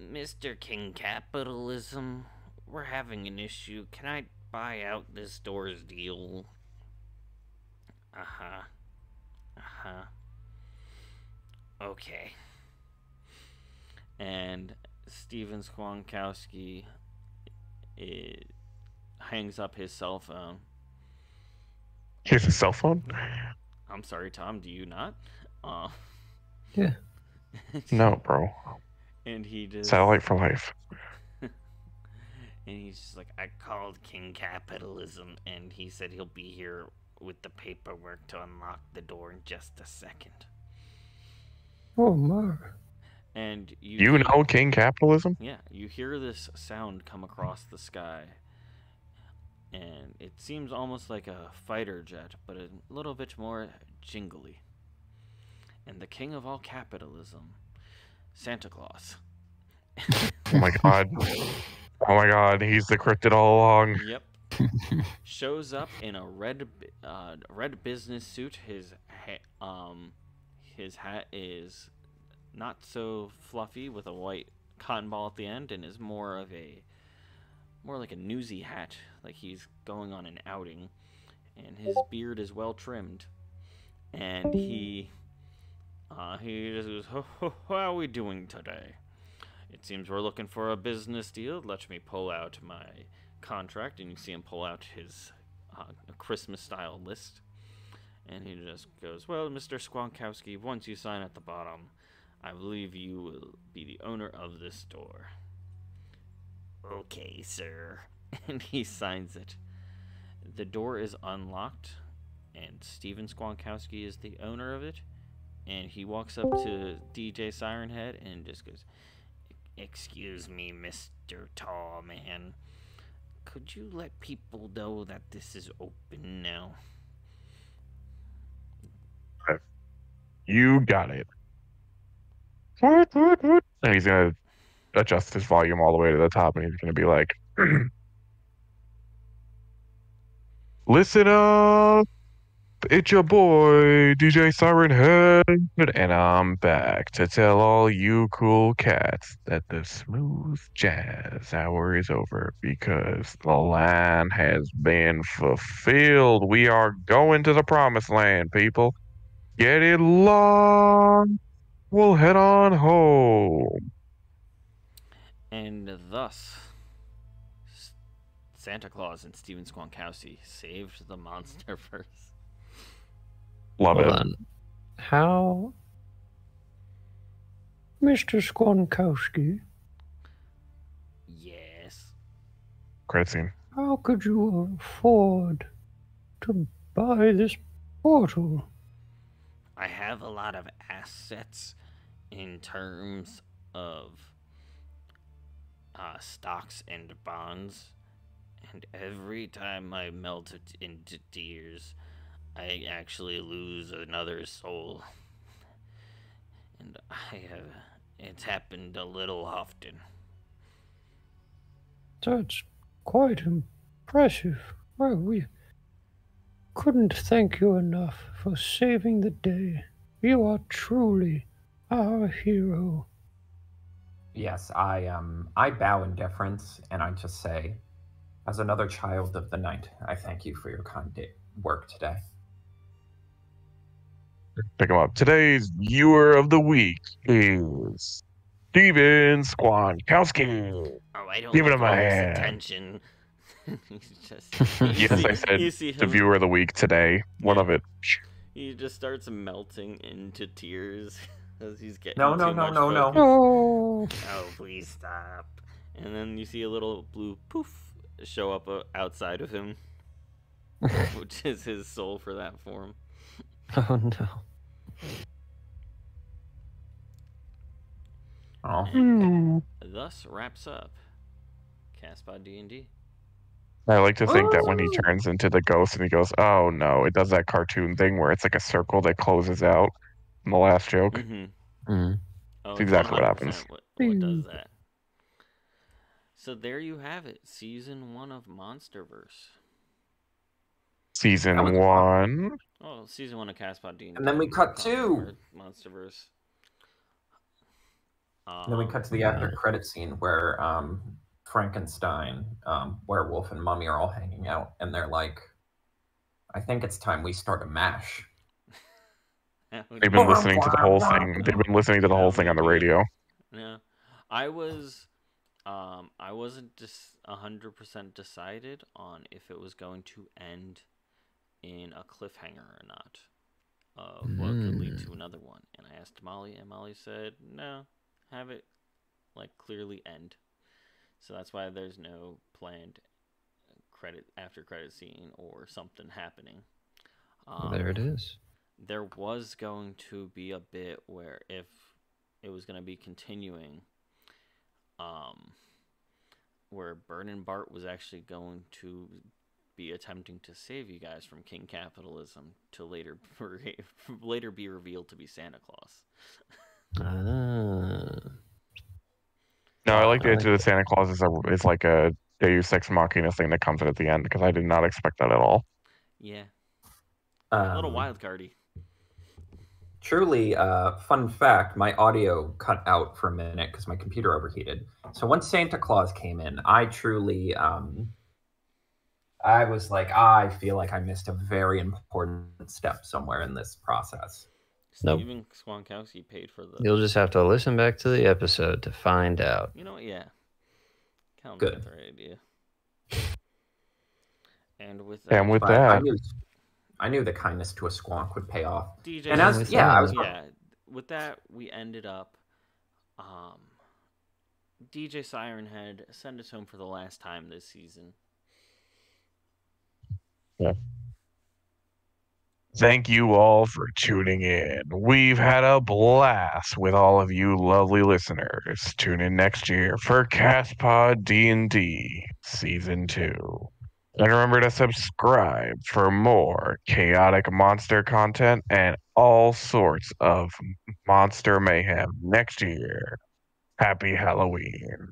Speaker 1: Mr. King Capitalism. We're having an issue. Can I buy out this door's deal? Okay. And Steven Squonkowski hangs up his cell phone.
Speaker 3: He has a cell phone?
Speaker 1: I'm sorry, Tom, do you not?
Speaker 2: Yeah.
Speaker 3: No, bro.
Speaker 1: And he just...
Speaker 3: Satellite for life.
Speaker 1: And he's just like, I called King Capitalism, and he said he'll be here with the paperwork to unlock the door in just a second.
Speaker 5: Oh my.
Speaker 1: And
Speaker 3: You know King Capitalism?
Speaker 1: Yeah, you hear this sound come across the sky. and it seems almost like a fighter jet, but a little bit more jingly. And the king of all capitalism, Santa Claus.
Speaker 3: Oh my god. Oh my god, he's the cryptid all along.
Speaker 1: Yep. Shows up in a red business suit. His hat is not so fluffy with a white cotton ball at the end, and is more like a newsy hat, like he's going on an outing. And his beard is well trimmed, and he just goes, how are we doing today? It seems we're looking for a business deal. Let me pull out my contract. And you see him pull out his Christmas-style list. And he just goes, well, Mr. Squonkowski, once you sign at the bottom, I believe you will be the owner of this store. Okay, sir. And he signs it. The door is unlocked, and Steven Squonkowski is the owner of it. And he walks up to DJ Siren Head and just goes, excuse me, Mr. Tall Man. Could you let people know that this is open now?
Speaker 3: You got it. And he's going to adjust his volume all the way to the top, and he's going to be like, listen up. It's your boy, DJ Siren Head, and I'm back to tell all you cool cats that the smooth jazz hour is over because the line has been fulfilled. We are going to the promised land, people. Get it locked. We'll head on home.
Speaker 1: And thus, Santa Claus and Steven Squonkowski saved the Monsterverse.
Speaker 3: Love
Speaker 2: Hold
Speaker 3: it.
Speaker 2: on. How?
Speaker 5: Mr. Squonkowski,
Speaker 1: Yes.
Speaker 3: Credit scene.
Speaker 5: how could you afford to buy this portal?
Speaker 1: I have a lot of assets in terms of stocks and bonds, and every time I melt it into tears, I actually lose another soul. And it's happened a little often.
Speaker 5: That's quite impressive. Well, we couldn't thank you enough for saving the day. You are truly our hero.
Speaker 4: Yes, I bow in deference, and I just say, as another child of the night, I thank you for your kind work today.
Speaker 3: Pick him up. Today's viewer of the week is Steven Squonkowski.
Speaker 1: Oh, I don't
Speaker 3: Give it
Speaker 1: like
Speaker 3: a
Speaker 1: all this
Speaker 3: hand.
Speaker 1: attention. He's just,
Speaker 3: Yes, I said
Speaker 1: you see
Speaker 3: the
Speaker 1: him,
Speaker 3: viewer of the week today. One
Speaker 1: Yeah.
Speaker 3: of it.
Speaker 1: he just starts melting into tears as he's getting
Speaker 4: No,
Speaker 1: too much
Speaker 4: no.
Speaker 1: focus.
Speaker 5: Oh,
Speaker 1: Oh, please stop. And then you see a little blue poof show up outside of him, which is his soul for that form.
Speaker 2: Oh no.
Speaker 4: Oh,
Speaker 1: And thus wraps up CastpoDND.
Speaker 3: I like to think that when he turns into the ghost and he goes, oh no, it does that cartoon thing where it's like a circle that closes out in the last joke.
Speaker 1: Mm-hmm.
Speaker 2: Mm.
Speaker 1: Oh,
Speaker 3: That's exactly what
Speaker 1: 100%
Speaker 3: happens.
Speaker 1: What does that? So there you have it. Season 1 of Monsterverse.
Speaker 3: Season
Speaker 4: That was
Speaker 3: 1.
Speaker 1: Oh, Season 1 of CastpoDND.
Speaker 4: And then we cut to-
Speaker 1: or Monsterverse.
Speaker 4: then we cut to the after credit scene where Frankenstein, werewolf, and mummy are all hanging out, and they're like, I think it's time we start a mash.
Speaker 3: They've been listening to the whole thing. They've been listening to the whole thing on the radio.
Speaker 1: Yeah, I wasn't just 100% decided on if it was going to end in a cliffhanger or not. What could lead to another one? And I asked Molly, and Molly said, "No, have it like clearly end." So that's why there's no planned after credit scene or something happening.
Speaker 2: There it is.
Speaker 1: There was going to be a bit where if it was going to be continuing, where Burning Bart was actually going to be attempting to save you guys from King Capitalism to later be revealed to be Santa Claus.
Speaker 3: No, I like the idea that Santa Claus is like a Deus Ex Machina thing that comes in at the end, because I did not expect that at all.
Speaker 1: Yeah. A little wild cardy.
Speaker 4: Truly, fun fact, my audio cut out for a minute because my computer overheated. So once Santa Claus came in, I truly, I was like, I feel like I missed a very important step somewhere in this process.
Speaker 2: Nope.
Speaker 1: Steven Squonkowski paid for the...
Speaker 2: You'll just have to listen back to the episode to find out.
Speaker 1: You know what? Yeah. Calum
Speaker 4: Good.
Speaker 1: got the right idea. And with
Speaker 3: that...
Speaker 4: I knew the kindness to a squonk would pay off.
Speaker 1: DJ,
Speaker 4: and as
Speaker 1: with that, we ended up. DJ Siren Head, send us home for the last time this season.
Speaker 3: Yeah. Thank you all for tuning in. We've had a blast with all of you lovely listeners. Tune in next year for Castpod D&D Season 2. And remember to subscribe for more chaotic monster content and all sorts of monster mayhem next year. Happy Halloween.